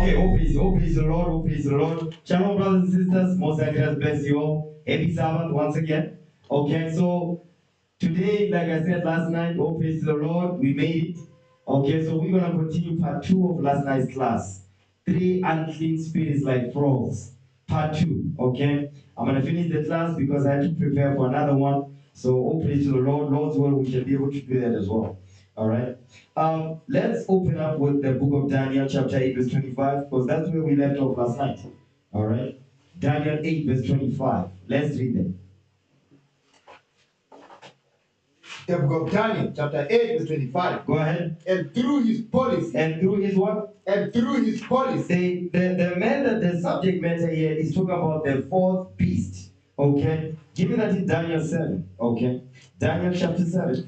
Okay, oh praise the Lord, oh praise the Lord. Shalom, brothers and sisters. Most I God bless you all. Happy Sabbath once again. Okay, so today, like I said last night, oh praise the Lord, we made it. Okay, so we're gonna continue part 2 of last night's class. 3 unclean spirits like frogs. Part 2. Okay, I'm gonna finish the class because I had to prepare for another one. So, oh praise the Lord, Lord's will, we can be able to do that as well. All right. Let's open up with the book of Daniel, chapter 8, verse 25, because that's where we left off last night. All right. Daniel 8, verse 25. Let's read it. The book of Daniel, chapter 8, verse 25. Go ahead. And through his policy. And through his what? And through his policy. The subject matter here is talking about the fourth beast. Okay. Give me that in Daniel 7. Okay. Daniel chapter 7.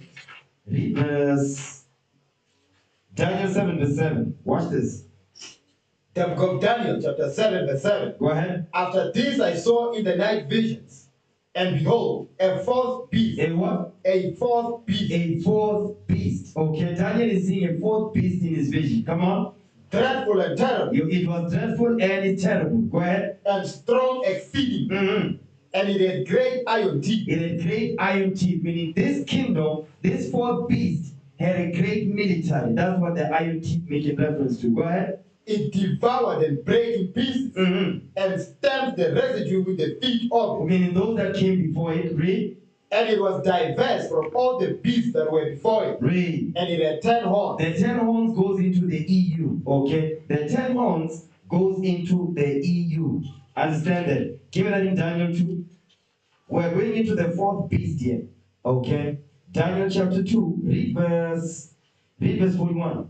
Read verse. Daniel 7, verse 7. Watch this. The book of Daniel, chapter 7, verse 7. Go ahead. After this I saw in the night visions, and behold, a fourth beast. A what? A fourth beast. A fourth beast. Okay, Daniel is seeing a fourth beast in his vision. Come on. Dreadful and terrible. It was dreadful and it's terrible. Go ahead. And strong exceeding. Mm-hmm. And it had great iron teeth. It had great iron teeth, meaning this kingdom, this fourth beast, had a great military. That's what the iron teeth make in reference to. Go ahead. It devoured and brake in pieces, and stamped the residue with the feet of it. Meaning those that came before it, read. And it was diverse from all the beasts that were before it. Read. And it had 10 horns. The 10 horns goes into the EU. Okay. The 10 horns goes into the EU. Understand that? Give me that in Daniel 2. We're going into the fourth beast here. Okay. Daniel chapter 2. Read verse 41.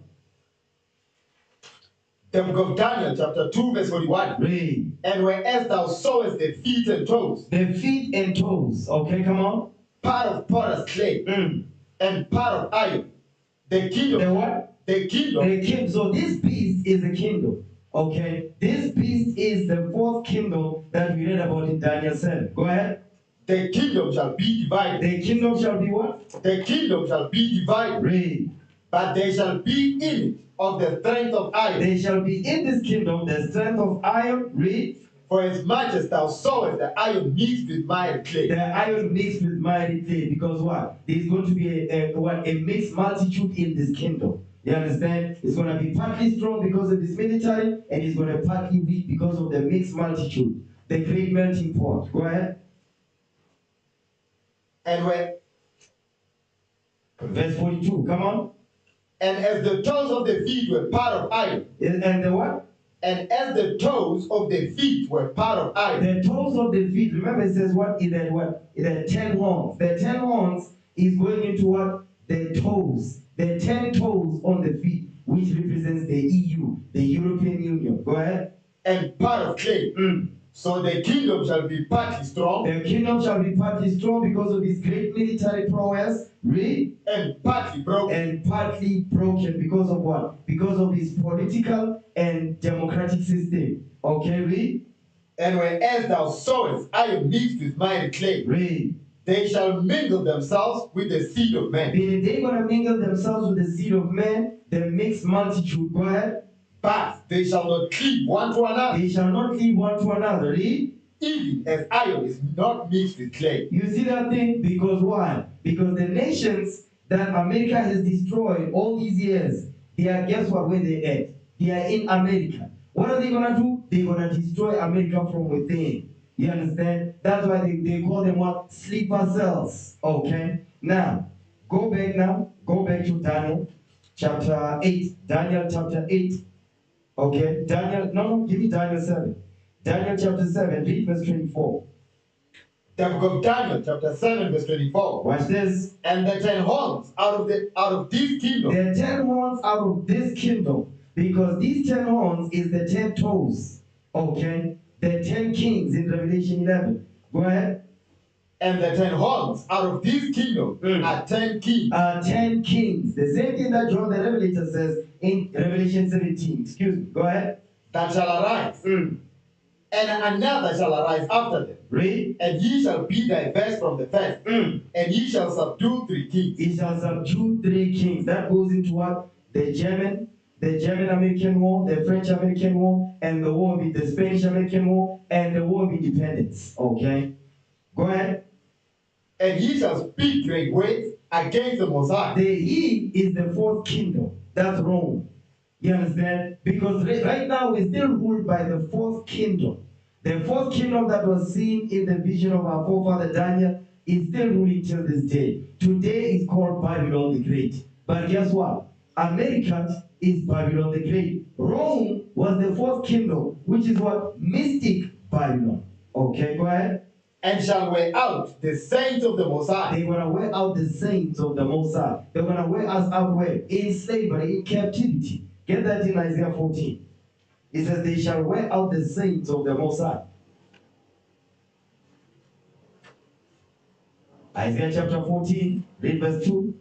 The book of Daniel, chapter 2, verse 41. Read. And whereas thou sawest the feet and toes. The feet and toes. Okay, come on. Part of potter's clay. And part of iron. The kingdom. The what? The kingdom. The kingdom. So this beast is a kingdom. Okay. This beast is the fourth kingdom that we read about in Daniel 7. Go ahead. The kingdom shall be divided. The kingdom shall be what? The kingdom shall be divided. Read. But there shall be in it of the strength of iron. There shall be in this kingdom the strength of iron. Read. For as much as thou sawest the iron mixed with miry clay. The iron mixed with miry clay. Because what? There's going to be a mixed multitude in this kingdom. You understand? It's going to be partly strong because of this military, and it's going to be partly weak because of the mixed multitude. The great melting pot. Go ahead. And when verse 42, come on. And as the toes of the feet were part of iron. And the what? And as the toes of the feet were part of iron. The toes of the feet, remember it says what? It had 10 horns. The 10 horns is going into what? The toes. The 10 toes on the feet, which represents the EU, the European Union. Go ahead. And part of clay. So the kingdom shall be partly strong. The kingdom shall be partly strong because of his great military prowess. Read. And partly broken. And partly broken because of what? Because of his political and democratic system. Okay, read. And whereas thou sawest iron mixed with miry clay. Read. They shall mingle themselves with the seed of men. Meaning they're going to mingle themselves with the seed of men, the mixed multitude. Go ahead. But they shall not cleave one to another. They shall not cleave one to another. Read. Even as iron is not mixed with clay. You see that thing? Because why? Because the nations that America has destroyed all these years, they are, guess what, where they at? They are in America. What are they going to do? They're going to destroy America from within. You understand? That's why they call them what? Sleeper cells. Okay? Now, go back to Daniel chapter 8. Daniel chapter 8. Okay? Give me Daniel 7. Daniel chapter 7, read verse 24. The book of Daniel chapter 7, verse 24. Watch this. And the 10 horns out of this kingdom. The 10 horns out of this kingdom. Because these 10 horns is the 10 toes. Okay? The 10 kings in Revelation 11. Go ahead. And the 10 horns out of this kingdom are 10 kings. 10 kings. The same thing that John the Revelator says in Revelation 17. Excuse me. Go ahead. That shall arise. And another shall arise after them. Read. And ye shall be diverse from the first. And ye shall subdue 3 kings. He shall subdue 3 kings. That goes into what? The German, the German-American War, the French-American War, and the war with the Spanish-American War, and the war of independence. Okay? Go ahead. And he shall speak great words against the Most High. The he is the fourth kingdom. That's Rome. You understand? Because right now we're still ruled by the fourth kingdom. The fourth kingdom that was seen in the vision of our forefather Daniel is still ruling till this day. Today is called Babylon the Great. But guess what? America is Babylon the Great. Rome was the fourth kingdom, which is what? Mystic Babylon. Okay, go ahead. And shall wear out the saints of the Most High. They're going to wear out the saints of the Most High. They're going to wear us out where? In slavery, in captivity. Get that in Isaiah 14. It says, they shall wear out the saints of the Most High. Isaiah chapter 14, read verse 2.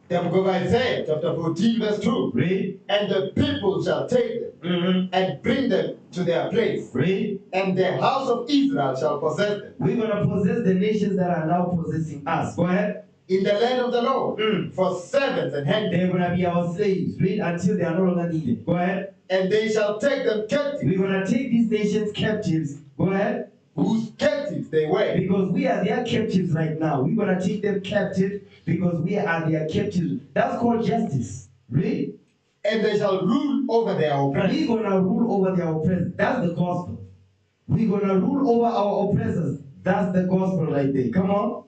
The book of Isaiah, chapter 14, verse 2. Read. And the people shall take them and bring them to their place. Read. And the house of Israel shall possess them. We're going to possess the nations that are now possessing us. Go ahead. In the land of the Lord, for servants and handmaids. They're going to be our slaves. Read until they are no longer needed. Go ahead. And they shall take them captive. We're going to take these nations captives. Go ahead. Whose captives they were. Because we are their captives right now. We're going to take them captive because we are their captives. That's called justice. Read. And they shall rule over their oppressors. We're going to rule over their oppressors. That's the gospel. We're going to rule over our oppressors. That's the gospel right there. Come on.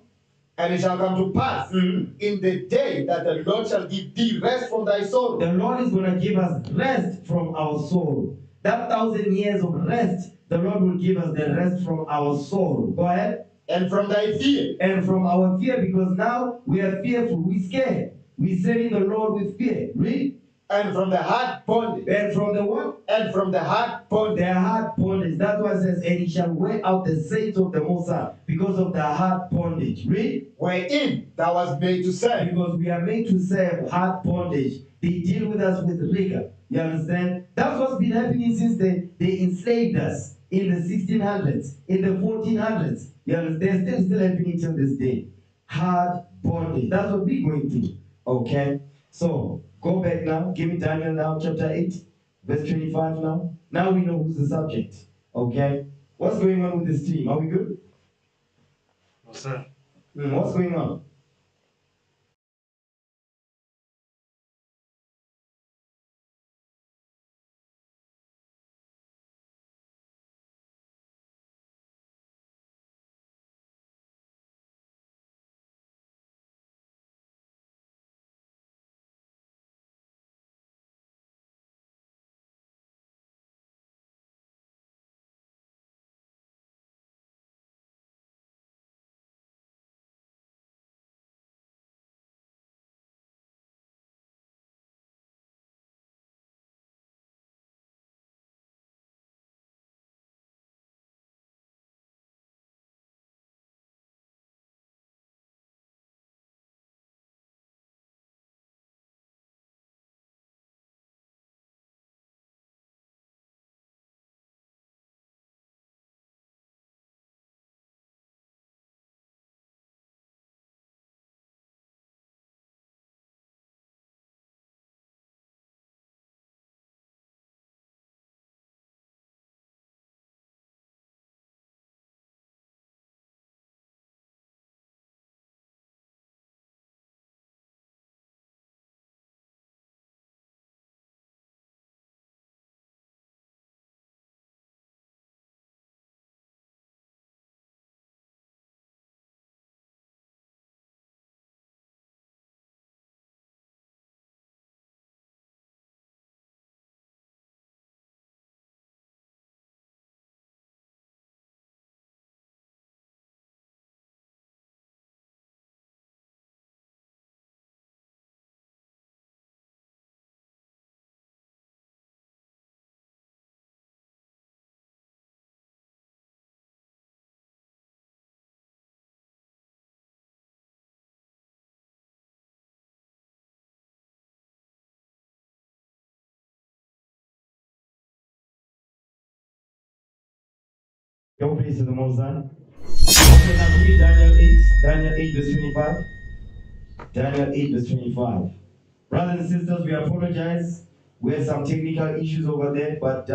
And it shall come to pass in the day that the Lord shall give thee rest from thy sorrow. The Lord is going to give us rest from our sorrow. That 1,000 years of rest, the Lord will give us the rest from our sorrow. Go ahead. And from thy fear. And from our fear, because now we are fearful, we're scared. We're serving the Lord with fear. Read. And from the hard bondage. And from the what? And from the hard bondage. The hard bondage. That's why it says, and he shall wear out the saints of the Most High because of the hard bondage. Read. Wherein thou was made to serve. Because we are made to serve hard bondage. They deal with us with rigor. You understand? That's what's been happening since they enslaved us in the 1600s, in the 1400s. You understand? Still happening till this day. Hard bondage. That's what we're going through. Okay? So, go back now. Give me Daniel now, chapter 8, verse 25 now. Now we know who's the subject. Okay? What's going on with this team? Are we good? No, sir. What's going on? Go please to the Most High. Okay, now read Daniel 8. Daniel 8 verse 25. Daniel 8 verse 25. Brothers and sisters, we apologize We had some technical issues over there, but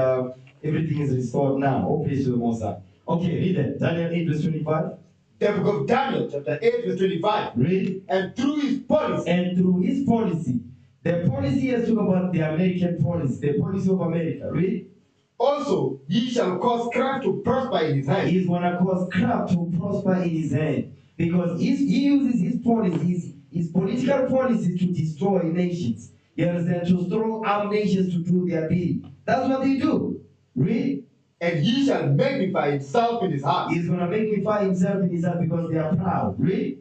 everything is restored now. All praise to the Most High. Okay, read that. Daniel 8 verse 25. The book of Daniel, chapter 8, verse 25. Read. And through his policy. And through his policy. The policy has talk about the American policy, the policy of America. Read. Also, he shall cause craft to prosper in his hand. He's going to cause craft to prosper in his hand. Because he uses his policies, his political policies to destroy nations. You understand? To strong arm nations to do their bidding. That's what they do. Read. And he shall magnify himself in his heart. He's going to magnify himself in his heart because they are proud. Read.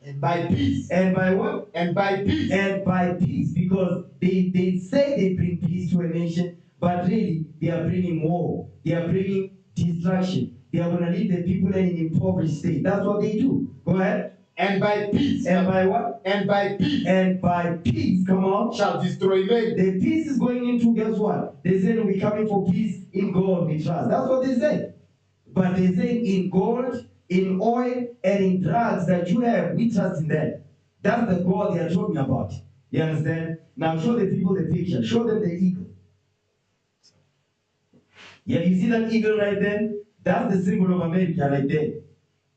And by peace. And by what? And by peace. And by peace. Because they say they bring peace to a nation, but really they are bringing war. They are bringing destruction. They are going to leave the people in an impoverished state. That's what they do. Go ahead. And by peace. And by what? And by peace. And by peace, come on. Shall destroy men. The peace is going into, guess what? They say we're coming for peace, in God we trust. That's what they say. But they say in gold, in oil, and in drugs that you have, we trust in that. That's the God they are talking about. You understand? Now show the people the picture. Show them the eagle. Yeah, you see that eagle right there? That's the symbol of America right there.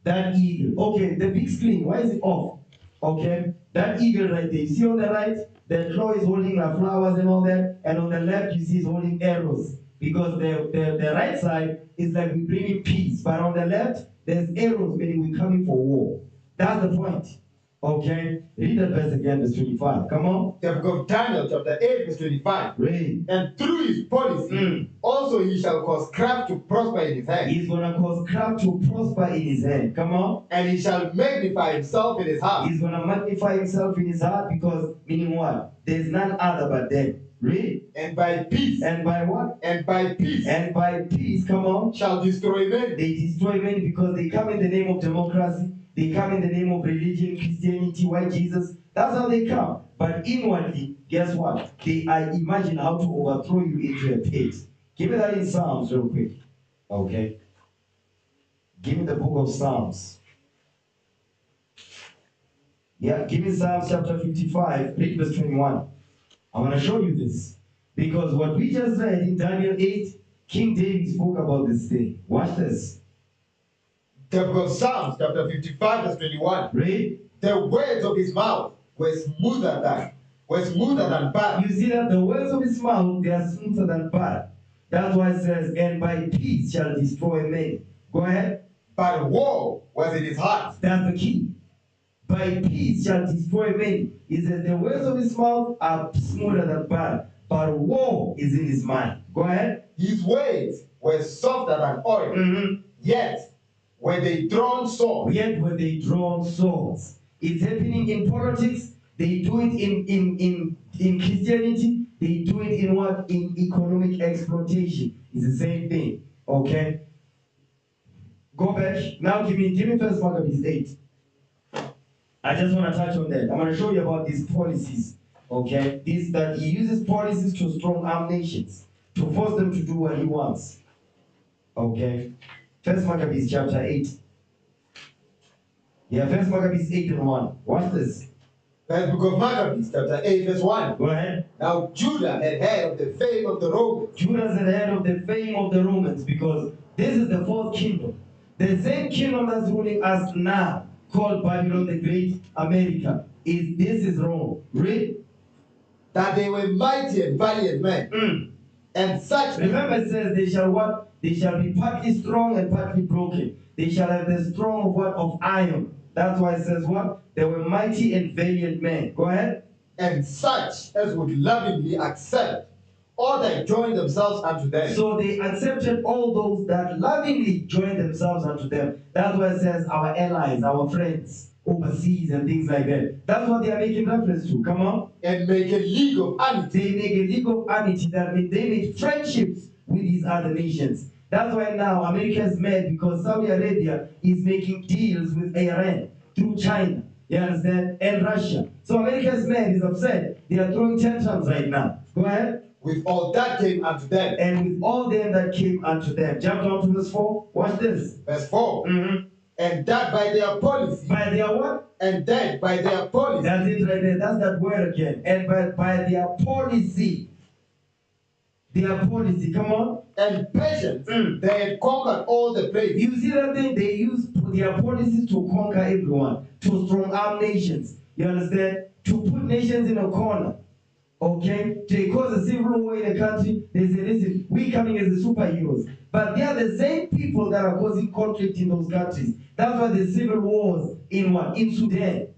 That eagle. Okay, the big screen, why is it off? Okay, that eagle right there. You see on the right, the claw is holding the flowers and all that, and on the left you see it's holding arrows. Because the right side is like we're bringing peace, but on the left, there's arrows, meaning we're coming for war. That's the point. Okay, read that verse again, verse 25. Come on. The book of Daniel, chapter 8, verse 25. Read. And through his policy, also he shall cause craft to prosper in his hand. He's going to cause craft to prosper in his hand. Come on. And he shall magnify himself in his heart. He's going to magnify himself in his heart because, meaning what? There's none other but them. Read. And by peace. And by what? And by peace. And by peace, come on. Shall destroy men. They destroy men because they come in the name of democracy. They come in the name of religion, Christianity, white Jesus. That's how they come. But inwardly, guess what? They imagine how to overthrow you into a pit. Give me that in Psalms real quick. Okay. Give me the book of Psalms. Yeah, give me Psalms chapter 55, read verse 21. I want to show you this. Because what we just read in Daniel 8, King David spoke about this thing. Watch this. The book of Psalms, chapter 55, verse 21. Read. The words of his mouth were smoother than butter. You see that the words of his mouth, they are smoother than butter. That's why it says, and by peace shall destroy men. Go ahead. But war was in his heart. That's the key. By peace shall destroy men. He says the words of his mouth are smoother than butter, but war is in his mind. Go ahead. His words were softer than oil. Yet were they drawn swords. Yet were they drawn swords. It's happening in politics. They do it in Christianity. They do it in what? In economic exploitation. It's the same thing. Okay. Go back. Now give me First Maccabees 8. I just want to touch on that. I'm going to show you about these policies. Okay. This that he uses policies to strong arm nations, to force them to do what he wants. Okay. First Maccabees chapter 8. Yeah, First Maccabees 8 and 1. Watch this. First book of Maccabees, chapter 8, verse 1. Go ahead. Now Judah had heard of the fame of the Romans. Judah's had heard of the fame of the Romans because this is the fourth kingdom. The same kingdom that's ruling us now, called Babylon the Great, America, this is Rome. Read. That they were mighty and valiant men. And such. Remember it says they shall what? They shall be partly strong and partly broken. They shall have the strong of what? Of iron. That's why it says what? They were mighty and valiant men. Go ahead. And such as would lovingly accept all that join themselves unto them. So they accepted all those that lovingly joined themselves unto them. That's why it says our allies, our friends, overseas and things like that. That's what they are making reference to. Come on. And make a league of amity. They make a league of amity. That means they make friendships with these other nations. That's why now America is mad because Saudi Arabia is making deals with Iran through China. You understand? And Russia. So America is mad, is upset. They are throwing tantrums right now. Go ahead. With all that came unto them. And with all them that came unto them. Jump down to verse 4. Watch this. Verse 4. And that by their policy. By their what? And that by their policy. That's it right there. That's that word again. And by their policy. their policy, come on. and patience, they had conquered all the places. You see that thing? They use their policies to conquer everyone, to strong arm nations. You understand? To put nations in a corner. Okay? They cause a civil war in a country. They say, listen, we coming as the superheroes. But they are the same people that are causing conflict in those countries. That's why there's civil wars in what? In Sudan.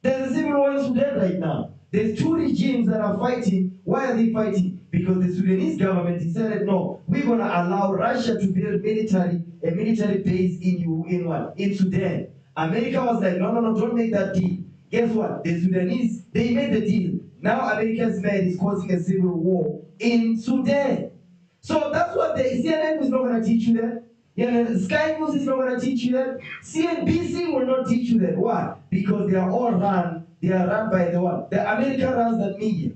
There's a civil war in Sudan right now. There's two regimes that are fighting. Why are they fighting? Because the Sudanese government decided, no, we're going to allow Russia to build a military base in Sudan. America was like, no, don't make that deal. Guess what? The Sudanese, they made the deal. Now America's man is causing a civil war in Sudan. So that's what the CNN is not going to teach you that. Sky News is not going to teach you that. CNBC will not teach you that. Why? Because they are run by the one. The America runs that media.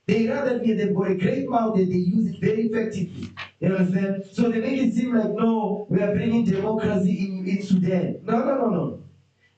They run that media. They've got a great mouth and they use it very effectively. You understand? So they make it seem like, no, we are bringing democracy in Sudan. No.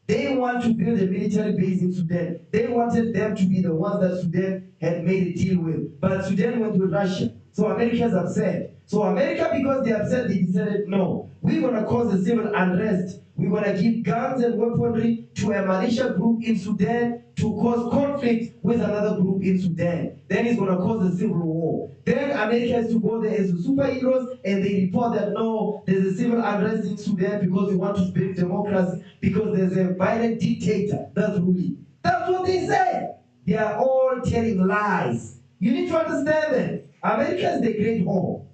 They want to build a military base in Sudan. They wanted them to be the ones that Sudan had made a deal with. But Sudan went with Russia. So America's upset. So America, because they're upset, they decided, no, we're going to cause a civil unrest. We're going to give guns and weaponry to a militia group in Sudan to cause conflict with another group in Sudan. Then it's going to cause a civil war. Then America has to go there as superheroes and they report that, no, there's a civil unrest in Sudan because we want to build democracy, because there's a violent dictator that's ruling. That's what they say. They are all telling lies. You need to understand that. America is the great whore.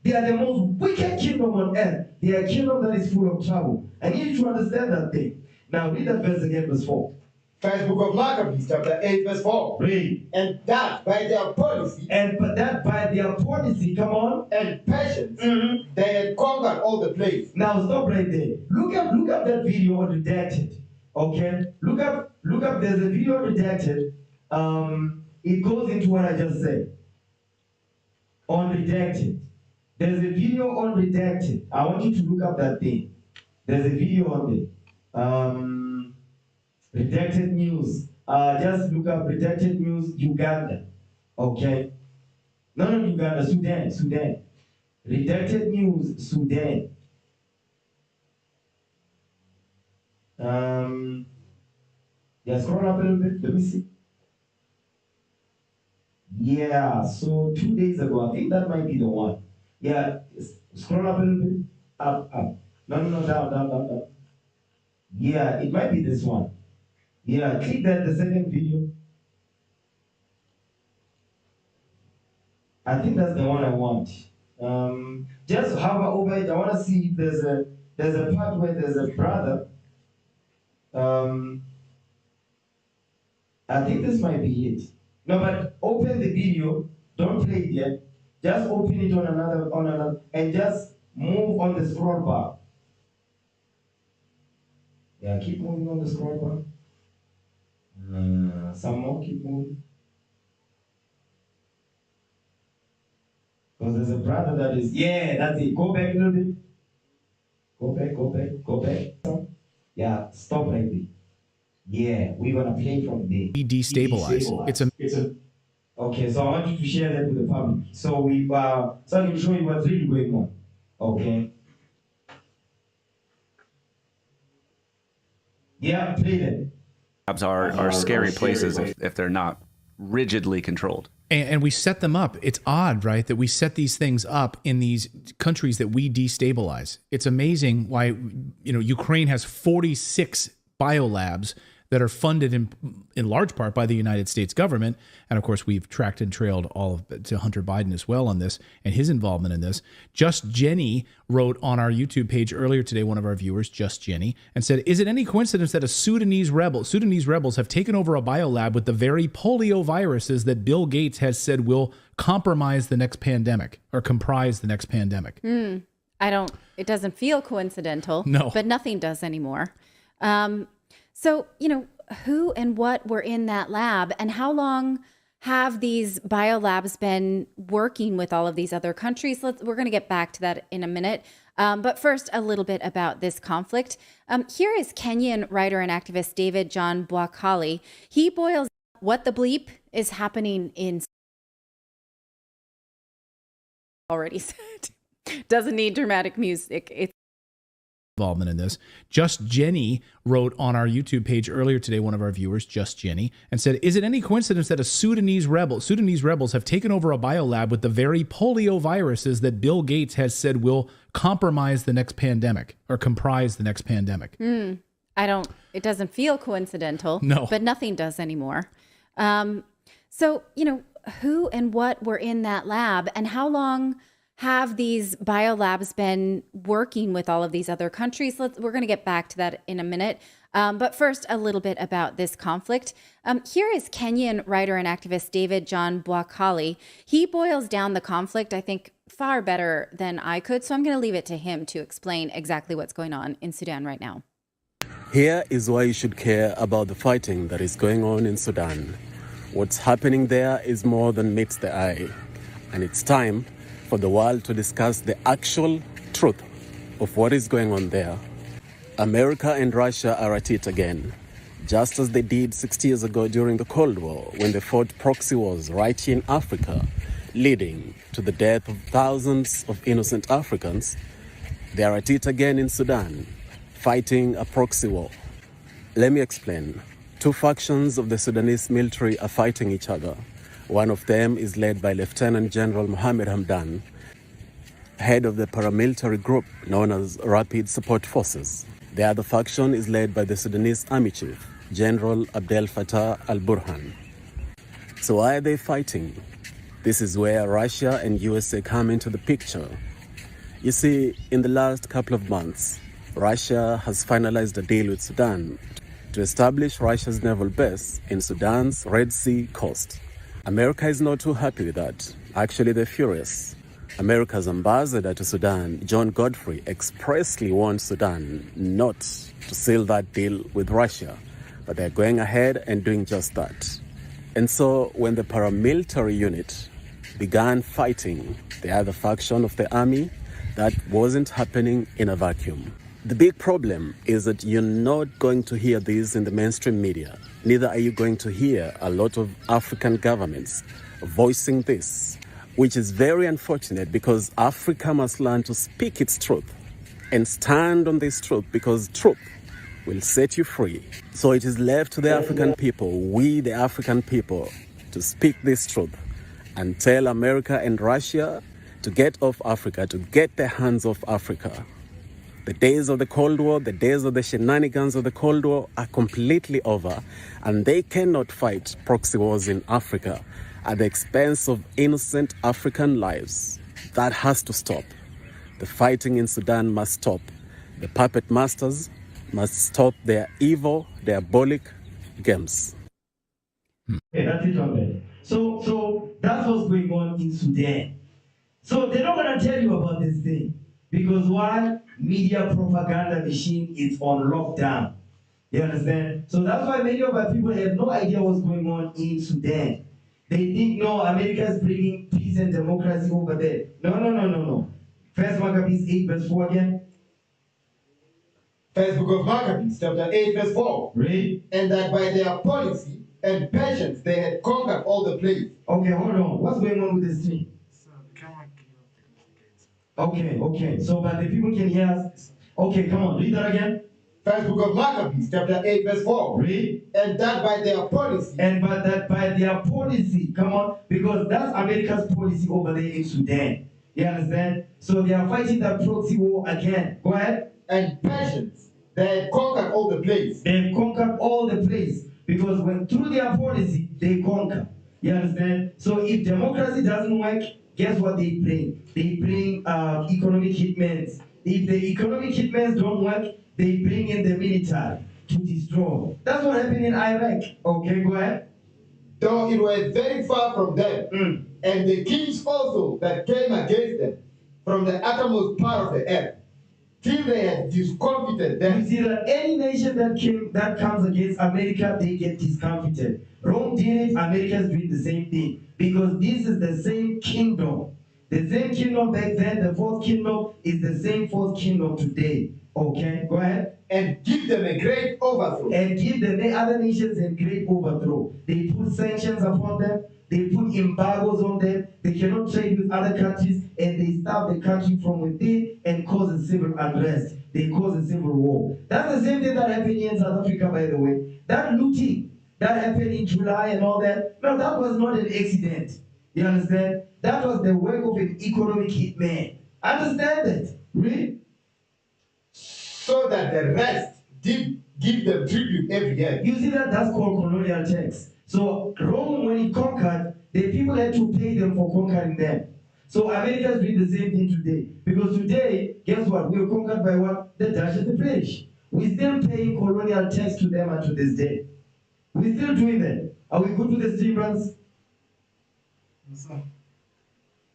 They are the most wicked kingdom on earth. They are a kingdom that is full of trouble. And you need to understand that thing. Now read that verse again, verse 4. First book of Maccabees, chapter 8, verse 4. Read. And that by their policy, come on, and patience, they had conquered all the places. Now stop right there. Look up that video on redacted. Okay? Look up, there's a video on redacted. It goes into what I just said. On redacted. There's a video on redacted. I want you to look up that thing. There's a video on it. Redacted news. Just look up redacted news Uganda. Okay? No, Uganda, Sudan. Redacted news Sudan. Yeah, scroll up a little bit. Let me see. Yeah, so 2 days ago, I think that might be the one. Yeah, scroll up a little bit. Up. No, down. Yeah, it might be this one. Yeah, click the second video. I think that's the one I want. Just hover over it. I want to see if there's a part where there's a brother. I think this might be it. No, but open the video. Don't play it yet. Just open it on another, and just move on the scroll bar. Yeah, keep moving on the scroll bar. Some more, keep moving. Because there's a brother that is, yeah, that's it. Go back a little bit. Go back. Yeah, stop right there. Yeah, we're gonna play from there. Destabilize. It's a Okay, so I want you to share that with the public. So so I can show you what's really going on. Okay. Yeah, play them. Are scary places if they're not rigidly controlled. and we set them up. It's odd, right, that we set these things up in these countries that we destabilize. It's amazing why Ukraine has 46 biolabs that are funded in large part by the United States government. And of course, we've tracked and trailed all of to Hunter Biden as well on this and his involvement in this. Just Jenny wrote on our YouTube page earlier today, one of our viewers, Just Jenny, and said, is it any coincidence that Sudanese rebels have taken over a biolab with the very polio viruses that Bill Gates has said will compromise the next pandemic or comprise the next pandemic? It doesn't feel coincidental. No. But nothing does anymore. So, who and what were in that lab and how long have these biolabs been working with all of these other countries? We're going to get back to that in a minute. But first, a little bit about this conflict. Here is Kenyan writer and activist David John Bwakali. He boils what the bleep is happening in already said. Doesn't need dramatic music. It's involvement in this. Just Jenny wrote on our YouTube page earlier today, one of our viewers, Just Jenny, and said, is it any coincidence that Sudanese rebels have taken over a biolab with the very polio viruses that Bill Gates has said will compromise the next pandemic or comprise the next pandemic? It doesn't feel coincidental. No. But nothing does anymore. So, who and what were in that lab, and how long have these biolabs been working with all of these other countries? We're going to get back to that in a minute. But first, a little bit about this conflict. Here is Kenyan writer and activist David John Bwakali. He boils down the conflict, I think, far better than I could. So I'm going to leave it to him to explain exactly what's going on in Sudan right now. Here is why you should care about the fighting that is going on in Sudan. What's happening there is more than meets the eye. And it's time for the world to discuss the actual truth of what is going on there. America and Russia are at it again, just as they did 60 years ago during the Cold War, when they fought proxy wars right here in Africa, leading to the death of thousands of innocent Africans. They are at it again in Sudan, fighting a proxy war. Let me explain. Two factions of the Sudanese military are fighting each other. One of them is led by Lieutenant General Mohammed Hamdan, head of the paramilitary group known as Rapid Support Forces. The other faction is led by the Sudanese Army Chief, General Abdel Fattah al-Burhan. So why are they fighting? This is where Russia and USA come into the picture. You see, in the last couple of months, Russia has finalized a deal with Sudan to establish Russia's naval base in Sudan's Red Sea coast. America is not too happy with that. Actually, they're furious. America's ambassador to Sudan, John Godfrey, expressly warned Sudan not to seal that deal with Russia, but they're going ahead and doing just that. And so when the paramilitary unit began fighting the other faction of the army, that wasn't happening in a vacuum. The big problem is that you're not going to hear this in the mainstream media. Neither are you going to hear a lot of African governments voicing this, which is very unfortunate because Africa must learn to speak its truth and stand on this truth, because truth will set you free. So it is left to the African people, we the African people, to speak this truth and tell America and Russia to get off Africa, to get their hands off Africa. The days of the Cold War, the days of the shenanigans of the Cold War are completely over, and they cannot fight proxy wars in Africa at the expense of innocent African lives. That has to stop. The fighting in Sudan must stop. The puppet masters must stop their evil, diabolic games. Okay, that's it on there. So that's what's going on in Sudan. So they're not going to tell you about this thing. Because why? Media propaganda machine is on lockdown. You understand? So that's why many of our people have no idea what's going on in Sudan. They think, no, America is bringing peace and democracy over there. No. First Maccabees 8 verse 4 again. First book of Maccabees, chapter 8, verse 4. Read. And that by their policy and patience they had conquered all the places. Okay, hold on. What's going on with this thing? Okay. So, but the people can hear us. Okay, come on, read that again. First book of Maccabees, chapter 8, verse 4. Read. And that by their policy. And but that by their policy, come on, because that's America's policy over there in Sudan. You understand? So they are fighting the proxy war again. Go ahead. And patience, they had conquered all the place. They've conquered all the place. Because when through their policy, they conquer. You understand? So if democracy doesn't work, guess what they bring? They bring economic hitmen. If the economic hitmen don't work, they bring in the military to destroy. That's what happened in Iraq. Okay, go ahead. Though it was very far from them, and the kings also that came against them from the uttermost part of the earth, till they had discomfited them. You see that any nation that comes against America, they get discomfited. Rome did it, America is doing the same thing. Because this is the same kingdom. The same kingdom back then, the fourth kingdom, is the same fourth kingdom today. Okay, go ahead. And give them a great overthrow. And give the other nations a great overthrow. They put sanctions upon them. They put embargoes on them. They cannot trade with other countries, and they starve the country from within and cause a civil unrest. They cause a civil war. That's the same thing that happened here in South Africa, by the way. That looting that happened in July and all that, no, that was not an accident. You understand? That was the work of an economic hitman. Understand that? Really? So that the rest did give them tribute every year. You see that? That's called colonial tax. So Rome, when it conquered, the people had to pay them for conquering them. So America is doing the same thing today. Because today, guess what? We were conquered by what? The Dutch and the British. We're still paying colonial tax to them and to this day. We're still doing that. Are we good with the stream runs? Yes, sir.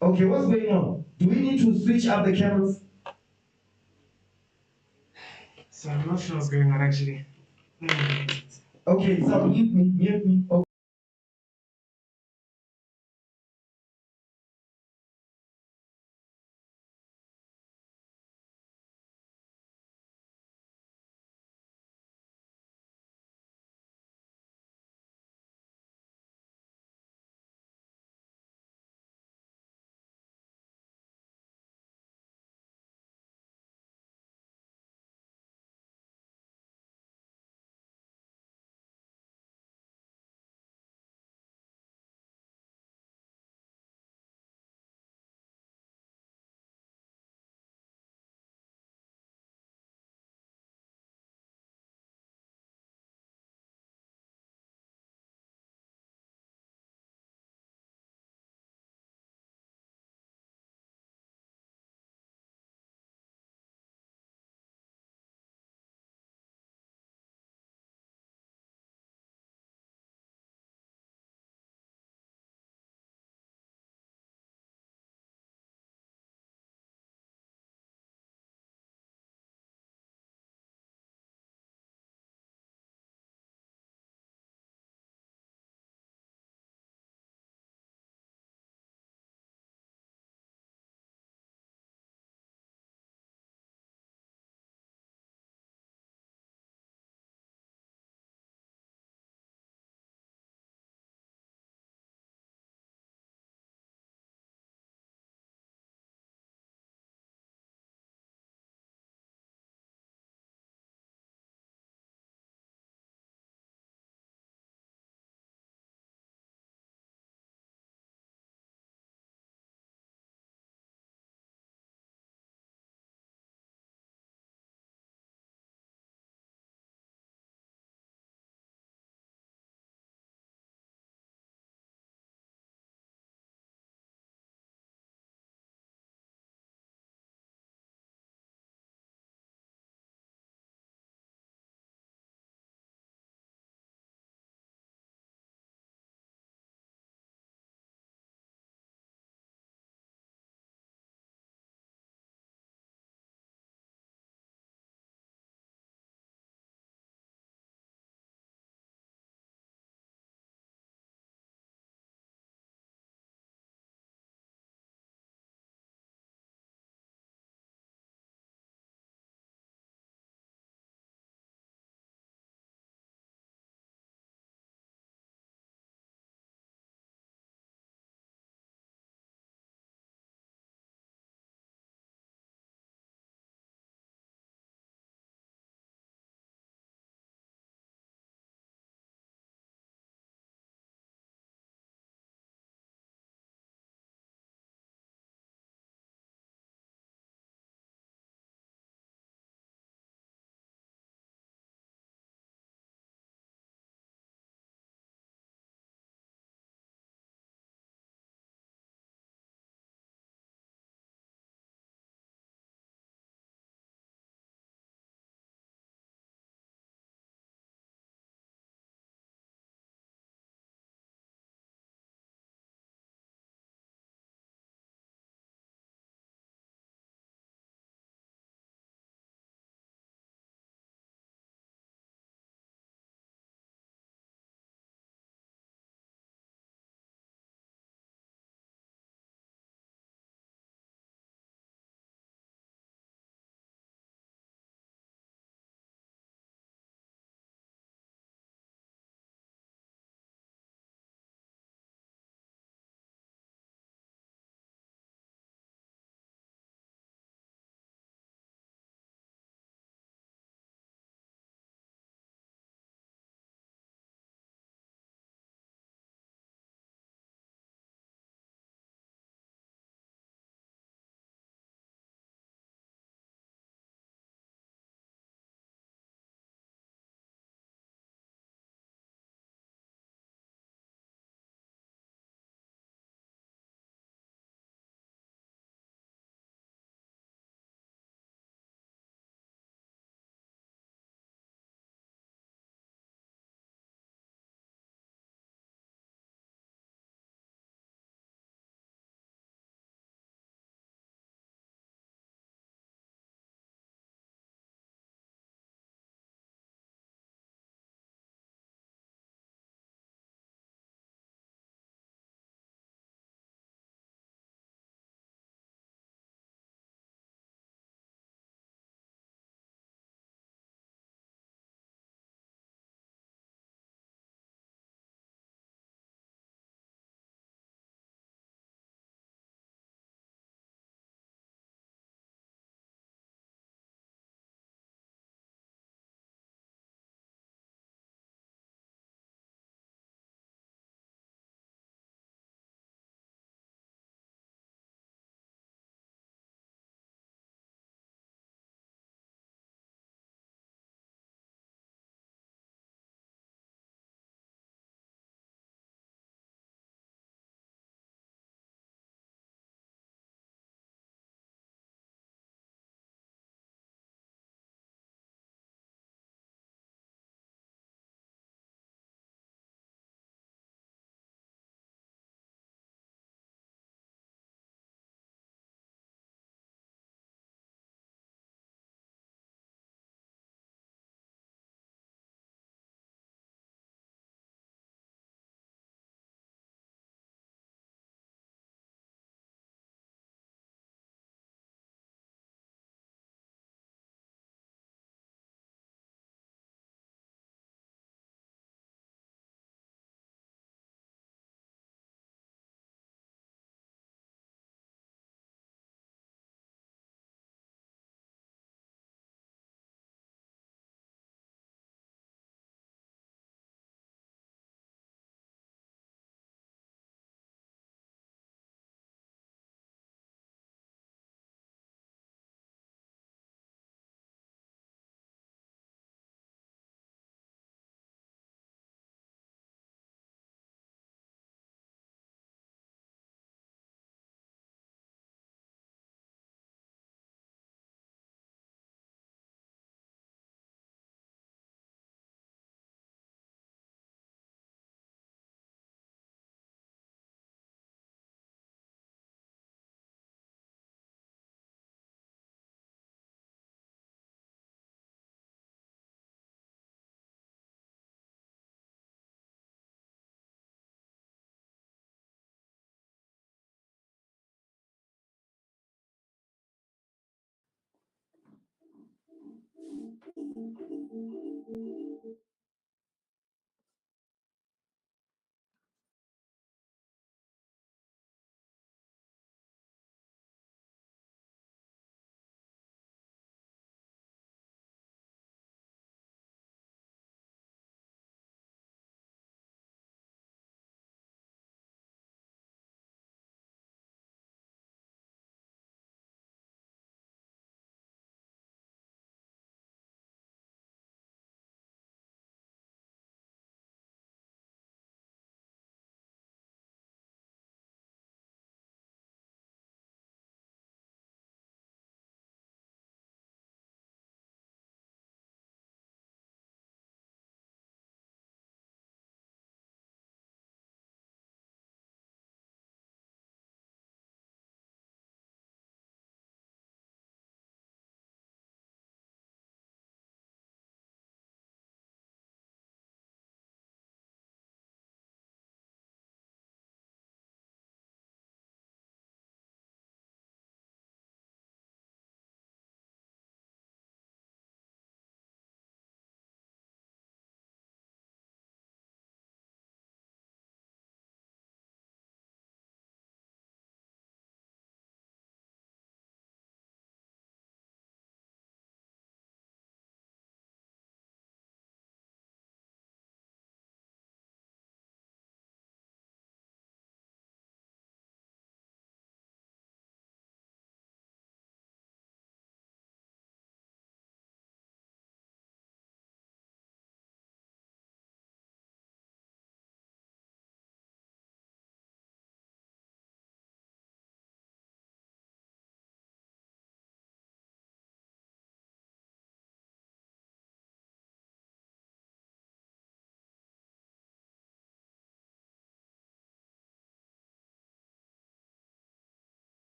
Okay, what's going on? Do we need to switch up the cameras? So I'm not sure what's going on actually. Okay, so mute me, mute me. Okay.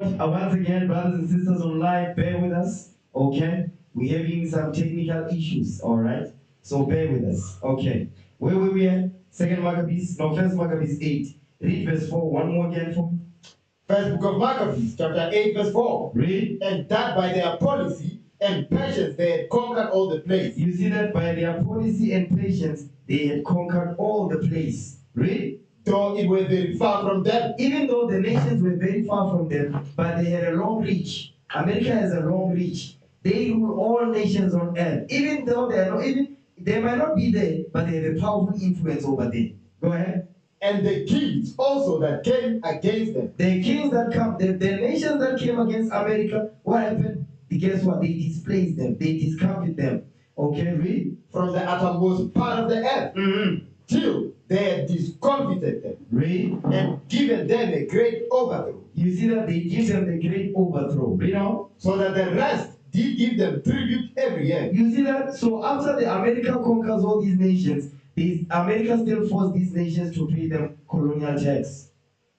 Once again, brothers and sisters online, bear with us, okay? We're having some technical issues, all right? So bear with us, okay? Where were we at? First Maccabees 8. Read verse 4, one more again for me. First book of Maccabees, chapter 8, verse 4. Read. And that by their policy and patience they had conquered all the place. You see that by their policy and patience, they had conquered all the place. Read. Though it were very far from them. Even though the nations were very far from them, but they had a long reach. America has a long reach. They rule all nations on earth. Even though they are not, even they might not be there, but they have a powerful influence over there. Go ahead. And the kings also that came against them. The kings that come, the nations that came against America, what happened? Guess what? They displaced them. They discomfited them. Okay, read. From the uttermost part of the earth. Mm-hmm. Till they had discomfited them. Read. And given them a great overthrow. You see that they give them the great overthrow. Read on. So that the rest did give them tribute every year. You see that? So after the America conquers all these nations, America still forced these nations to pay them colonial tax.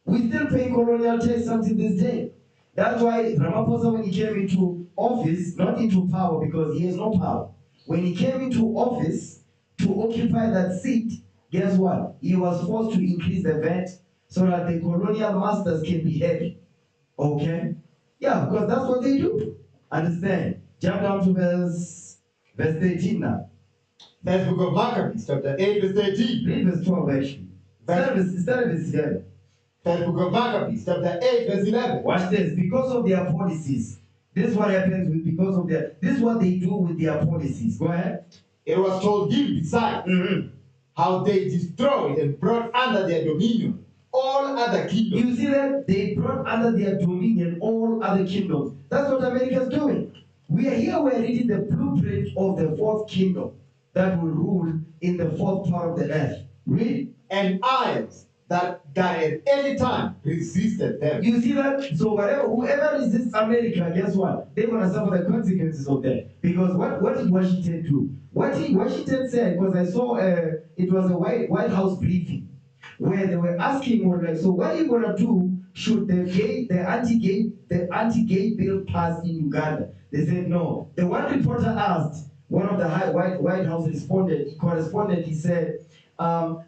We still pay colonial tax until this day. That's why Ramaphosa, when he came into office, not into power because he has no power. When he came into office to occupy that seat, guess what? He was forced to increase the VAT so that the colonial masters can be happy. Okay? Yeah, because that's what they do. Understand? Jump down to verse 13 now. First book of Maccabees, chapter 8, verse 13. Read verse 12 actually. Start at verse 11. First book of Maccabees, chapter 8, verse 11. Watch this. Because of their policies. This is what happens with this is what they do with their policies. Go ahead. It was told him besides how they destroyed and brought under their dominion all other kingdoms. You see that? They brought under their dominion all other kingdoms. That's what America is doing. We're reading the blueprint of the fourth kingdom that will rule in the fourth part of the earth. Read. And isles that at any time resisted them. You see that? So whoever resists America, guess what? They're going to suffer the consequences of that. Because what did Washington do? What Washington said, because I saw it was a White House briefing where they were asking, so what are you going to do should the anti-gay bill pass in Uganda? They said no. The one reporter asked, one of the White House correspondent, he said,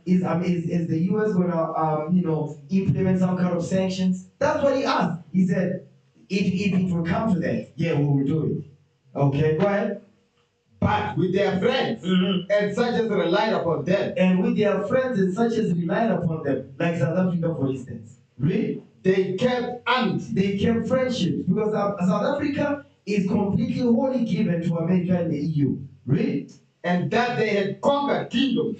is the U.S. gonna implement some kind of sanctions? That's what he asked. He said, if it will come to that, yeah, we will do it. Okay, go ahead. But with their friends and such as relied upon them, And with their friends and such as relied upon them, like South Africa, for instance, really, they kept amity. they kept friendships because South Africa is completely wholly given to America and the EU. Really? And that they had conquered kingdoms,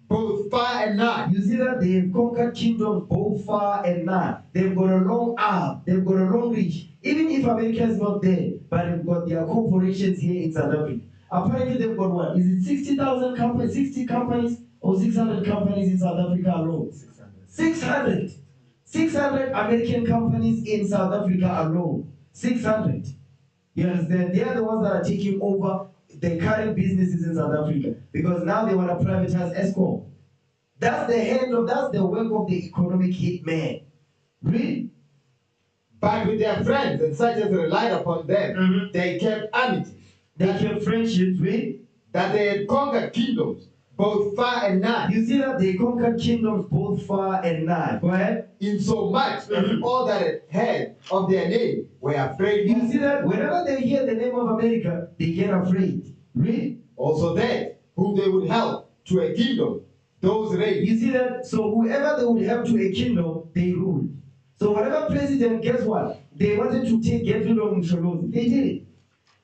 both far and nigh. You see that they have conquered kingdoms both far and nigh. They've got a long arm, they've got a long reach. Even if America is not there, but they've got their corporations here in South Africa. Apparently they've got what? Is it 60,000 companies, 60 companies, or 600 companies in South Africa alone? 600. 600 American companies in South Africa alone. 600. You understand? They are the ones that are taking over the current businesses in South Africa because now they want to privatize Eskom. That's the work of the economic hitman. Really? But with their friends and such as relied upon them, they kept amity. They kept friendships with that they had conquered kingdoms, both far and nigh. You see that they conquered kingdoms both far and nigh. Go ahead. In so much as all that had heard of their name were afraid. You see that whenever they hear the name of America, they get afraid. Really? Also that whom they would help to a kingdom, those reigned. You see that? So whoever they would help to a kingdom, they ruled. So whatever president, guess what? They wanted to get rid of Msholozi. They did it.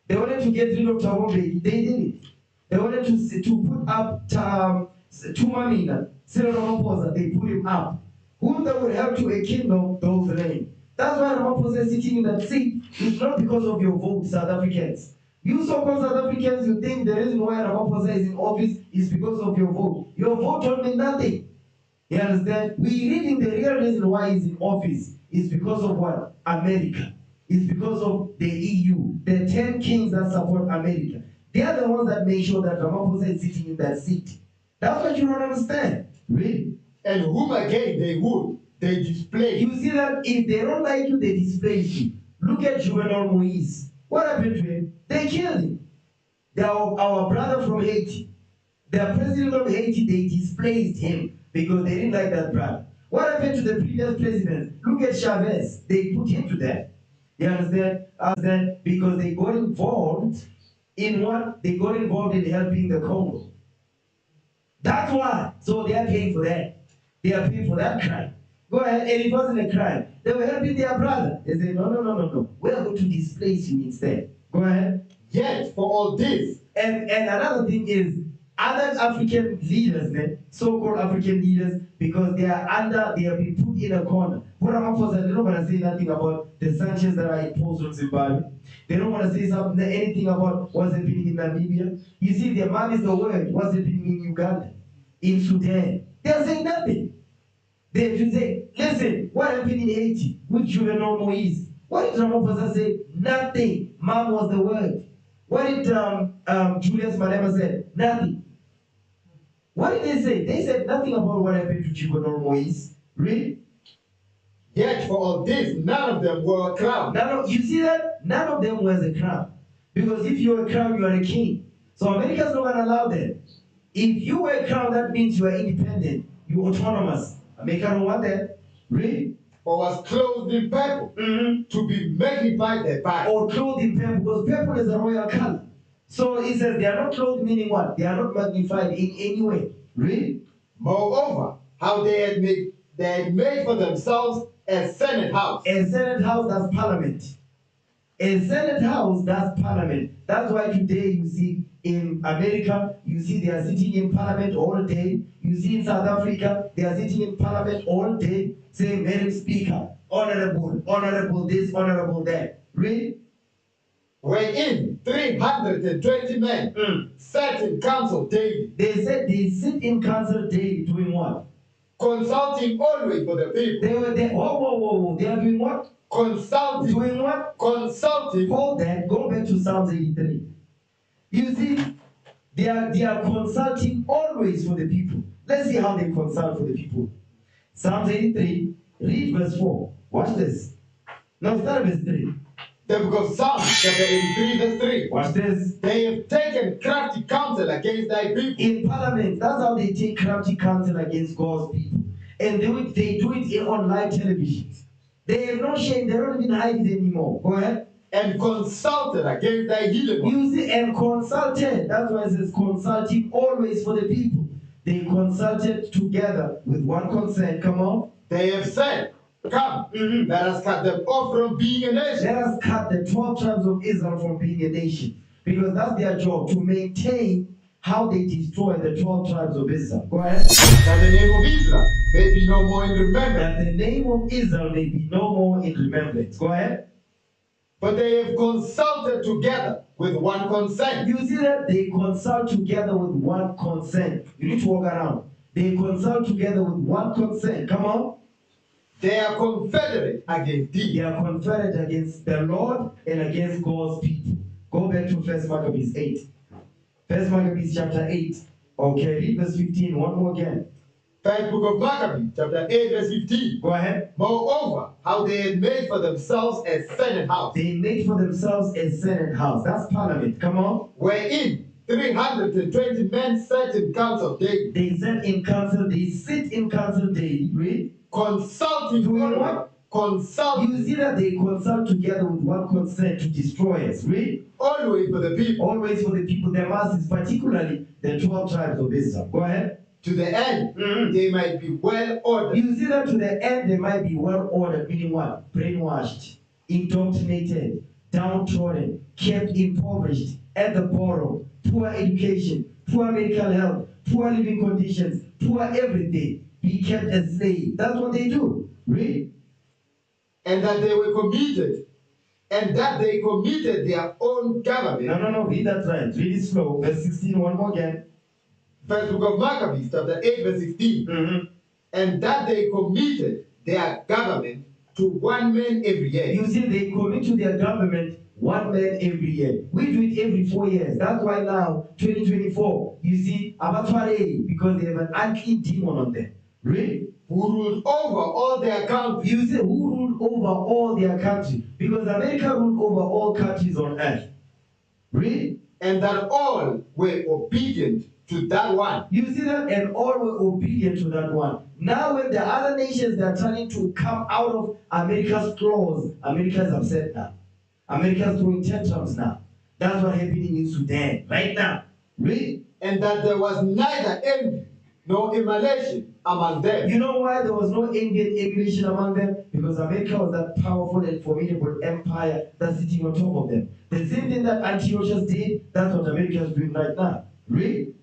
They wanted to get rid of Thabo. They did it. They wanted to put up Tumamina, Cyril Ramaphosa. They put him up. Whom they would help to a kingdom, those reigned. That's why Ramaphosa is sitting in that seat. It's not because of your vote, South Africans. You so-called South Africans, you think the reason why Ramaphosa is in office is because of your vote. Your vote don't mean nothing. You understand? We reading the real reason why he's in office is because of what? America. It's because of the EU, the 10 kings that support America. They are the ones that make sure that Ramaphosa is sitting in that seat. That's what you don't understand. Really? And whom again they display. You see that if they don't like you, they displace you. Look at Juvenal Moise. What happened to him? They killed him. Our brother from Haiti, the president of Haiti, they displaced him because they didn't like that brother. What happened to the previous president? Look at Chavez. They put him to death. You understand? Because they got involved in what? They got involved in helping the Congo. That's why. So they are paying for that. They are paying for that crime. Go ahead, and it wasn't a crime. They were helping their brother. They said, no. We are going to displace you instead. Go ahead. Yet, for all this. And another thing is, other African leaders, so-called African leaders, because they have been put in a corner. What Ramaphosa, they don't want to say nothing about the sanctions that are imposed on Zimbabwe. They don't want to say anything about what's happening in Namibia. You see, their mouth is the word, what's happening in Uganda, in Sudan. They are saying nothing. They should say, listen, what happened in Haiti with Juvenal Moise? What did Ramaphosa say? Nothing. Mom was the word. What did Julius Malema say? Nothing. What did they say? They said nothing about what happened to Juvenal Moise. Really? Yet for all this, none of them were a crown. You see that? None of them was a crown. Because if you're a crown, you are a king. So America's not going to allow that. If you were a crown, that means you are independent. You're autonomous. America don't want that. Really? Or was clothed in purple to be magnified thereby. Or clothed in purple, because purple is a royal color. So it says they are not clothed, meaning what? They are not magnified in any way. Really? Moreover, how they had made for themselves a senate house. A senate house, that's parliament. A senate house, that's parliament. That's why today you see in America, you see they are sitting in parliament all day. You see in South Africa, they are sitting in parliament all day, saying, Madam Speaker, honorable this, honorable that. Really? Wherein 320 men sat in council daily. They said they sit in council daily doing what? Consulting always for the people. They were there. Whoa. They are doing what? Consulting. Doing what? Consulting. Hold that. Go back to Psalms 83. You see, they are consulting always for the people. Let's see how they consult for the people. Psalms 83, read verse 4. Watch this. Now start verse 3. The book of Psalms, chapter 83, verse 3. Watch this. They have taken crafty counsel against thy people. In parliament, that's how they take crafty counsel against God's people. And they do it on live television. They have no shame, they don't even hide it anymore. Go ahead. And consulted against thy hidden ones. You see, and consulted. That's why it says consulting always for the people. They consulted together with one consent. Come on. They have said, come, let us cut them off from being a nation. Let us cut the 12 tribes of Israel from being a nation. Because that's their job, to maintain how they destroy the 12 tribes of Israel. Go ahead. That the name of Israel may be no more in remembrance. That the name of Israel may be no more in remembrance. Go ahead. But they have consulted together with one consent. You see that? They consult together with one consent. You need to walk around. They consult together with one consent. Come on. They are confederate against thee. They are confederate against the Lord and against God's people. Go back to 1 Maccabees 8. 1 Maccabees chapter 8. Okay, read verse 15. One more again. First book of Maccabees, chapter 8, verse 15. Go ahead. Moreover, how they had made for themselves a senate house. They made for themselves a senate house. That's parliament. Come on. Wherein 320 men sat in council daily. They sat in council. They sit in council daily. Read. Consulting. Doing what? Consult. You see that they consult together with one consent to destroy us. Read. Always for the people. Always for the people, the masses, particularly the 12 tribes of Israel. Go ahead. To the end, they might be well ordered. You see that to the end, they might be well ordered, meaning what? Brainwashed, indoctrinated, downtrodden, kept impoverished, at the bottom, poor education, poor medical health, poor living conditions, poor everything. Be kept a slave. That's what they do. Read. And that they were committed. And that they committed their own government. No. Read that right. Read it slow. Verse 16, one more again. First book of Maccabees, chapter 8, verse 16. And that they committed their government to one man every year. You see, they commit to their government one man every year. We do it every 4 years. That's why now, 2024, you see, abattoir, because they have an unclean demon on them. Really? Who ruled over all their countries. You say, who ruled over all their countries? Because America ruled over all countries on earth. Really? And that all were obedient to that one. You see that? And all were obedient to that one. Now when the other nations that are trying to come out of America's claws, America is upset now. America's throwing tantrums now. That's what happening in Sudan right now. Really? And that there was neither envy nor emulation among them. You know why there was no envy and emulation among them? Because America was that powerful and formidable empire that's sitting on top of them. The same thing that Antiochus did, that's what America is doing right now. Really?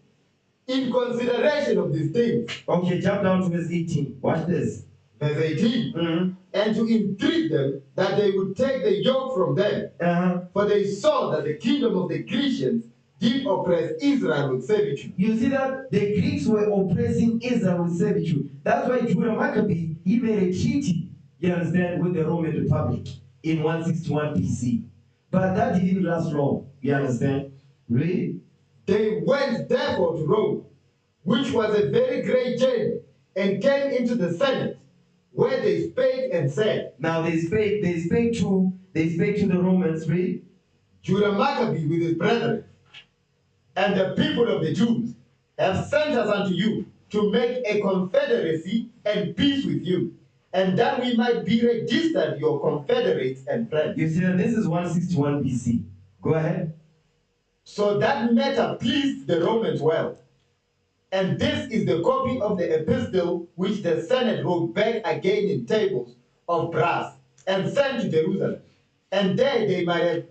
In consideration of these things. Okay, jump down to verse 18. Watch this. Verse 18. And to entreat them that they would take the yoke from them. For they saw that the kingdom of the Grecians did oppress Israel with servitude. You see that the Greeks were oppressing Israel with servitude. That's why Judah Maccabee, he made a treaty, you understand, with the Roman Republic in 161 BC. But that didn't last long, you understand? Really? They went therefore to Rome, which was a very great journey, and came into the Senate, where they spake and said. Now they spake to the Romans, read. Judah Maccabee with his brethren, and the people of the Jews have sent us unto you to make a confederacy and peace with you, and that we might be registered your confederates and friends. You see, this is 161 BC. Go ahead. So that matter pleased the Romans well. And this is the copy of the epistle which the Senate wrote back again in tables of brass and sent to Jerusalem. And there they might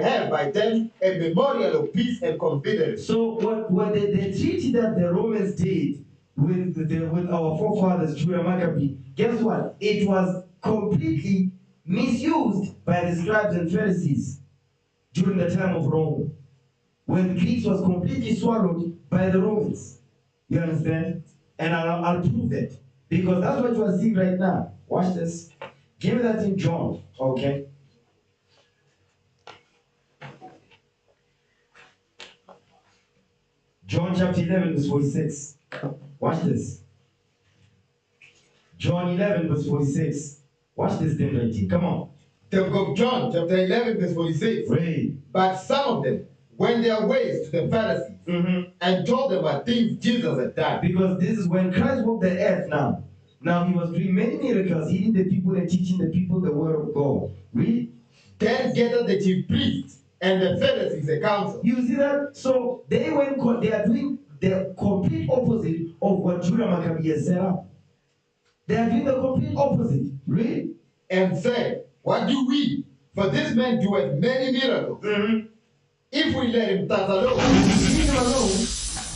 have by them a memorial of peace and confidence. So what the treaty that the Romans did with our forefathers, Judah Maccabee, guess what? It was completely misused by the scribes and Pharisees during the time of Rome, when Greece was completely swallowed by the Romans. You understand? And I'll prove it, because that's what you are seeing right now. Watch this. Give me that in John, okay? John chapter 11, verse 46. Watch this. John 11, verse 46. Watch this thing right here. Come on. The book of John, chapter 11, verse 46. Read. But some of them went their ways to the Pharisees and told them what things Jesus had done. Because this is when Christ walked the earth now. Now he was doing many miracles, healing the people and teaching the people the word of God. Read. Then gathered the chief priests and the Pharisees a council. You see that? So they are doing the complete opposite of what Judah Maccabee has set up. They are doing the complete opposite. Read. And said, what do we? For this man doeth many miracles. If we let him thus alone,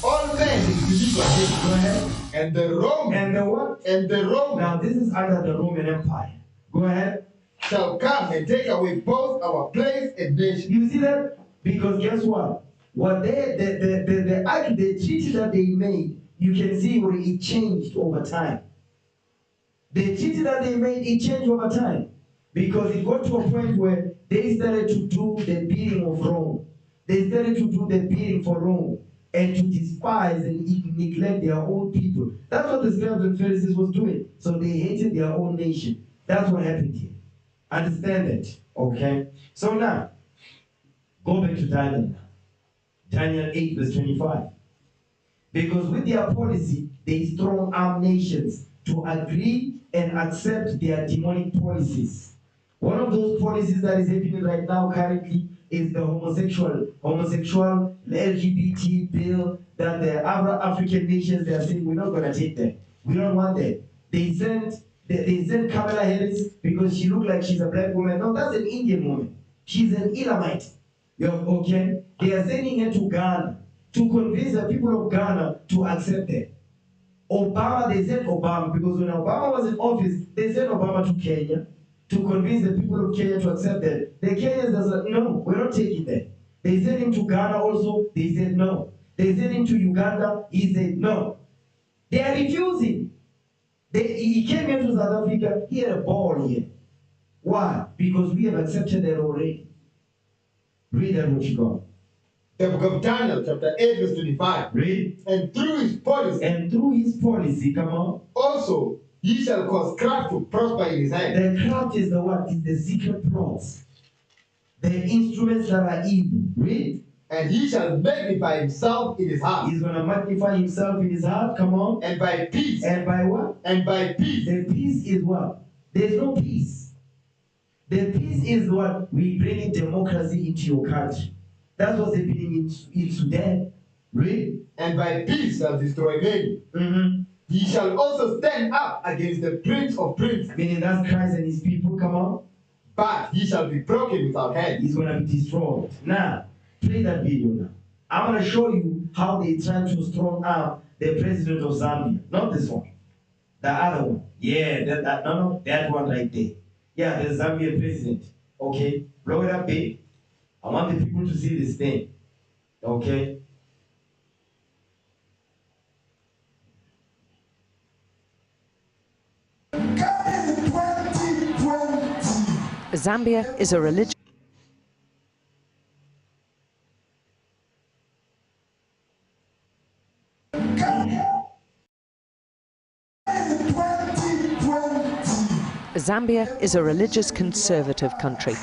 all men will believe on him. Go ahead. And the Roman. And the what? And the Roman. Now this is under the Roman Empire. Go ahead. Shall come and take away both our place and nation. You see that? Because guess what? What the treaty that they made, you can see where it changed over time. The treaty that they made, it changed over time. Because it got to a point where they started to do the bidding of Rome. They started to do the bidding for Rome and to despise and neglect their own people. That's what the scribes and Pharisees was doing. So they hated their own nation. That's what happened here. Understand that? Okay? So now, go back to Daniel. Daniel 8 verse 25. Because with their policy, they strong-arm nations to agree and accept their demonic policies. One of those policies that is happening right now currently is the homosexual LGBT bill that the other African nations, they are saying, we're not going to take that. We don't want that. They sent Kamala Harris because she looked like she's a black woman. No, that's an Indian woman. She's an Elamite. Okay? They are sending her to Ghana to convince the people of Ghana to accept that. Obama, they sent Obama because when Obama was in office, they sent Obama to Kenya to convince the people of Kenya to accept that. The Kenyans said, no, we're not taking that. They sent him to Ghana also, they said no. They sent him to Uganda, he said no. They are refusing. He came here to South Africa, he had a ball here. Why? Because we have accepted that already. Read that what you got. The book of Daniel, chapter 8, verse 25. Read. And through his policy, come on. Also, he shall cause craft to prosper in his hand. The craft is the what? Is the secret plots. The instruments that are evil. Read. And he shall magnify himself in his heart. He's going to magnify himself in his heart. Come on. And by peace. And by what? And by peace. The peace is what? There's no peace. The peace is what? We bring in democracy into your country. That's what's happening in Sudan. Read. And by peace shall destroy many. He shall also stand up against the prince of princes. Meaning that's Christ and his people. Come on. But he shall be broken without hand. He's going to be destroyed. Now, play that video now. I'm going to show you how they try to strong arm the president of Zambia. Not this one. The other one. Yeah, that one right there. Yeah, the Zambian president. Okay, blow it up big. I want the people to see this thing. Okay. Zambia is a religion. Zambia is a religious conservative country,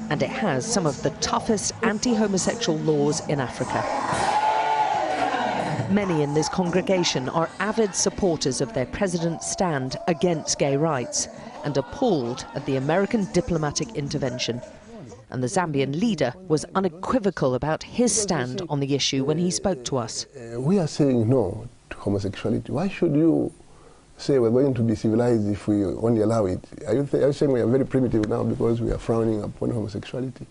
and it has some of the toughest anti-homosexual laws in Africa. Many in this congregation are avid supporters of their president's stand against gay rights and appalled at the American diplomatic intervention. And the Zambian leader was unequivocal about his stand on the issue when he spoke to us. We are saying no to homosexuality. Why should you say we're going to be civilized if we only allow it? Are you saying we are very primitive now because we are frowning upon homosexuality?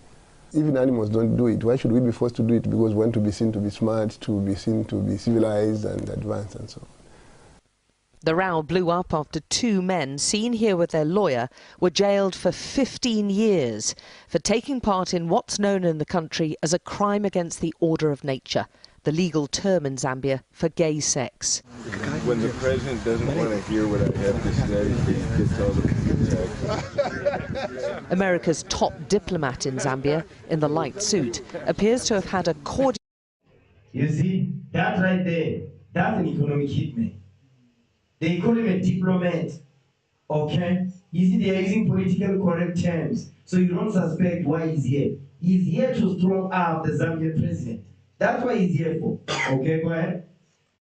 Even animals don't do it. Why should we be forced to do it? Because we want to be seen to be smart, to be seen to be civilized and advanced and so on. The row blew up after two men seen here with their lawyer were jailed for 15 years for taking part in what's known in the country as a crime against the order of nature, the legal term in Zambia for gay sex. When the president doesn't want to hear what I have to say, he gets all the attacks. America's top diplomat in Zambia, in the light suit, appears to have had a cordial... You see, that right there, that's an economic hitman. They call him a diplomat, okay? You see, they are using political correct terms, so you don't suspect why he's here. He's here to strong arm the Zambian president. That's what he's here for. Okay, go ahead.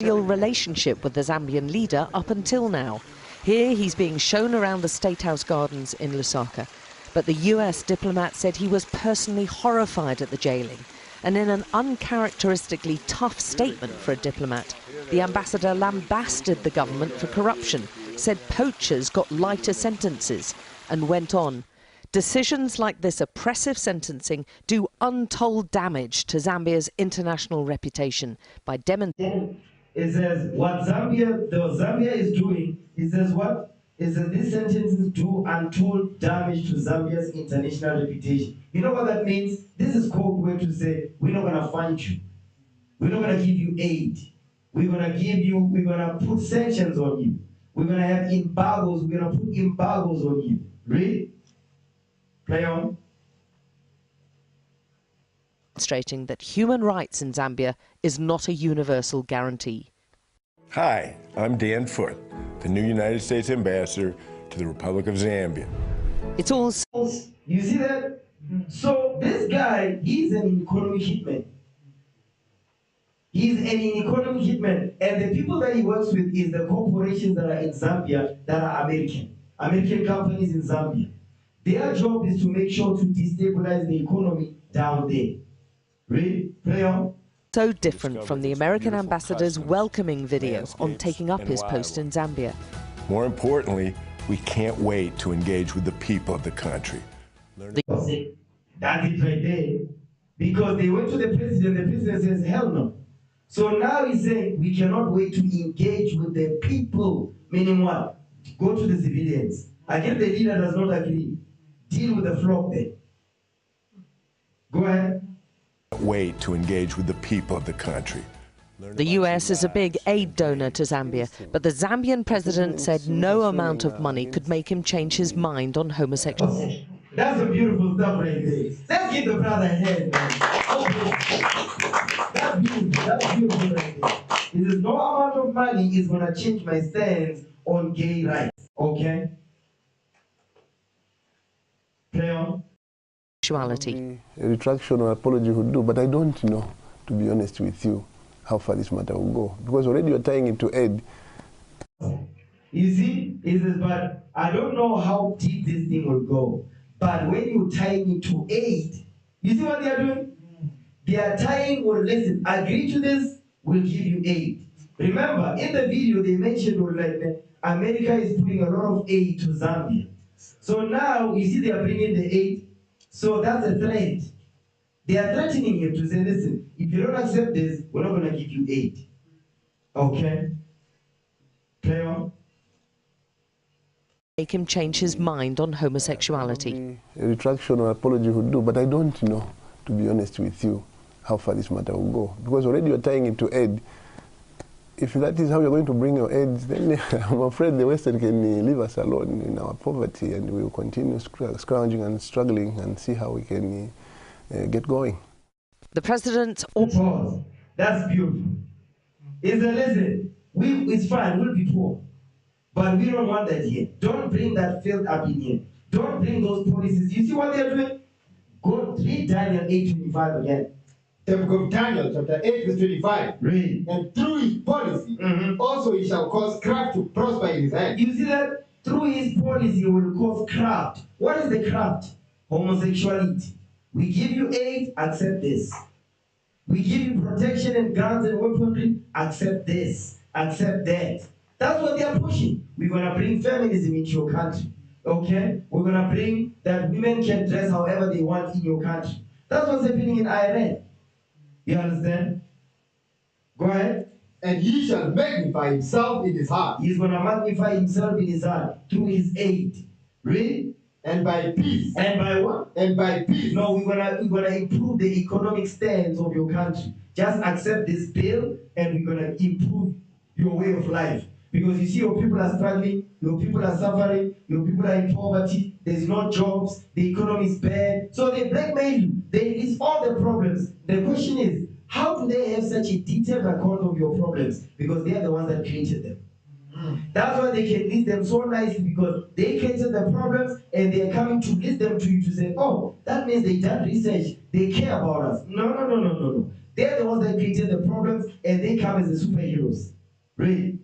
Relationship with the Zambian leader up until now. Here he's being shown around the State House gardens in Lusaka. But the US diplomat said he was personally horrified at the jailing. And in an uncharacteristically tough statement for a diplomat, the ambassador lambasted the government for corruption, said poachers got lighter sentences, and went on. Decisions like this oppressive sentencing do untold damage to Zambia's international reputation by demonstrating. It says what Zambia is doing, it says what? It says these sentences do untold damage to Zambia's international reputation. You know what that means? This is code word to say, we're not gonna fund you. We're not gonna give you aid. We're gonna put sanctions on you. We're gonna have embargoes, we're gonna put embargoes on you. Read? Play on. Demonstrating that human rights in Zambia is not a universal guarantee. Hi, I'm Dan Foote, the new United States Ambassador to the Republic of Zambia. It's all... You see that? So this guy, he's an economic hitman. He's an economic hitman. And the people that he works with is the corporations that are in Zambia that are American companies in Zambia. Their job is to make sure to destabilize the economy down there. Read? Play on. So different from the American ambassador's welcoming video on taking up his post in Zambia. More importantly, we can't wait to engage with the people of the country. That's it right there. Because they went to the president says, hell no. So now he's saying, we cannot wait to engage with the people. Meaning what? Go to the civilians. Again, the leader does not agree. Deal with the flock there. Go ahead. Wait to engage with the people of the country. The US is a big aid donor to Zambia, but the Zambian president said no amount of money could make him change his mind on homosexuality. That's a beautiful stuff right there. Let's give the brother a hand, man. That's beautiful right there. He says no amount of money is going to change my stance on gay rights. Okay? Play on. A retraction or apology would do, but I don't know, to be honest with you, how far this matter will go. Because already you're tying it to aid. You see, he says, but I don't know how deep this thing will go. But when you tie it to aid, you see what they are doing? They are tying, or listen, agree to this, we'll give you aid. Remember, in the video they mentioned, like, America is putting a lot of aid to Zambia. So now, you see they are bringing the aid. So that's a threat. They are threatening him to say, listen, if you don't accept this, we're not going to give you aid. Okay? Play on. Make him change his mind on homosexuality. A retraction or apology would do, but I don't know, to be honest with you, how far this matter will go. Because already you're tying it to aid. If that is how you're going to bring your aids, then I'm afraid the Western can leave us alone in our poverty, and we will continue scrounging and struggling and see how we can get going. The president... Pause. That's beautiful. Is that, listen, it's fine, we'll be poor. But we don't want that here. Don't bring that filth up in here. Don't bring those policies. You see what they're doing? Go read Daniel 8:25 again. The book of Daniel, chapter 8, verse 25. Read. And through his policy, also he shall cause craft to prosper in his hand. You see that? Through his policy, he will cause craft. What is the craft? Homosexuality. We give you aid, accept this. We give you protection and guns and weaponry, accept this, accept that. That's what they are pushing. We're going to bring feminism into your country. Okay? We're going to bring that women can dress however they want in your country. That's what's happening in Iran. You understand? Go ahead. And he shall magnify himself in his heart. He's going to magnify himself in his heart through his aid. Read. And by peace. And by what? And by peace. No, we're gonna improve the economic stance of your country. Just accept this bill and we're gonna improve your way of life. Because you see your people are struggling, your people are suffering, your people are in poverty, there's no jobs, the economy is bad. So they blackmail you. They list all the problems. The question is, how do they have such a detailed account of your problems? Because they are the ones that created them. That's why they can list them so nicely, because they created the problems and they are coming to list them to you to say, oh, that means they done research, they care about us. No. They're the ones that created the problems and they come as the superheroes. Really.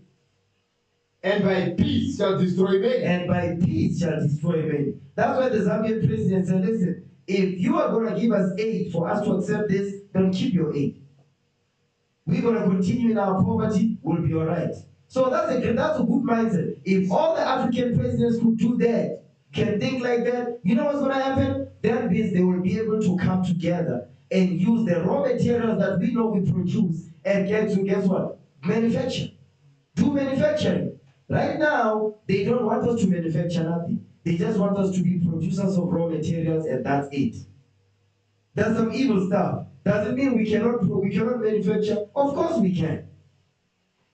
And by peace shall destroy many. And by peace shall destroy many. That's why the Zambian president said, listen, if you are going to give us aid for us to accept this, then keep your aid. We're going to continue in our poverty, we'll be all right. So that's a good mindset. If all the African presidents could do that, can think like that, you know what's going to happen? That means they will be able to come together and use the raw materials that we know we produce and get to, guess what? Manufacture. Do manufacturing. Right now, they don't want us to manufacture nothing. They just want us to be producers of raw materials, and that's it. That's some evil stuff. Doesn't mean we cannot manufacture. Of course we can.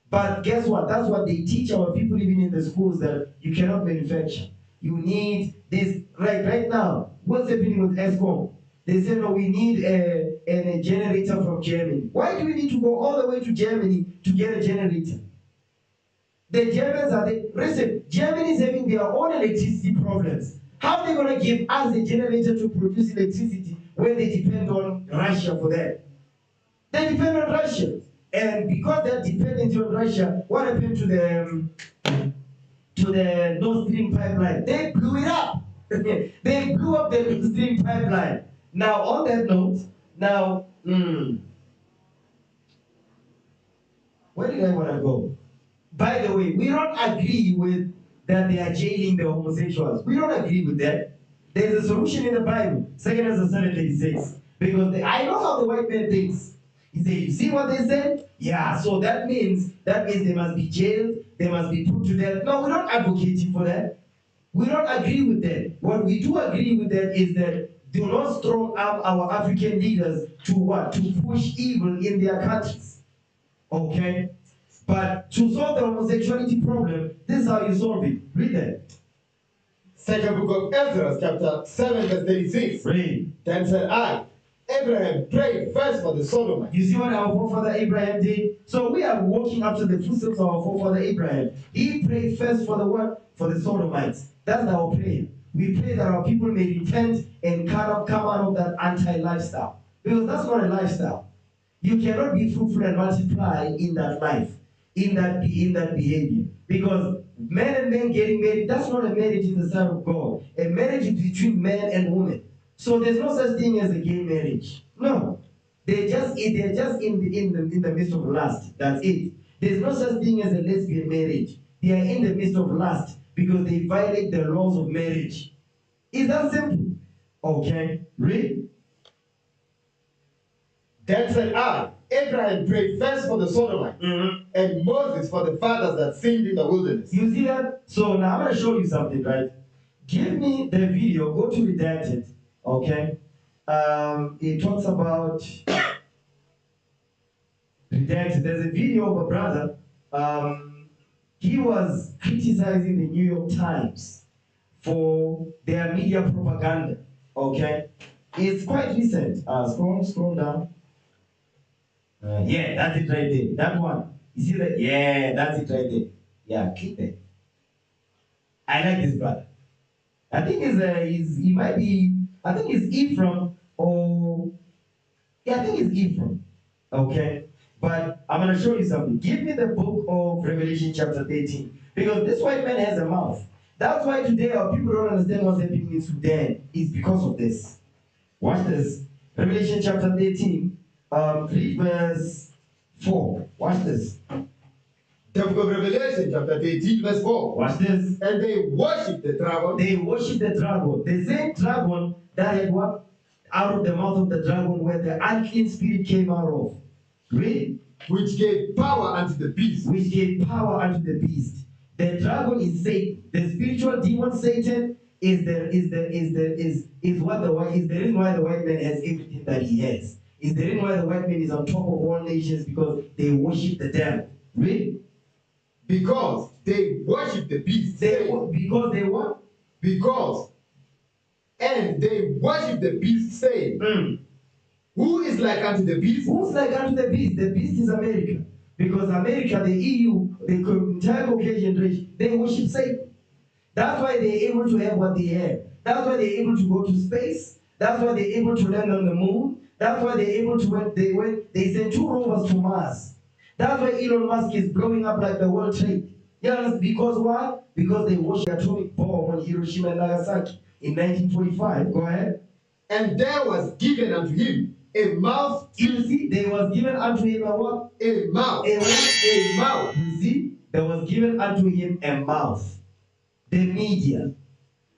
But guess what? That's what they teach our people even in the schools, that you cannot manufacture. You need this. Right now, what's happening with ESCOM? They say, no, we need a generator from Germany. Why do we need to go all the way to Germany to get a generator? The Germans listen, Germany is having their own electricity problems. How are they going to give us a generator to produce electricity when they depend on Russia for that? They depend on Russia. And because they're dependent on Russia, what happened to the Nord Stream pipeline? They blew it up. They blew up the Nord Stream pipeline. Now, on that note, where did I want to go? By the way, we don't agree with that they are jailing the homosexuals. We don't agree with that. There's a solution in the Bible, 2 Ezra 7:36. Because I know how the white man thinks. He said, you see what they said? Yeah, so that means they must be jailed, they must be put to death. No, we're not advocating for that. We don't agree with that. What we do agree with that is that do not strong up our African leaders to what? To push evil in their countries. Okay? But to solve the homosexuality problem, this is how you solve it. Read that. Second book of Ezra, chapter 7, verse 36. Read. Then said I, Abraham prayed first for the Sodomites. You see what our forefather Abraham did? So we are walking up to the footsteps of our forefather Abraham. He prayed first for the what? For the Sodomites. That's our prayer. We pray that our people may repent and come out of that anti-lifestyle. Because that's not a lifestyle. You cannot be fruitful and multiply in that life, in that behavior. Because men and men getting married, that's not a marriage in the sight of God. A marriage is between man and woman. So there's no such thing as a gay marriage. No. They're just in the midst of lust. That's it. There's no such thing as a lesbian marriage. They are in the midst of lust because they violate the laws of marriage. Is that simple? Okay. Read. Then said I, Abraham prayed first for the Sodomites, and Moses for the fathers that sinned in the wilderness. You see that? So now I'm going to show you something, right? Give me the video. Go to Redacted. Okay? It talks about Redacted. There's a video of a brother. He was criticizing the New York Times for their media propaganda. Okay? It's quite recent. Scroll down. Yeah, that's it right there. That one. You see that? Yeah, that's it right there. Yeah, click it. I like this brother. I think he might be, I think it's Ephraim or, yeah, I think it's Ephraim. Okay? But I'm going to show you something. Give me the book of Revelation chapter 13. Because this white man has a mouth. That's why today our people don't understand what's happening in Sudan. It's because of this. Watch this. Revelation chapter 13. Read verse 4. Watch this. The book of Revelation, chapter 18, verse 4. Watch this. And they worship the dragon. They worship the dragon. The same dragon that had what? Out of the mouth of the dragon where the unclean spirit came out of. Read. Which gave power unto the beast. Which gave power unto the beast. The dragon is Satan. The spiritual demon Satan is the reason why the white man has everything that he has. Is the reason why the white man is on top of all nations, because they worship the devil. Read. Because they worship the beast. Because they what? Because. And they worship the beast, saying, Who is like unto the beast? Who's like unto the beast? The beast is America. Because America, the EU, the entire Caucasian race, they worship Satan. That's why they're able to have what they have. That's why they're able to go to space. That's why they're able to land on the moon. That's why they're able to they sent 2 rovers to Mars. That's why Elon Musk is blowing up like the World Trade. Yes, because why? Because they worship the atomic bomb on Hiroshima and Nagasaki in 1945. Go ahead. And there was given unto him a mouth. You see, there was given unto him a what? A mouth. A what? A mouth. You see, there was given unto him a mouth. The media.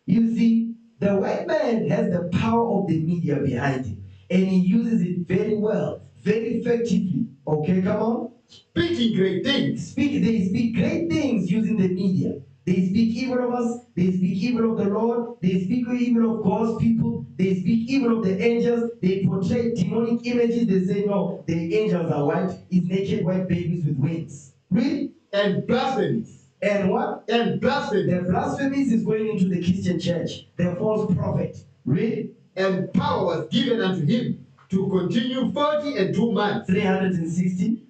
You see, the white man has the power of the media behind him. And he uses it very well, very effectively. Okay, come on. Speaking great things. They speak great things using the media. They speak evil of us. They speak evil of the Lord. They speak evil of God's people. They speak evil of the angels. They portray demonic images. They say, no, the angels are white. It's naked white babies with wings. Read. And blasphemies. And what? And blasphemies. The blasphemies is going into the Christian church. The false prophet. Read. And power was given unto him to continue 42 months. 360.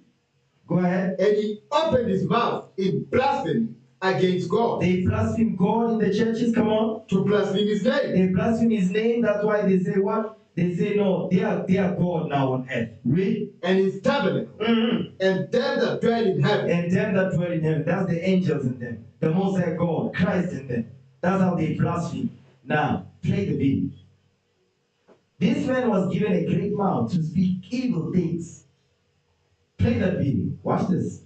Go ahead. And he opened his mouth in blasphemy against God. They blaspheme God in the churches, come on. To blaspheme his name. They blaspheme his name, that's why they say what? They say no, they are God now on earth. Read. And his tabernacle. Mm-hmm. And them that dwell in heaven. And them that dwell in heaven. That's the angels in them. The Most High God, Christ in them. That's how they blaspheme. Now, play the video. This man was given a great mouth to speak evil things. Play that video. Watch this.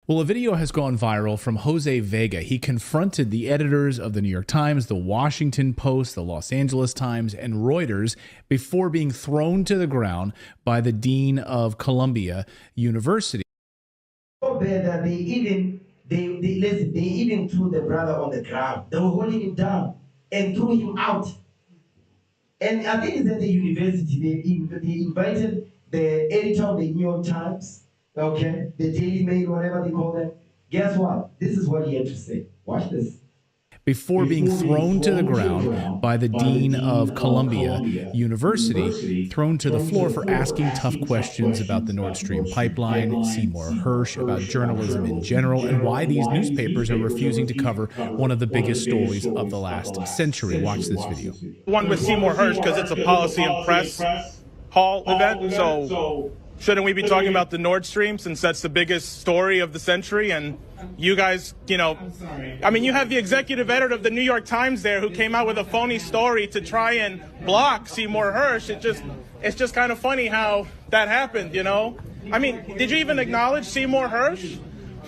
Well, a video has gone viral from Jose Vega. He confronted the editors of the New York Times, the Washington Post, the Los Angeles Times, and Reuters before being thrown to the ground by the dean of Columbia University. So bad that they even threw the brother on the ground. They were holding him down and threw him out. And I think it's at the university. They invited the editor of the New York Times. Okay, the Daily Mail, whatever they call them. Guess what? This is what he had to say. Watch this. Before being thrown to the ground by the dean of Columbia University, thrown to the floor for asking tough questions about the Nord Stream pipeline, Seymour Hersh, about journalism in general, and why these newspapers are refusing to cover one of the biggest stories of the last century. Watch this video. One with Seymour Hersh because it's a policy and press hall event, so shouldn't we be talking about the Nord Stream since that's the biggest story of the century? And you guys, you know, I mean, you have the executive editor of the New York Times there who came out with a phony story to try and block Seymour Hersh. It's just kind of funny how that happened, you know? I mean, did you even acknowledge Seymour Hersh?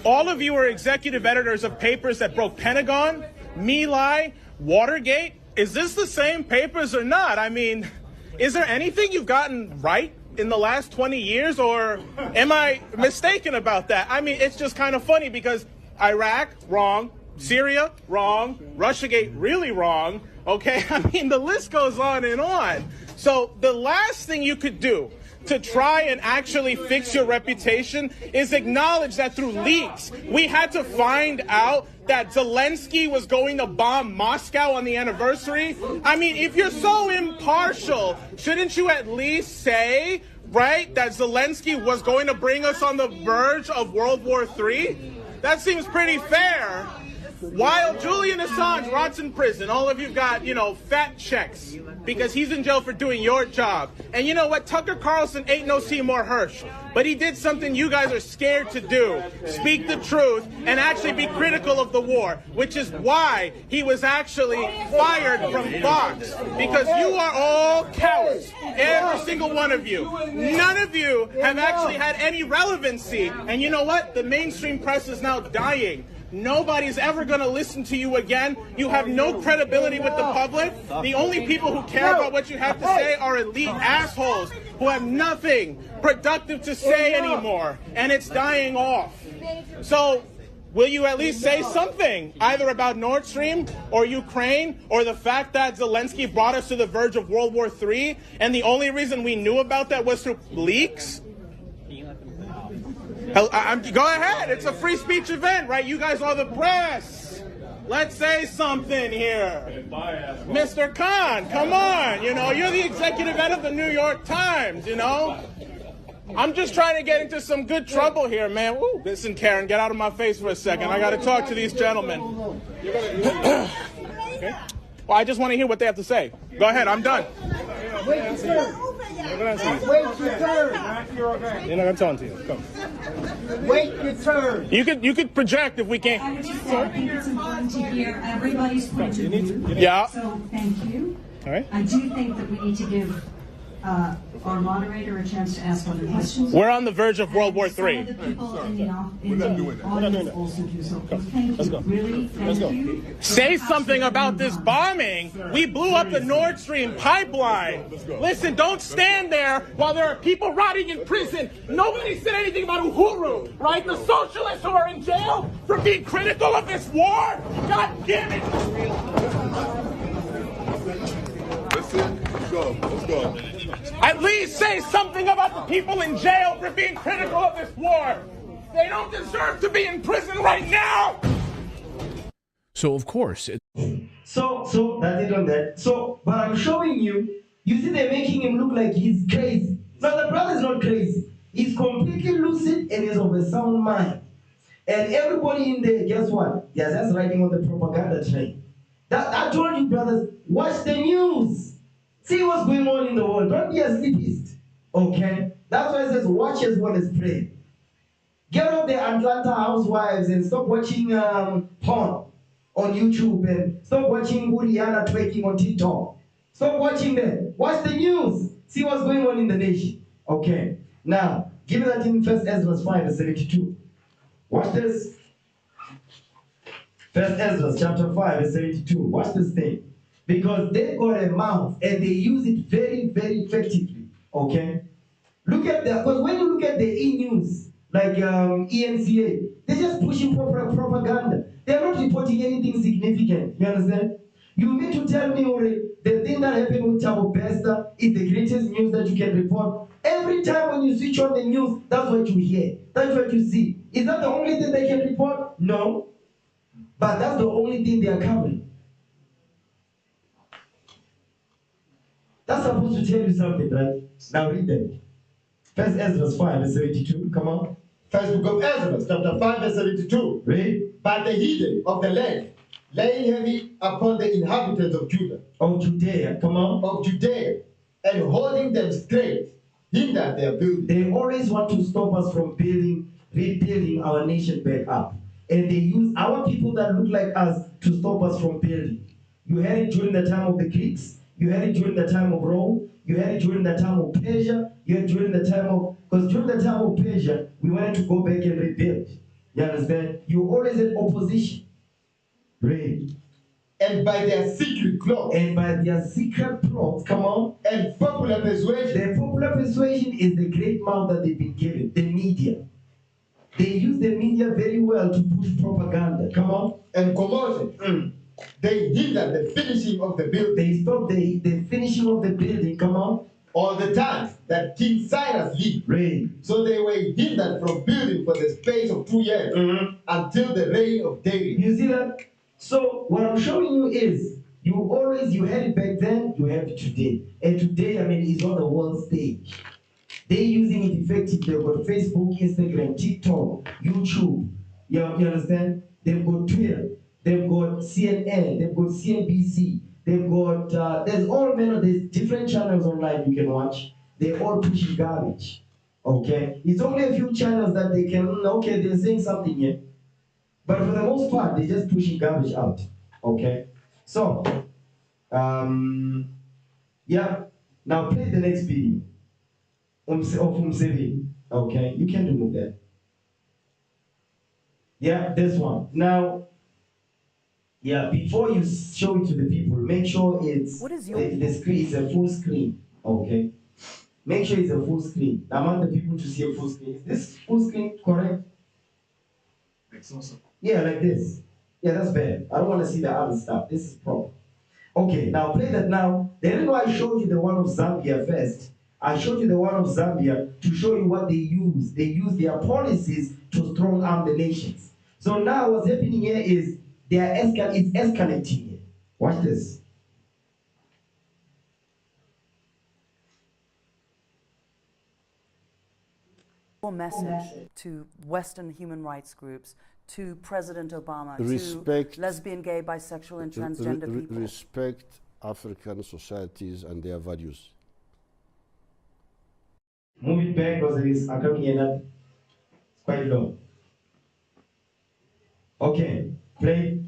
All of you are executive editors of papers that broke Pentagon, My Lai, Watergate. Is this the same papers or not? I mean, is there anything you've gotten right in the last 20 years, or am I mistaken about that? I mean, it's just kind of funny because Iraq, wrong. Syria, wrong. Russiagate, really wrong. Okay, I mean, the list goes on and on. So the last thing you could do to try and actually fix your reputation is acknowledge that through leaks, we had to find out that Zelensky was going to bomb Moscow on the anniversary. I mean, if you're so impartial, shouldn't you at least say, right, that Zelensky was going to bring us on the verge of World War III? That seems pretty fair. While Julian Assange rots in prison, all of you got, you know, fat checks because he's in jail for doing your job. And you know what? Tucker Carlson ain't no Seymour Hersh, but he did something you guys are scared to do. Speak the truth and actually be critical of the war, which is why he was actually fired from Fox, because you are all cowards. Every single one of you. None of you have actually had any relevancy. And you know what? The mainstream press is now dying. Nobody's ever going to listen to you again. You have no credibility with the public. The only people who care about what you have to say are elite assholes who have nothing productive to say anymore. And it's dying off. So will you at least say something, either about Nord Stream or Ukraine or the fact that Zelensky brought us to the verge of World War III and the only reason we knew about that was through leaks? Go ahead. It's a free speech event, right? You guys are the press. Let's say something here. Mr. Khan, come on. You know, you're the executive editor of the New York Times, you know. I'm just trying to get into some good trouble here, man. Woo, listen, Karen, get out of my face for a second. I got to talk to these gentlemen. Okay. Well, I just want to hear what they have to say. Go ahead, I'm done. Wait your turn. Wait your turn. You're not going to tell them to you. Come. Wait your turn. You could project if we can't. I would just say I think it's important to hear everybody's point of view. Yeah. So thank you. All right. I do think that we need to give our moderator a chance to ask other questions. We're on the verge of World War III. Some of the people in the audience also do so. Thank you. Really, thank you. Say something about this bombing. We blew up the Nord Stream pipeline. Listen, don't stand there while there are people rotting in prison. Nobody said anything about Uhuru, right? The socialists who are in jail for being critical of this war. God damn it. Let's go. Let's go. At least say something about the people in jail for being critical of this war. They don't deserve to be in prison right now. So of course. So that's it on that. So, but I'm showing you. You see, they're making him look like he's crazy. No, the brother's not crazy. He's completely lucid and is of a sound mind. And everybody in there, guess what? They're just riding on the propaganda train. I told you, brothers, watch the news. See what's going on in the world. Don't be a sleepist. Okay? That's why it says, watch as well as pray. Get off the Atlanta housewives and stop watching porn on YouTube and stop watching Rihanna twerking on TikTok. Stop watching them. Watch the news. See what's going on in the nation. Okay? Now, give me that in 1 Ezra 5 verse 72. Watch this. 1 Ezra chapter 5 verse 72. Watch this thing. Because they've got a mouth and they use it very, very effectively. Okay? Look at that. Because when you look at the e-news, like ENCA, they're just pushing propaganda. They're not reporting anything significant. You understand? You mean to tell me, Uri, the thing that happened with Chavo Besta is the greatest news that you can report? Every time when you switch on the news, that's what you hear. That's what you see. Is that the only thing they can report? No. But that's the only thing they are covering. That's supposed to tell you something, right? Now read them. 1 Ezra 5 verse 72. Come on. First book of Ezra, chapter 5 verse 72. Read. But the heathen of the land, laying heavy upon the inhabitants of Judah. Of Judea. Come on. Of Judea. And holding them straight, hindered their building. They always want to stop us from rebuilding our nation back up. And they use our people that look like us to stop us from building. You had it during the time of the Greeks. You had it during the time of Rome. You had it during the time of Persia. You had it during the time of... Because during the time of Persia, we wanted to go back and rebuild. You understand? You always had opposition. Read. And by their secret plots. And by their secret plots, come on. And popular persuasion. The popular persuasion is the great mouth that they've been given. The media. They use the media very well to push propaganda. Come on. And commotion. They hindered the finishing of the building. They stopped the finishing of the building. Come on. All the time that King Cyrus lived. Reign. So they were hindered from building for the space of 2 years until the reign of David. You see that? So what I'm showing you is you had it back then, you have it today. And today, I mean, is on the world stage. They're using it effectively. They've got Facebook, Instagram, TikTok, YouTube. You understand? They've got Twitter. They've got CNN. They've got CNBC. They've got, there's different channels online you can watch. They're all pushing garbage. Okay? It's only a few channels that they can, okay, they're saying something here. But for the most part, they're just pushing garbage out. Okay? So, yeah. Now play the next video. Of Umsevi. Okay? You can remove that. Yeah, this one. Now, yeah, before you show it to the people, make sure it's the screen is a full screen. Okay? Make sure it's a full screen. I want the people to see a full screen. Is this full screen correct? It's awesome. Yeah, like this. Yeah, that's bad. I don't want to see the other stuff. This is proper. Okay, now play that now. The reason why I showed you the one of Zambia first, I showed you the one of Zambia to show you what they use. They use their policies to strong arm the nations. So now what's happening here is It's escalating here. Watch this. Your message to Western human rights groups, to President Obama, respect, to lesbian, gay, bisexual, and transgender people. Respect African societies and their values. Move it back because it is coming in quite low. Okay, play.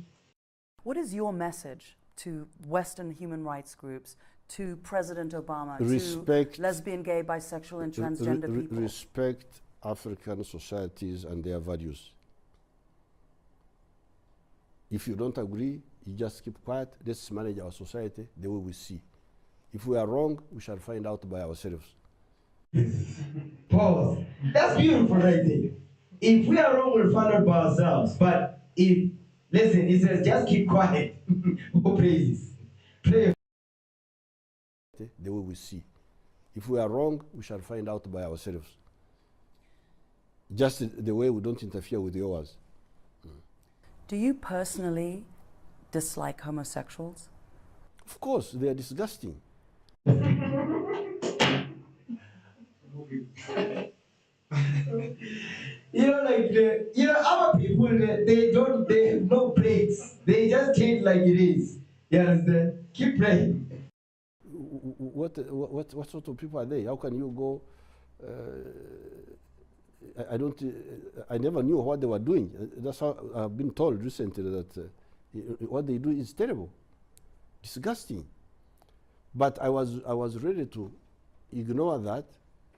What is your message to Western human rights groups, to President Obama, respect, to lesbian, gay, bisexual, and transgender people? Respect African societies and their values. If you don't agree, you just keep quiet. Let's manage our society the way we see. If we are wrong, we shall find out by ourselves. Pause. That's beautiful right there. If we are wrong, we'll find out by ourselves. But listen, he says, just keep quiet. Oh, praises. Pray. The way we see. If we are wrong, we shall find out by ourselves. Just the way we don't interfere with yours. Do you personally dislike homosexuals? Of course, they are disgusting. Our people, they have no breaks. They just take like it is. You understand? Keep praying. What sort of people are they? How can you go? I never knew what they were doing. That's how I've been told recently that what they do is terrible, disgusting. But I was ready to ignore that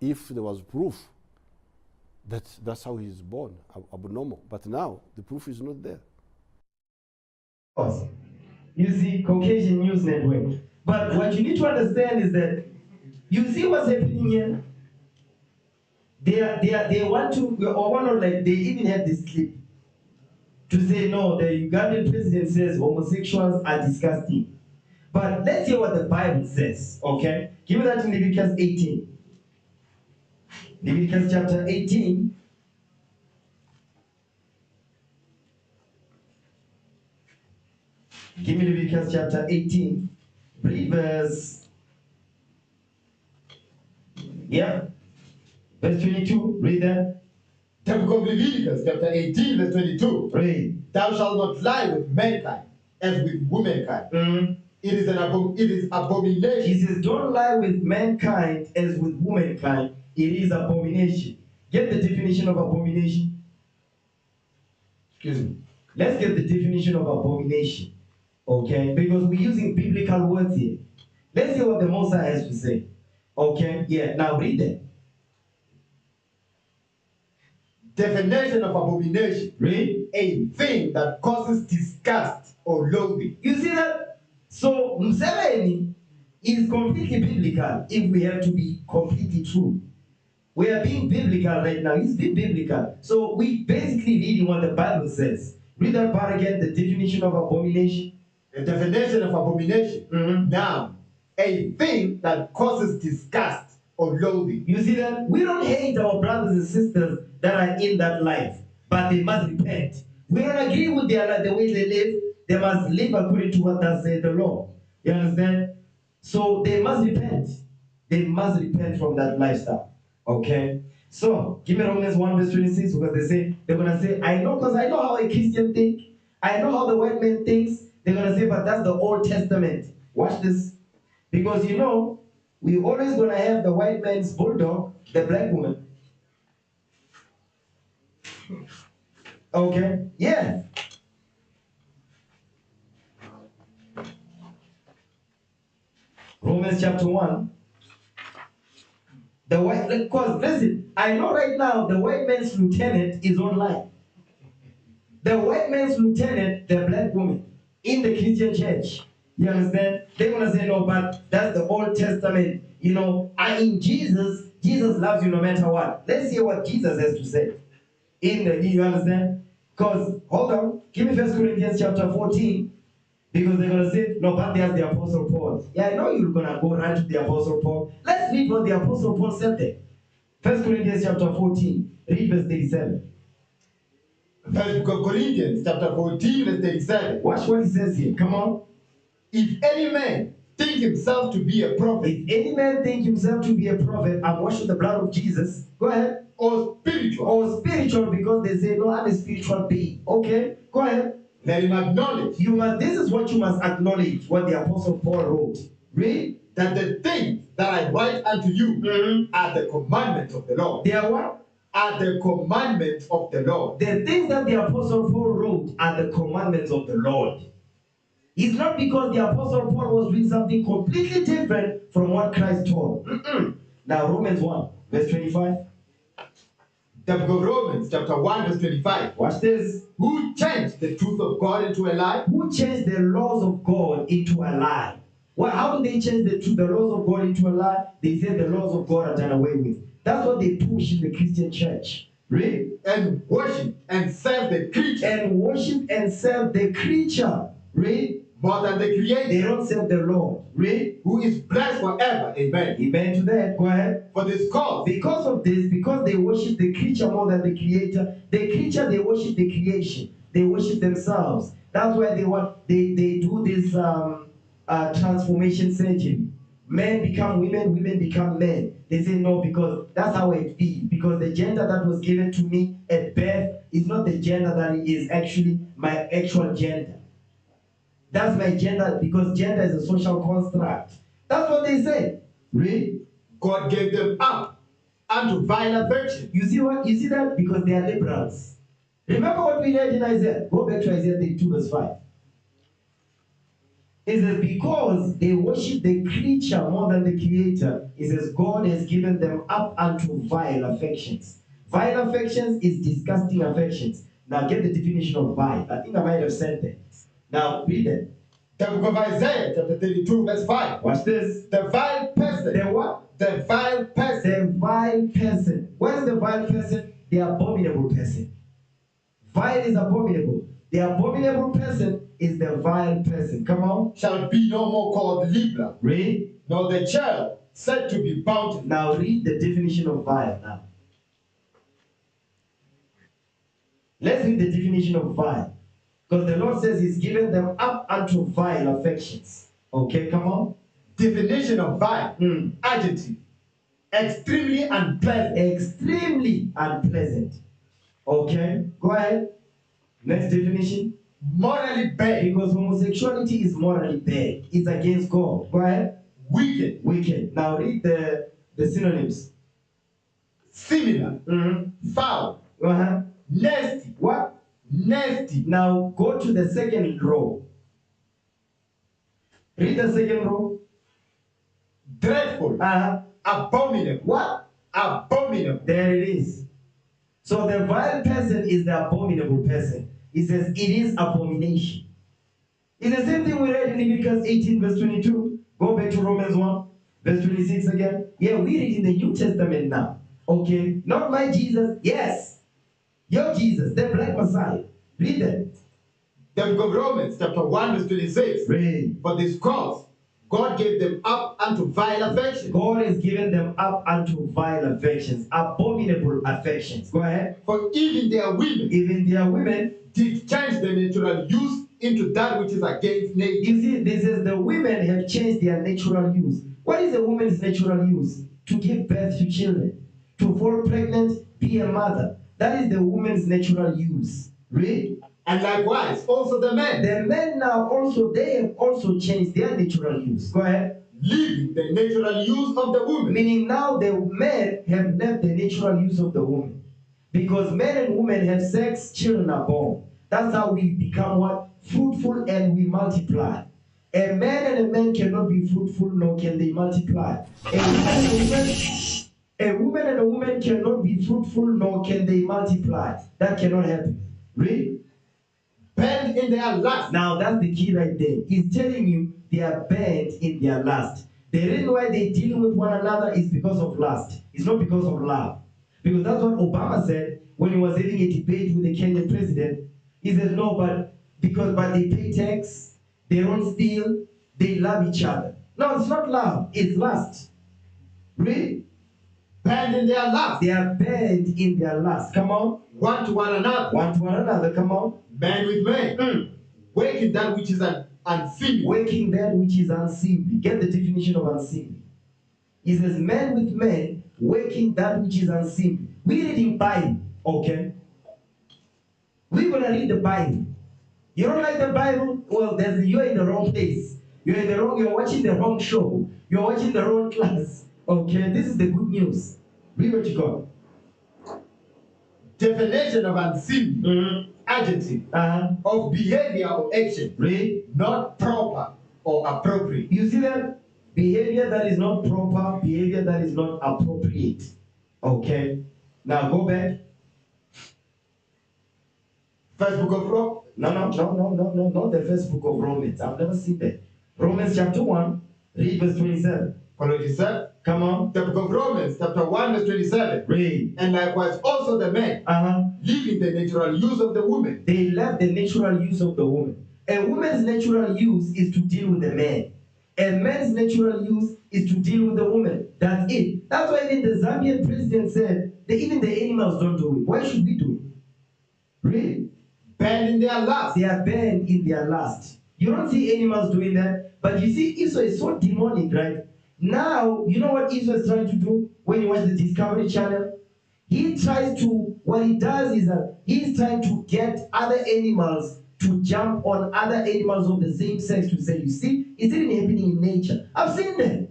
if there was proof that that's how he's born, abnormal. But now the proof is not there. Awesome. You see, Caucasian News Network. But what you need to understand is that you see what's happening here. They want to, or one of like they even had this clip to say no. The Ugandan president says homosexuals are disgusting. But let's hear what the Bible says. Okay, give me that in Leviticus 18. Leviticus chapter 18. Give me Leviticus chapter 18. Read verse. Yeah. Verse 22. Read that. The book of Leviticus chapter 18 verse 22. Read. Thou shalt not lie with mankind as with womankind. Mm-hmm. It is abomination. He says, don't lie with mankind as with womankind. It is abomination. Get the definition of abomination. Excuse me. Let's get the definition of abomination. Okay? Because we're using biblical words here. Let's see what the Mosiah has to say. Okay? Yeah. Now read that. Definition of abomination. Read. A thing that causes disgust or loathing. You see that? So Museveni is completely biblical if we have to be completely true. We are being biblical right now. He's being biblical. So we basically reading what the Bible says. Read that part again, the definition of abomination. The definition of abomination. Mm-hmm. Now, a thing that causes disgust or loathing. You see that? We don't hate our brothers and sisters that are in that life, but they must repent. We don't agree with their life, the way they live. They must live according to what does say the Lord. You understand? So they must repent. They must repent from that lifestyle. Okay? So, give me Romans 1 verse 26 because they're going to say, I know because I know how a Christian think. I know how the white man thinks. They're going to say, but that's the Old Testament. Watch this. Because you know, we're always going to have the white man's bulldog, the black woman. Okay? Yeah. Romans chapter 1. Because listen, I know right now the white man's lieutenant is online. The white man's lieutenant, the black woman, in the Christian church. You understand? They're going to say, no, but that's the Old Testament. You know, in Jesus loves you no matter what. Let's hear what Jesus has to say. You understand? Because, hold on, give me 1 Corinthians chapter 14. Because they're going to say, no, but there's the Apostle Paul. Yeah, I know you're going to go right to the Apostle Paul. Let's read what the Apostle Paul said there. 1 Corinthians chapter 14, read verse 37. First Book of Corinthians, chapter 14, verse 37. Watch what he says here. Come on. If any man think himself to be a prophet, If any man think himself to be a prophet and wash with the blood of Jesus, go ahead. or spiritual, Or spiritual, because they say, no, I'm a spiritual being. Okay, go ahead. let him acknowledge This is what you must acknowledge, what the Apostle Paul wrote. Read. that the things that I write unto you are the commandments of the Lord. They are what? Are the commandments of the Lord. The things that the Apostle Paul wrote are the commandments of the Lord. It's not because the Apostle Paul was doing something completely different from what Christ taught. Now, Romans 1, verse 25. The book of Romans, chapter 1, verse 25. Watch this. Who changed the truth of God into a lie? Who changed the laws of God into a lie? Well, how do they change the laws of God into a lie? They say the laws of God are done away with. That's what they push in the Christian church. Read. And worship and serve the creature. And worship and serve the creature. Read. More than the Creator. They don't serve the Lord. Read. Who is blessed forever. Amen. Amen to that. Go ahead. For this cause. Because of this, because they worship the creature more than the Creator, the creature, they worship the creation. They worship themselves. That's why they do this transformation surgery. Men become women, women become men. They say no, because that's how I feel. Because the gender that was given to me at birth is not the gender that is actually my actual gender. That's my gender, because gender is a social construct. That's what they say. Read. God gave them up unto vile affection. You see what? You see that? Because they are liberals. Remember what we read in Isaiah? Go back to Isaiah 32, verse 5. It says, because they worship the creature more than the Creator, it says, God has given them up unto vile affections. Vile affections is disgusting affections. Now get the definition of vile. I think I might have said that. Now read it. The book of Isaiah, chapter 32, verse 5. Watch this. The vile person. The what? The vile person. The vile person. What is the vile person? The abominable person. Vile is abominable. The abominable person is the vile person. Come on. Shall be no more called liberal. Read. Nor the child said to be bountiful. Now read the definition of vile now. Let's read the definition of vile. Because the Lord says He's given them up unto vile affections. Okay, come on. Definition of vile. Adjective. Extremely unpleasant. Extremely unpleasant. Okay, go ahead. Next definition. Morally bad. Because homosexuality is morally bad. It's against God. Go ahead. Wicked. Wicked. Now read the synonyms. Similar. Foul. Nasty. What? Nasty. Now go to the second row. Read the second row. Dreadful. Abominable. What? Abominable. There it is. So the vile person is the abominable person. It says it is abomination. It's the same thing we read in Leviticus 18, verse 22. Go back to Romans 1, verse 26 again. Yeah, we read in the New Testament now. Okay, not my Jesus. Yes, your Jesus, the black Messiah. Read that. The book of Romans, chapter 1, verse 26. Read. For this cause, God gave them up unto vile affections. God has given them up unto vile affections, abominable affections. Go ahead. For even their women did change the natural use into that which is against nature. You see, this is the women have changed their natural use. What is a woman's natural use? To give birth to children, to fall pregnant, be a mother. That is the woman's natural use. Read. And likewise, also the men. The men now also, they have also changed their natural use. Go ahead. Leaving the natural use of the woman. Meaning now the men have left the natural use of the woman. Because men and women have sex, children are born. That's how we become what? Fruitful and we multiply. A man and a man cannot be fruitful, nor can they multiply. A woman and a woman cannot be fruitful, nor can they multiply. That cannot happen. Read. Bent in their lust. Now that's the key right there. He's telling you they are bent in their lust. The reason why they're dealing with one another is because of lust. It's not because of love. Because that's what Obama said when he was having a debate with the Kenyan president. He said, no, but they pay tax, they don't steal, they love each other. No, it's not love, it's lust. Read. burned in their lust. They are burned in their lust. Come on. One to one another. One to one another. Come on. Man with man. Waking that which is unseemly. Waking that which is unseemly. Get the definition of unseemly. It says man with man, waking that which is unseemly. We're reading Bible, okay? We're going to read the Bible. You don't like the Bible? Well, you're in the wrong place. You're watching the wrong show. You're watching the wrong class. Okay, this is the good news. Read what you got. Definition of unseemly. Adjective. Of behavior or action. Read. Not proper or appropriate. You see that? Behavior that is not proper, behavior that is not appropriate. Okay? Now go back. First book of Romans? No, not the first book of Romans. I've never seen that. Romans chapter 1, read verse 27. Follow this, sir. Come on. The book of Romans, chapter 1, verse 27. Read. And likewise also the men, leaving the natural use of the woman. They left the natural use of the woman. A woman's natural use is to deal with the man. A man's natural use is to deal with the woman. That's it. That's why even the Zambian president said that even the animals don't do it. Why should we do it? Really? Banned in their lust. They are banned in their lust. You don't see animals doing that. But you see, Esau is so demonic, right? Now, you know what Esau is trying to do when you watch the Discovery Channel? What he does is that he's trying to get other animals to jump on other animals of the same sex to say, you see, it's even happening in nature. I've seen that.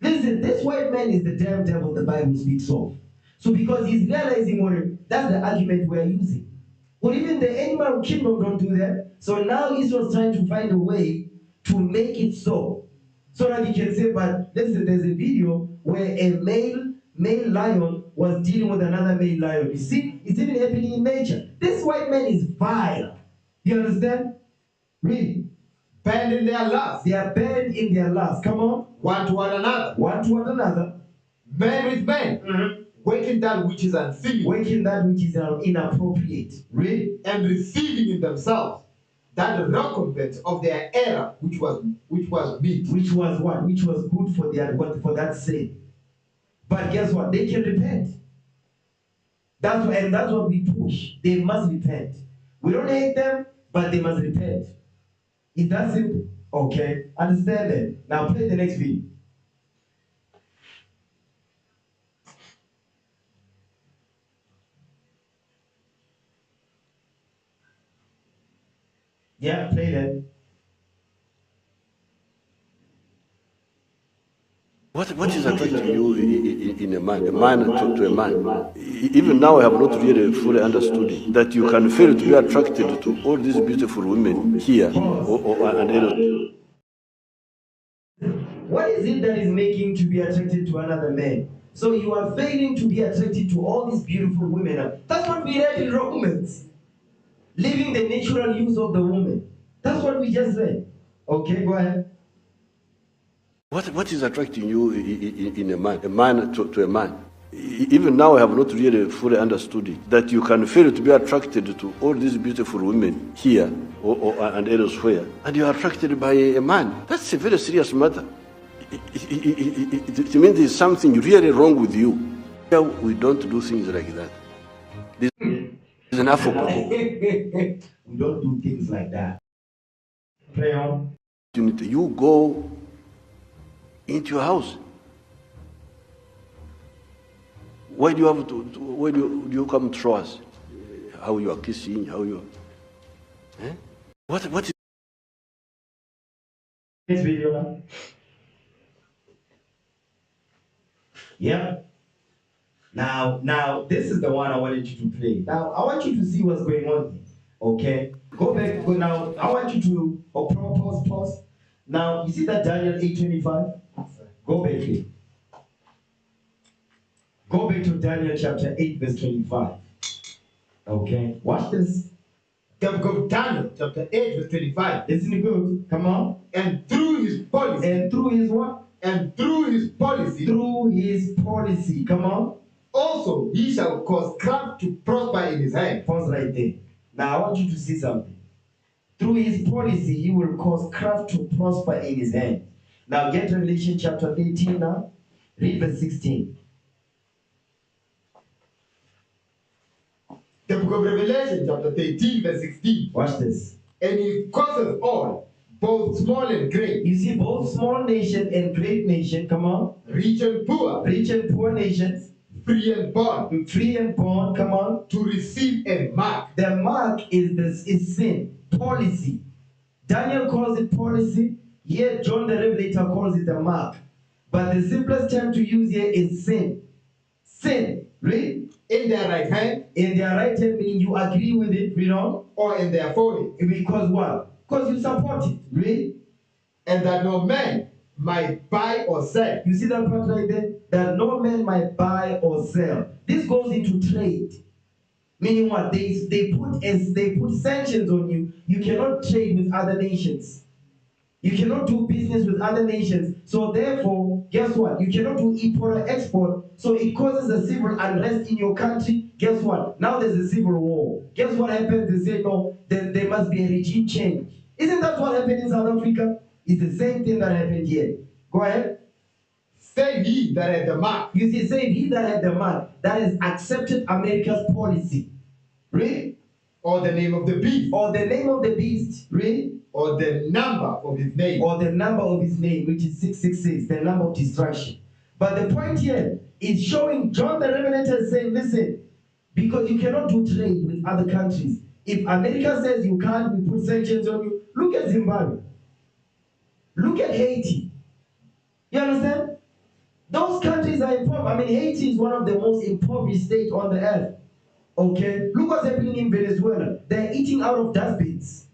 Listen, this white man is the damn devil the Bible speaks of. So because he's realizing what that's the argument we're using. But even the animal kingdom don't do that. So now Israel's trying to find a way to make it so that he can say, but listen, there's a video where a male lion was dealing with another male lion. You see, it's even happening in nature. This white man is vile. You understand? Really? Banned in their lust. They are banned in their lust. Come on. One to one another. One to one another. Man with man. Waking that which is unseemly. Waking that which is inappropriate. Really? And receiving in themselves that recompense of their error, which was meat. Which was what? Which was good for that sin. But guess what? They can repent. That's what we push. They must repent. We don't hate them, but they must repent. It's that simple. Okay? Understand that? Now play the next video. Yeah, play that. What is attracting you in a man to a man? Even now I have not really fully understood it, that you can fail to be attracted to all these beautiful women here and else. What is it that is making you to be attracted to another man? So you are failing to be attracted to all these beautiful women. That's what we read in Romans. Leaving the natural use of the woman. That's what we just read. Okay, go ahead. What is attracting you in a man to a man? Even now I have not really fully understood it, that you can fail to be attracted to all these beautiful women here and elsewhere, and you are attracted by a man. That's a very serious matter. It means there's something really wrong with you. We don't do things like that. This is enough for people. We don't do things like that. Play on. You go into your house. Why do you have to? Why do you come to us? How you are kissing? How you? Eh? What is? This video now. Yeah. Now, this is the one I wanted you to play. Now, I want you to see what's going on here. Okay? Go back. Go now. I want you to pause. Now, you see that Daniel 8:25? Go back here. Go back to Daniel chapter 8, verse 25. Okay? Watch this. Go to Daniel chapter 8, verse 25. Isn't it good? Come on. And through his policy. And through his what? And through his policy. Through his policy. Come on. Also, he shall cause craft to prosper in his hand. Pause right there. Now, I want you to see something. Through his policy, he will cause craft to prosper in his hand. Now, get Revelation chapter 13 now. Read verse 16. The book of Revelation, chapter 13, verse 16. Watch this. And he causes all, both small and great. You see, both small nation and great nation, come on. Rich and poor nations. Free and bond. Free and bond, come on. To receive a mark. The mark is sin, policy. Daniel calls it policy. Here, John the Revelator calls it a mark. But the simplest term to use here is sin. Sin, read. In their right hand. In their right hand, meaning you agree with it, read on. Or in their forehead. Because what? Because you support it, read. And that no man might buy or sell. You see that part right there? That no man might buy or sell. This goes into trade. Meaning what? They put sanctions on you. You cannot trade with other nations. You cannot do business with other nations. So therefore, guess what? You cannot do import or export. So it causes a civil unrest in your country. Guess what? Now there's a civil war. Guess what happens? They say, no, there must be a regime change. Isn't that what happened in South Africa? It's the same thing that happened here. Go ahead. Save he that had the mark. You see, save he that had the mark. That is accepted America's policy. Read. Or the name of the beast. Or the name of the beast. Read. Or the number of his name. Or the number of his name, which is 666, the number of destruction. But the point here is showing John the Revelator is saying, listen, because you cannot do trade with other countries. If America says you can't, we put sanctions on you. Look at Zimbabwe. Look at Haiti. You understand? Those countries are impoverished. I mean, Haiti is one of the most impoverished states on the earth. Okay? Look what's happening in Venezuela. They're eating out of dustbins.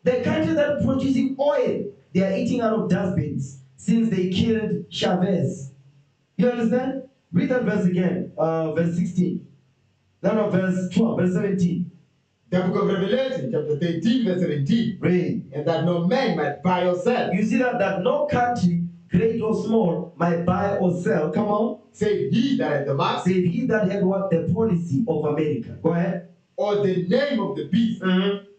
The countries that are producing oil, they are eating out of dustbins since they killed Chavez. You understand? Read that verse again, verse 16. No, verse 12, verse 17. The book of Revelation, chapter 13, verse 17. Read. And that no man might buy or sell. You see that no country, great or small, might buy or sell. Come on. Save he that had the mark. Save he that had what? The policy of America. Go ahead. Or the name of the beast.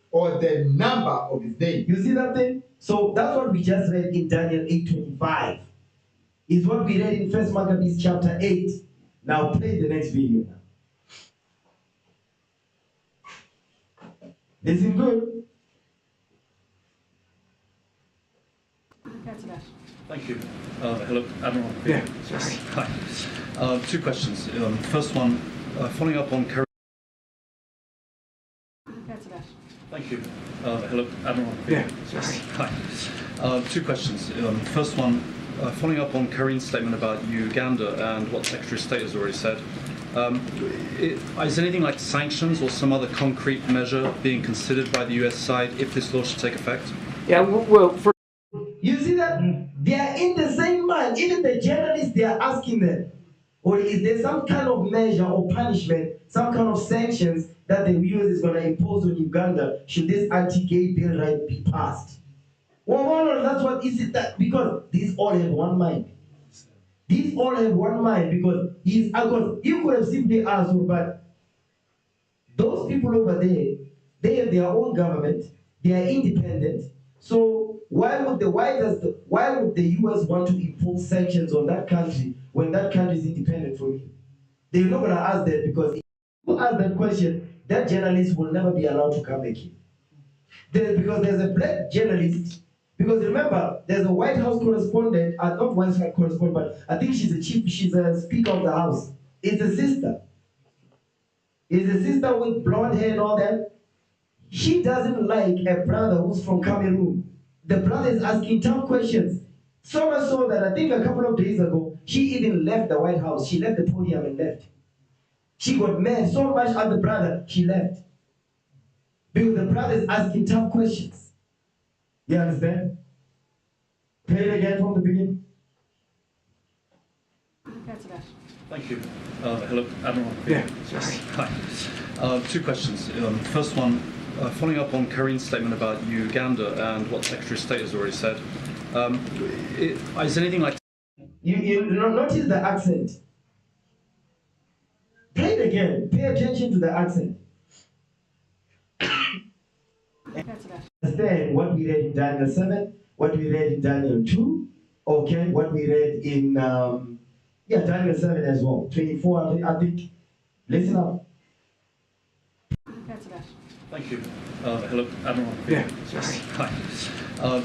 Or the number of his name. You see that thing? So that's what we just read in Daniel 8:25. Is what we read in 1 Maccabees chapter 8. Now play the next video now. Listen good. Thank you. Hello, Admiral. Yeah. Yes. Hi. Two questions. First one, following up on current. Thank you. Hello, Admiral. Yeah. Yes. Hi. Two questions. First one, following up on Kareen's statement about Uganda and what Secretary of State has already said. Is there anything like sanctions or some other concrete measure being considered by the US side if this law should take effect? Yeah, well, you see that they are in the same mind. Even the journalists, they are asking them, or is there some kind of measure or punishment, some kind of sanctions that the US is going to impose on Uganda should this anti-gay bill right be passed? Well, that's what is it that, because these all have one mind. These all have one mind because you could have simply asked, but those people over there, they have their own government, they are independent. So why would the US want to impose sanctions on that country when that country is independent from you? They're not going to ask that, because if you ask that question, that journalist will never be allowed to come back here. Because there's a black journalist. Because remember, there's a White House correspondent, not White House correspondent, but I think she's a Speaker of the House. It's a sister. It's a sister with blonde hair and all that. She doesn't like a brother who's from Cameroon. The brother is asking tough questions. So much so that I think a couple of days ago, she even left the White House. She left the podium and left. She got mad so much at the brother, she left. Because the brother is asking tough questions. You understand? Play it again from the beginning. Thank you. Hello, Admiral. Yeah. Yes. Hi. Two questions. First one, following up on Kareen's statement about Uganda and what Secretary of State has already said. Is there anything like... You notice the accent. Play it again. Pay attention to the accent. Understand what we read in Daniel 7, what we read in Daniel 2, okay, what we read in Yeah, Daniel 7 as well. 24, I think. Listen up. Thank you. Hello, Admiral. Yeah, yes. Hi.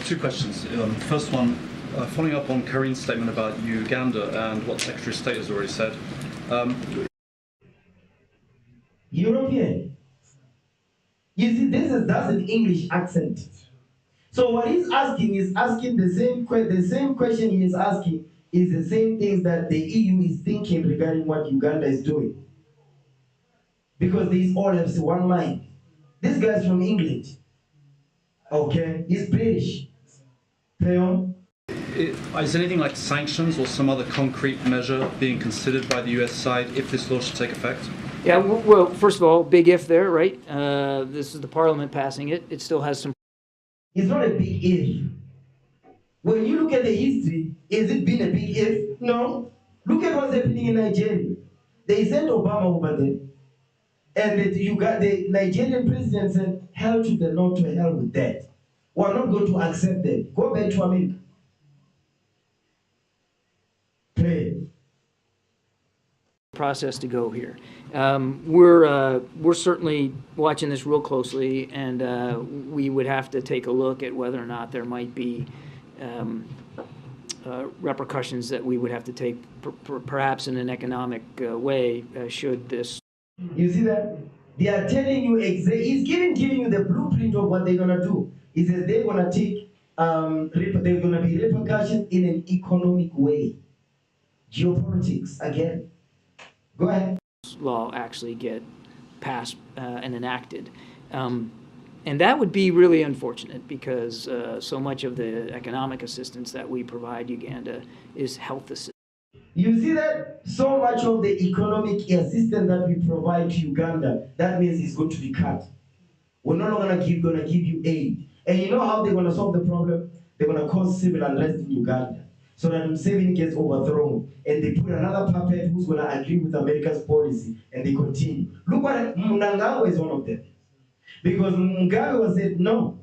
Two questions. First one, following up on Kareen's statement about Uganda and what Secretary of State has already said. European. You see, that's an English accent. So what he's asking is asking the same question he is asking is the same things that the EU is thinking regarding what Uganda is doing. Because these all have one mind. This guy's from England. Okay, he's British. Play on. Is anything like sanctions or some other concrete measure being considered by the US side if this law should take effect? Yeah, well, first of all, big if there, right? This is the parliament passing it. It still has some. It's not a big if. When you look at the history, has it been a big if? No. Look at what's happening in Nigeria. They sent Obama over there, and the Nigerian president said, hell to the Lord, to hell with that. We're not going to accept that. Go back to America. Play. Process to go here. We're certainly watching this real closely, and we would have to take a look at whether or not there might be repercussions that we would have to take, perhaps in an economic way, should this. You see that? They are telling you exactly. He's giving you the blueprint of what they're gonna do. He says they're gonna take. There's gonna be repercussions in an economic way. Geopolitics again. Go ahead. Law actually get passed and enacted. And that would be really unfortunate because so much of the economic assistance that we provide Uganda is health assistance. You see that? So much of the economic assistance that we provide to Uganda, that means it's going to be cut. We're no longer gonna give you aid. And you know how they're gonna solve the problem? They're gonna cause civil unrest in Uganda. So that Museveni gets overthrown, and they put another puppet who's gonna agree with America's policy, and they continue. Look what Mnangagwa is one of them. Because Mugabe was said, no,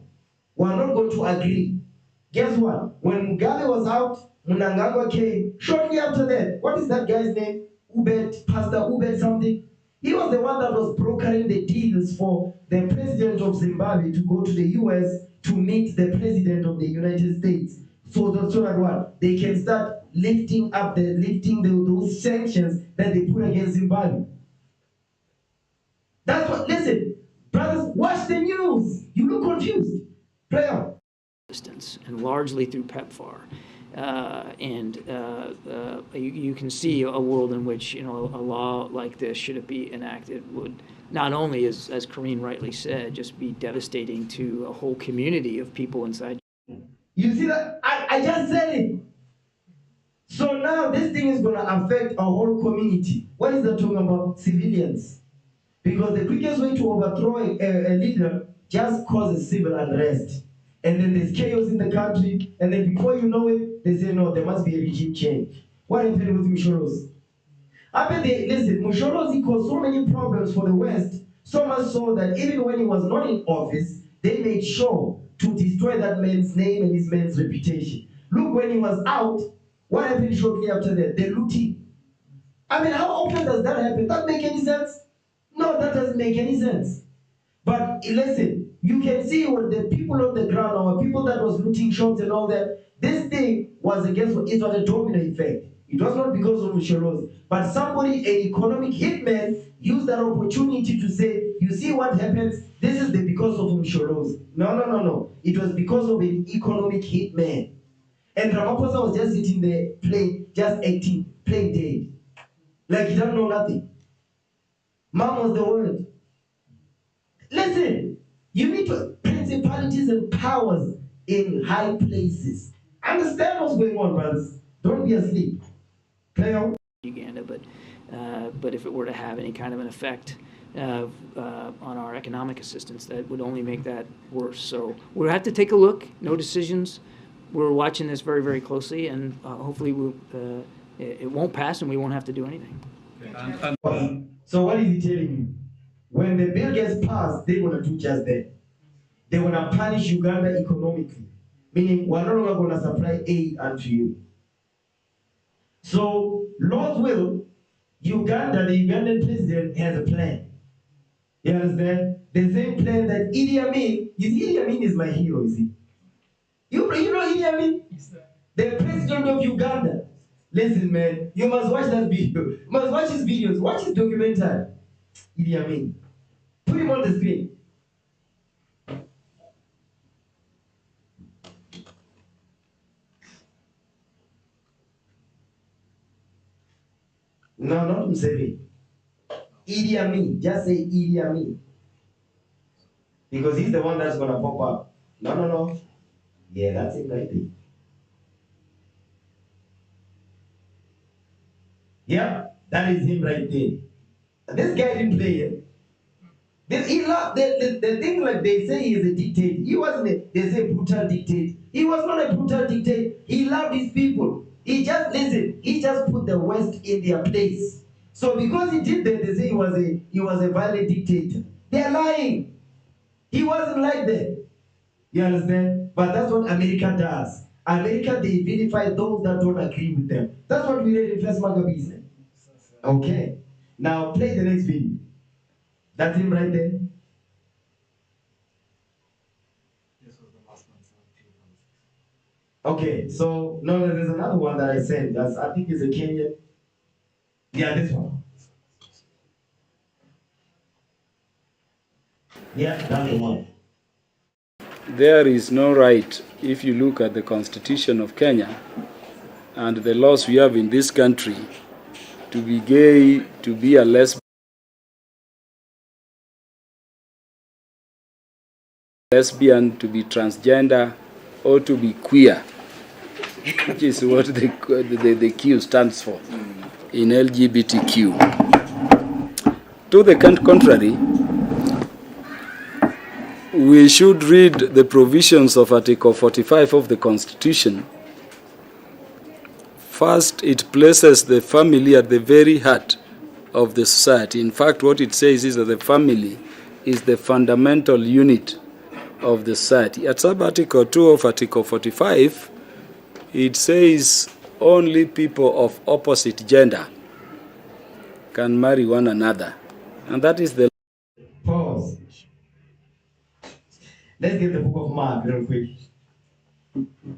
we're not going to agree. Guess what? When Mugabe was out, Mnangagwa came. Shortly after that, what is that guy's name? Pastor Ubet something. He was the one that was brokering the deals for the president of Zimbabwe to go to the US to meet the president of the United States. So that what? They can start lifting those sanctions that they put against Zimbabwe. That's what, listen, brothers, watch the news. You look confused. Play on. And largely through PEPFAR. You can see a world in which a law like this, should it be enacted, would not only, as Kareen rightly said, just be devastating to a whole community of people inside. You see that? I just said it. So now this thing is going to affect a whole community. What is that talking about? Civilians. Because the quickest way to overthrow a leader just causes civil unrest. And then there's chaos in the country, and then before you know it, they say, no, there must be a regime change. What happened with Mushorozi? Listen, Mushorozi caused so many problems for the West, so much so that even when he was not in office, they made sure to destroy that man's name and his man's reputation. Look, when he was out, what happened shortly after that? The looting. How often does that happen? Does that make any sense? No, that doesn't make any sense. But listen, you can see when the people on the ground, or people that was looting shops and all that, this thing was against it was a domino effect. It was not because of Mushorozi, but somebody, an economic hitman, used that opportunity to say, you see what happens? This is because of Mushorozi. No. It was because of an economic hitman. And Ramaphosa was just sitting there playing, just acting, playing dead. Like he don't know nothing. Mom was the word. Listen, you need principalities and powers in high places. Understand what's going on, brothers. Don't be asleep. Play on. Uganda, but if it were to have any kind of an effect on our economic assistance, that would only make that worse. So we'll have to take a look. No decisions. We're watching this very, very closely, and hopefully it won't pass, and we won't have to do anything. So what is he telling you? When the bill gets passed, they're going to do just that. They're going to punish Uganda economically, meaning we're no longer going to supply aid unto you. So, Lord's will, Uganda, the Ugandan president has a plan. You understand? The same plan that Idi Amin, Idi Amin is my hero, you see. You know Idi Amin? The president of Uganda. Listen, man, you must watch that video. You must watch his videos. Watch his documentary. Idi Amin. Put him on the screen. No, not Museveni. Idi Amin. Just say Idi Amin. Because he's the one that's going to pop up. No. Yeah, that's it right there. Yeah, that is him right there. This guy didn't play it. The thing like they say he is a dictator. He wasn't they say brutal dictator. He was not a brutal dictator. He loved his people. He just put the West in their place. So because he did that, they say he was a violent dictator. They're lying. He wasn't like that. You understand? But that's what America does. America, they vilify those that don't agree with them. That's what we read in First Maccabees. Okay. Now play the next video. That's him right there. Okay, so no, there's another one that I sent. I think it's a Kenyan. Yeah, this one. Yeah, that's the one. There is no right, if you look at the Constitution of Kenya and the laws we have in this country, to be gay, to be a lesbian, to be transgender, or to be queer, which is what the Q stands for in LGBTQ. To the contrary, we should read the provisions of Article 45 of the Constitution. First, it places the family at the very heart of the society. In fact, what it says is that the family is the fundamental unit of the society. At sub-article 2 of Article 45, it says only people of opposite gender can marry one another. And that is the... Pause. Let's get the book of Mark real quick.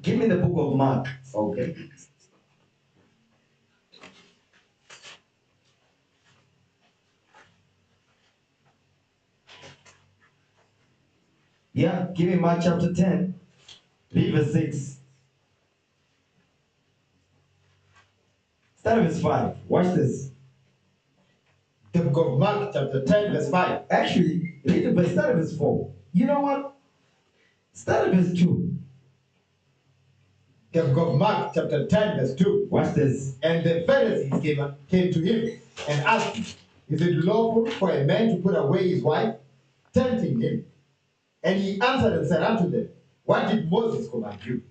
Give me the book of Mark. Okay. Yeah, give me Mark chapter 10. Read verse 6. Start with verse 5. Watch this. The book of Mark chapter 10 verse 5. Actually, read the verse, start with verse 4. You know what? Start with verse 2. The book of Mark chapter 10 verse 2. Watch this. And the Pharisees came to him and asked him, is it lawful for a man to put away his wife? Tempting him. And he answered and said unto them, what did Moses command you?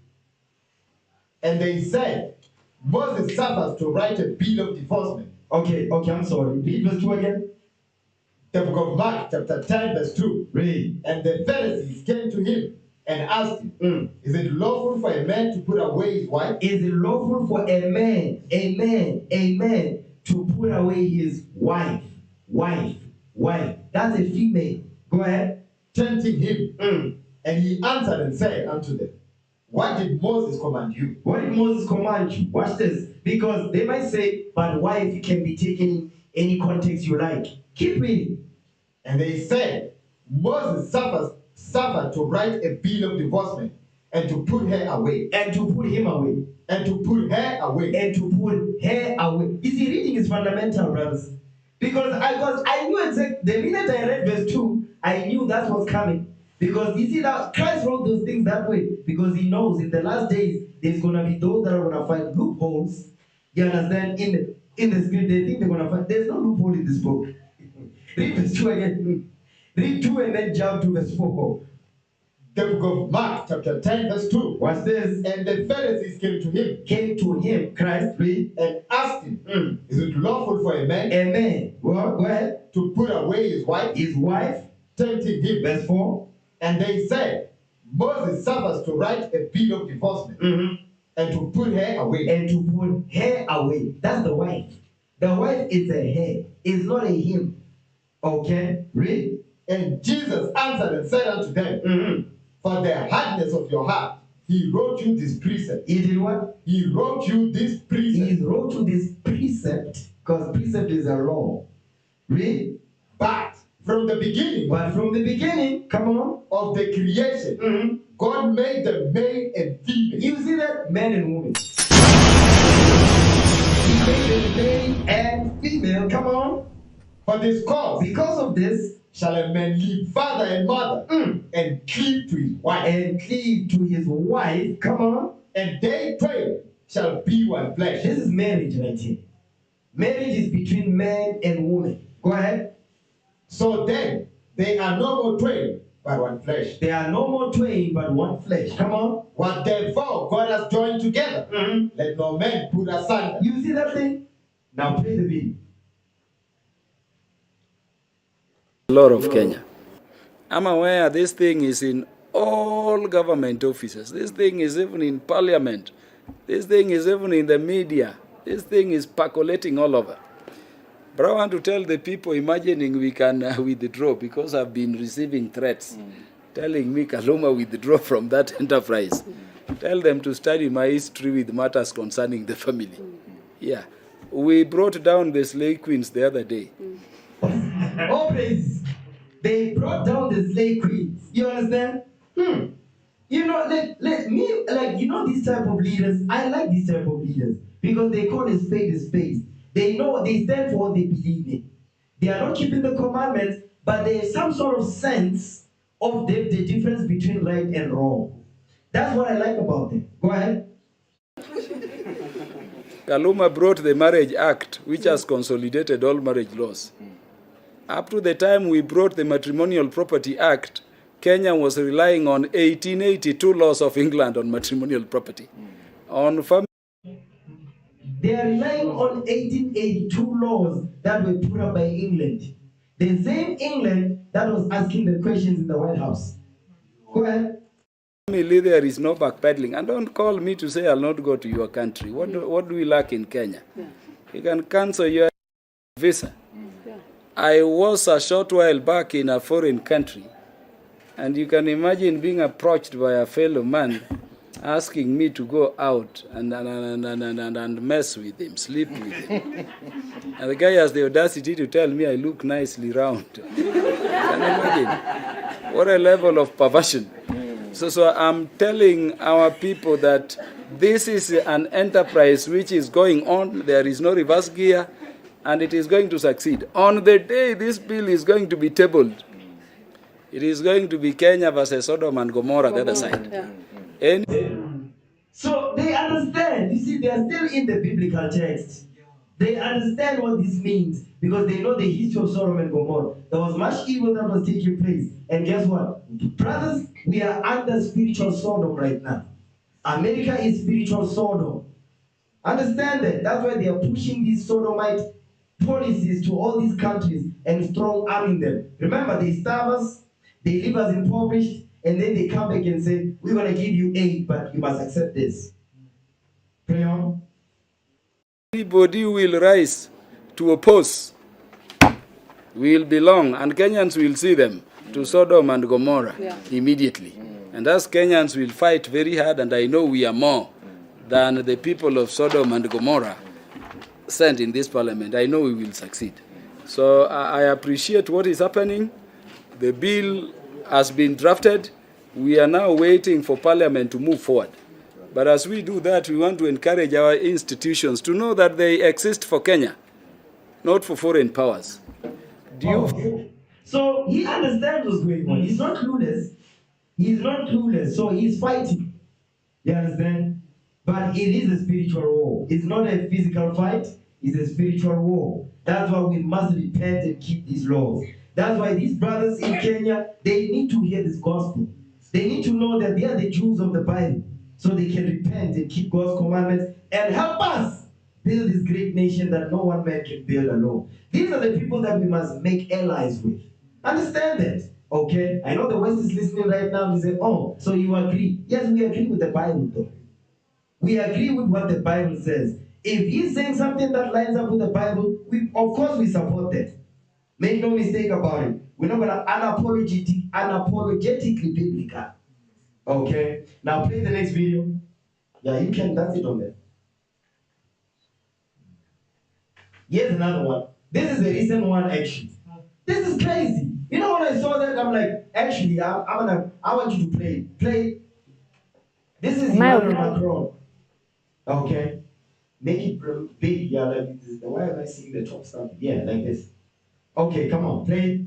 And they said, Moses suffers to write a bill of divorcement. Okay, I'm sorry. Read verse 2 again. The book of Mark chapter 10 verse 2. Read. And the Pharisees came to him and asked him, is it lawful for a man to put away his wife? Is it lawful for a man to put away his wife? Wife. That's a female. Go ahead. Tempting him. And he answered and said unto them, what did Moses command you? What did Moses command you? Watch this. Because they might say, but wife can be taken in any context you like. Keep reading. And they said, Moses suffered to write a bill of divorcement and to put her away. And to put him away. And to put her away. And to put her away. You see, reading is fundamental, brothers. Because I knew exactly, the minute I read verse 2, I knew that's what's coming. Because you see that Christ wrote those things that way. Because he knows in the last days, there's going to be those that are going to find loopholes. You understand? In the script, they think they're going to find. There's no loophole in this book. Read verse 2 again. Read 2 and then jump to verse 4. The book of Mark chapter 10 verse 2. What's this? And the Pharisees came to him, Christ, read, and asked him, is it lawful for a man, go ahead, to put away his wife? Tempting him. Verse 4. And they said, Moses suffers to write a bill of divorcement And to put her away. And to put her away. That's the wife. The wife is a her. It's not a him. Okay? Read. And Jesus answered and said unto them, For the hardness of your heart, he wrote you this precept. He did what? He wrote you this precept. He wrote you this precept, because precept is a law. Read. But from the beginning, come on, of the creation, God made them male and female. You see that? Man and woman. He made them male and female. Come on. For this cause, because of this, shall a man leave father and mother and cleave to his wife. And cleave to his wife. Come on. And they twain shall be one flesh. This is marriage right here. Marriage is between man and woman. Go ahead. So then, they are no more twain, but one flesh. They are no more twain, but one flesh. Come on. What therefore God has joined together, let no man put asunder. You see that thing? Now play the video. Law of Kenya. I'm aware this thing is in all government offices. This thing is even in parliament. This thing is even in the media. This thing is percolating all over. But I want to tell the people imagining we can withdraw, because I've been receiving threats telling me Kaluma withdraw from that enterprise. Tell them to study my history with matters concerning the family. Yeah. We brought down the slave queens the other day. Oh, please. They brought down the slave queens. You understand? You know, let me, like, you know, these type of leaders, I like these type of leaders, because they call a spade a spade. They know, they stand for what they believe in. They are not keeping the commandments, but there is some sort of sense of the difference between right and wrong. That's what I like about them. Go ahead. Kaluma brought the Marriage Act, which has consolidated all marriage laws. Up to the time we brought the Matrimonial Property Act, Kenya was relying on 1882 laws of England on matrimonial property. On family. They are relying on 1882 laws that were put up by England. The same England that was asking the questions in the White House. Go ahead. Family, there is no backpedaling. And don't call me to say I'll not go to your country. What do we lack in Kenya? You can cancel your visa. I was a short while back in a foreign country, and you can imagine being approached by a fellow man asking me to go out and mess with him, sleep with him. And the guy has the audacity to tell me I look nicely round. Can you imagine? What a level of perversion. So I'm telling our people that this is an enterprise which is going on. There is no reverse gear, and it is going to succeed. On the day this bill is going to be tabled, it is going to be Kenya versus Sodom and Gomorrah, the other side. Yeah. So they understand. You see, they are still in the biblical text. They understand what this means, because they know the history of Sodom and Gomorrah. There was much evil that was taking place. And guess what? Brothers, we are under spiritual Sodom right now. America is spiritual Sodom. Understand that. That's why they are pushing these Sodomite policies to all these countries and strong arming them. Remember, they starve us, they leave us impoverished, and then they come back and say, we're going to give you aid, but you must accept this. Play on. Everybody will rise to oppose, will belong, and Kenyans will see them to Sodom and Gomorrah immediately. And as Kenyans will fight very hard, and I know we are more than the people of Sodom and Gomorrah sent in this parliament, I know we will succeed. So I appreciate what is happening. The bill has been drafted. We are now waiting for parliament to move forward. But as we do that, we want to encourage our institutions to know that they exist for Kenya, not for foreign powers. So he understands what's going on. He's not clueless. He's not clueless, so he's fighting. You understand? But it is a spiritual war. It's not a physical fight. It's a spiritual war. That's why we must repent and keep these laws. That's why these brothers in Kenya, they need to hear this gospel. They need to know that they are the Jews of the Bible, so they can repent and keep God's commandments and help us build this great nation that no one man can build alone. These are the people that we must make allies with. Understand that, okay? I know the West is listening right now and say, oh, so you agree. Yes, we agree with the Bible though. We agree with what the Bible says. If he's saying something that lines up with the Bible, of course we support that. Make no mistake about it. We're not gonna unapologetically biblical. Okay? Now play the next video. Yeah, you can, that's it on there. Here's another one. This is a recent one actually. This is crazy. You know, when I saw that, I'm like, actually, I want you to play. Play. This is Emmanuel Macron. Okay? Make it big, yeah, like this. Why am I seeing the top stuff? Yeah, like this. Okay, come on, play.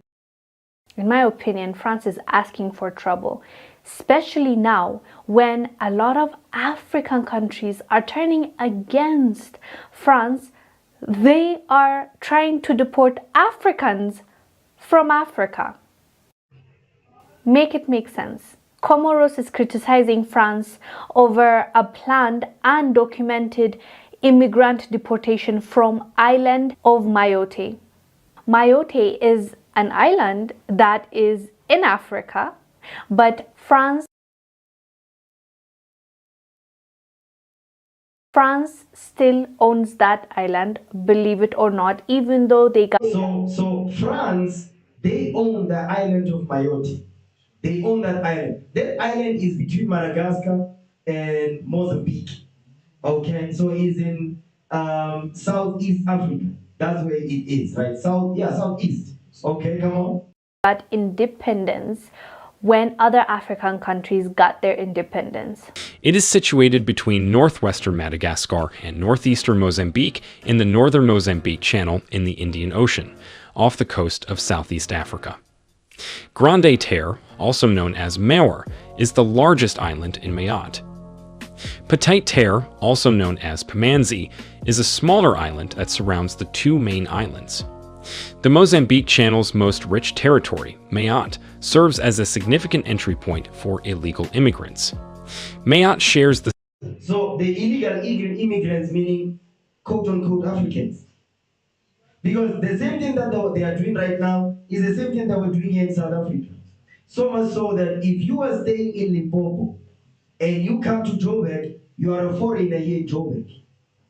In my opinion, France is asking for trouble, especially now when a lot of African countries are turning against France. They are trying to deport Africans from Africa. Make it make sense. Comoros is criticizing France over a planned and documented immigrant deportation from island of Mayotte. Mayotte is an island that is in Africa, but France still owns that island, believe it or not, even though they got... So France, they own the island of Mayotte. They own that island. That island is between Madagascar and Mozambique. Okay, so it's in Southeast Africa. That's where it is, right? Southeast. Okay, come on. Got independence when other African countries got their independence. It is situated between northwestern Madagascar and northeastern Mozambique in the northern Mozambique Channel in the Indian Ocean, off the coast of Southeast Africa. Grande Terre, also known as Maure, is the largest island in Mayotte. Petite Terre, also known as Pamanzi, is a smaller island that surrounds the two main islands. The Mozambique Channel's most rich territory, Mayotte, serves as a significant entry point for illegal immigrants. Mayotte shares the... So the illegal immigrants, meaning quote-unquote Africans. Because the same thing that they are doing right now is the same thing that we're doing here in South Africa. So much so that if you are staying in Limpopo and you come to Joburg, you are a foreigner here in Joburg.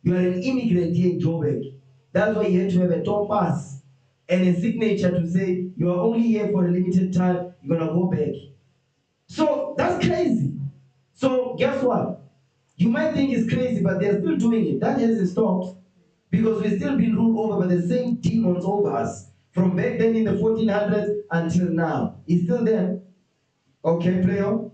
You are an immigrant here in Joburg. That's why you have to have a top pass and a signature to say you are only here for a limited time, you're gonna go back. So that's crazy. So guess what? You might think it's crazy, but they're still doing it. That hasn't stopped. Because we've still been ruled over by the same demons over us. From back then in the 1400s until now. It's still there. Okay, play on.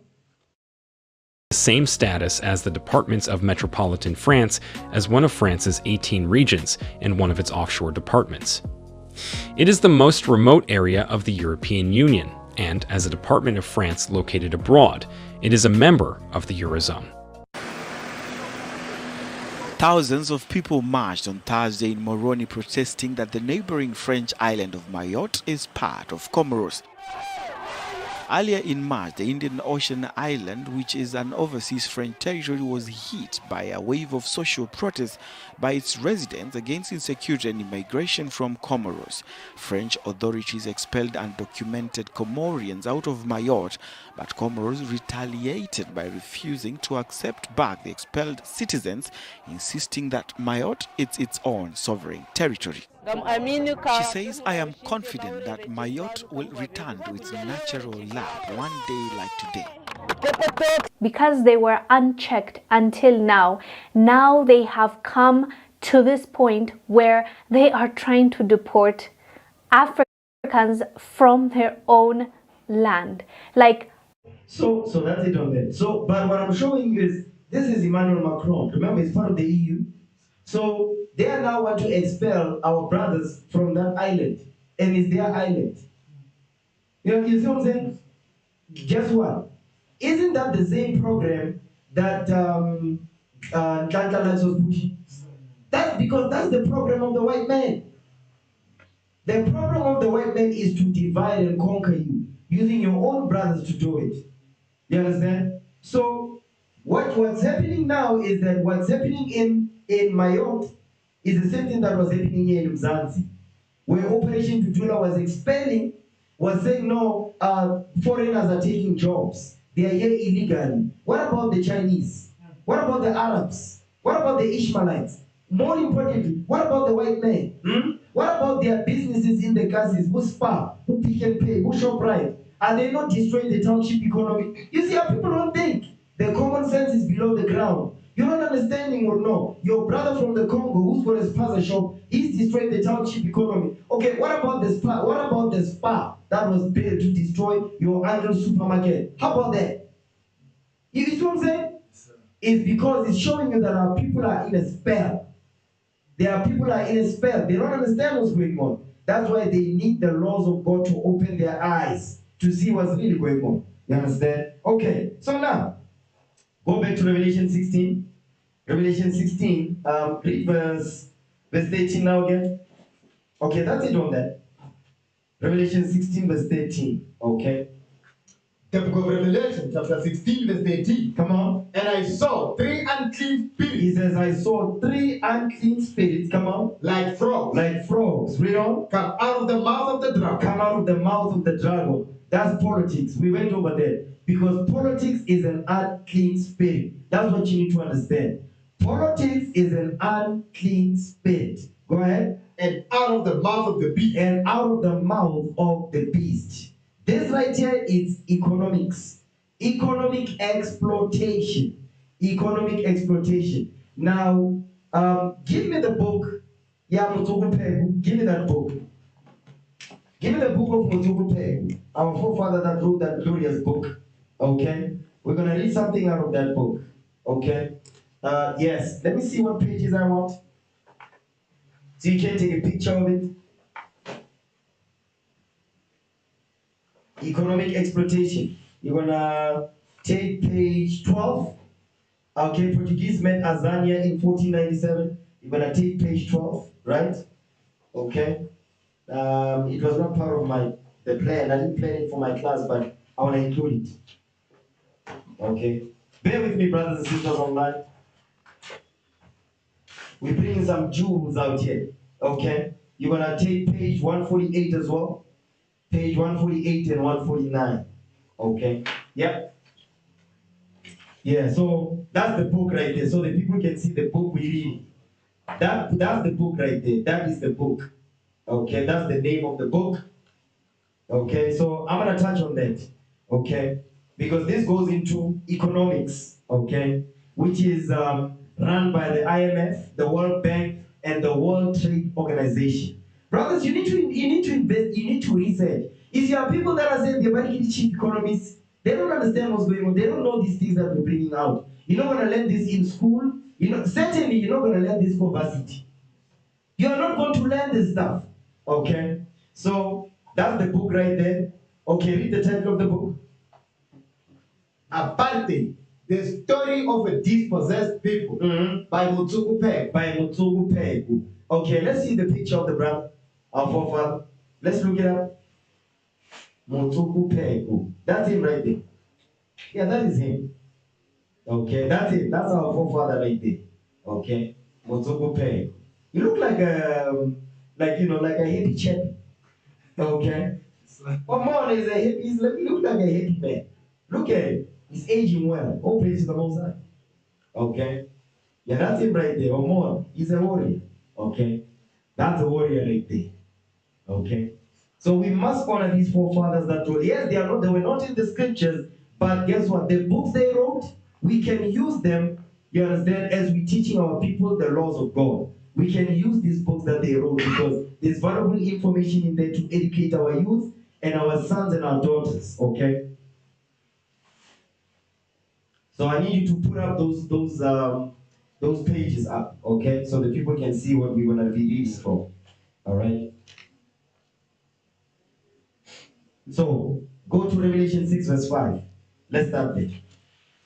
The same status as the departments of metropolitan France as one of France's 18 regions and one of its offshore departments. It is the most remote area of the European Union, and as a department of France located abroad, it is a member of the Eurozone. Thousands of people marched on Thursday in Moroni protesting that the neighboring French island of Mayotte is part of Comoros. Earlier in March, the Indian Ocean island, which is an overseas French territory, was hit by a wave of social protests by its residents against insecurity and immigration from Comoros. French authorities expelled undocumented Comorians out of Mayotte, but Comoros retaliated by refusing to accept back the expelled citizens, insisting that Mayotte is its own sovereign territory. She says, I am confident that Mayotte will return to its natural lap one day like today. Because they were unchecked until now they have come to this point where they are trying to deport Africans from their own land. So that's it on that. So, but what I'm showing you is, this is Emmanuel Macron. Remember, he's part of the EU. So they now want to expel our brothers from that island, and it's their island. You see what I'm saying? Guess what? Isn't that the same program that Unclean was pushing? That's because that's the program of the white man. The program of the white man is to divide and conquer you, using your own brothers to do it. You understand? So what's happening now is that what's happening in Mayotte is the same thing that was happening here in Mzansi, where Operation Tutula was saying no, foreigners are taking jobs. They are here illegally. What about the Chinese? What about the Arabs? What about the Ishmaelites? More importantly, what about the white men? What about their businesses in the gases? Who Spar, who Pick and Pay, who ShopRite? Are they not destroying the township economy? You see how people don't think. The common sense is below the ground. You're not understanding or no. Your brother from the Congo who's got a spaza shop, he's destroying the township economy. Okay, what about the spa? What about the spa that was built to destroy your uncle's supermarket? How about that? You see what I'm saying? It's because it's showing you that our people are in a spell. Their people are in a spell. They don't understand what's going on. That's why they need the laws of God to open their eyes to see what's really going on. You understand? Okay, so now, go back to Revelation 16. Revelation 16, read verse 13 now again. Okay, that's it on that. Revelation 16, verse 13. Okay. The book of Revelation, chapter 16, verse 18. Come on. And I saw 3 unclean spirits. He says, I saw 3 unclean spirits. Come on. Like frogs. Like frogs. Read on. Come out of the mouth of the dragon. Come out of the mouth of the dragon. That's politics. We went over there. Because politics is an unclean spirit. That's what you need to understand. Politics is an unclean spirit. Go ahead. And out of the mouth of the beast. And out of the mouth of the beast. This right here is economics. Economic exploitation. Economic exploitation. Now, give me the book. Yeah, Mutuku Pegu. Give me that book. Give me the book of Mutuku Pegu. Our forefather that wrote that glorious book. Okay? We're going to read something out of that book. Okay? Yes. Let me see what pages I want. So you can take a picture of it. Economic exploitation. You're gonna take page 12. Okay, Portuguese met Azania in 1497. You're gonna take page 12, right? Okay. It was not part of the plan. I didn't plan it for my class, but I wanna include it. Okay. Bear with me, brothers and sisters online. We're bringing some jewels out here. Okay. You're gonna take page 148 as well. Page 148 and 149. Okay. Yep. Yeah, so that's the book right there. So the people can see the book we read. That's the book right there. That is the book. Okay, that's the name of the book. Okay, so I'm gonna touch on that. Okay, because this goes into economics. Okay, which is run by the IMF, the World Bank, and the World Trade Organization. Brothers, you need to invest, you need to research. If you have people that are saying they're very cheap economists, they don't understand what's going on. They don't know these things that we're bringing out. You're not going to learn this in school. Certainly you're not going to learn this for varsity. You are not going to learn this stuff. Okay? So that's the book right there. Okay, read the title of the book. Aparte, the story of a dispossessed people by Mutuku Pegu. By Mutuku Pegu. Okay, let's see the picture of the brother, our forefather. Let's look it up. Mutuku Pegu. That's him right there. Yeah, that is him. Okay, that's it. That's our forefather right there. Okay, Mutuku Pegu. You look like a hippie chap. Okay. One more is a hippie. He look like a hippie man. Look at him. He's aging well. All praise to the Most High. Okay. Yeah, that's him right there. Or more. He's a warrior. Okay. That's a warrior right there. Okay. So we must honor these forefathers that wrote. Yes, they were not in the scriptures, but guess what? The books they wrote, we can use them, you understand, as we teaching our people the laws of God. We can use these books that they wrote because there's valuable information in there to educate our youth and our sons and our daughters. Okay. So I need you to put up those pages up, okay, so that people can see what we're gonna be reading from. All right. So go to Revelation 6, verse 5. Let's start there.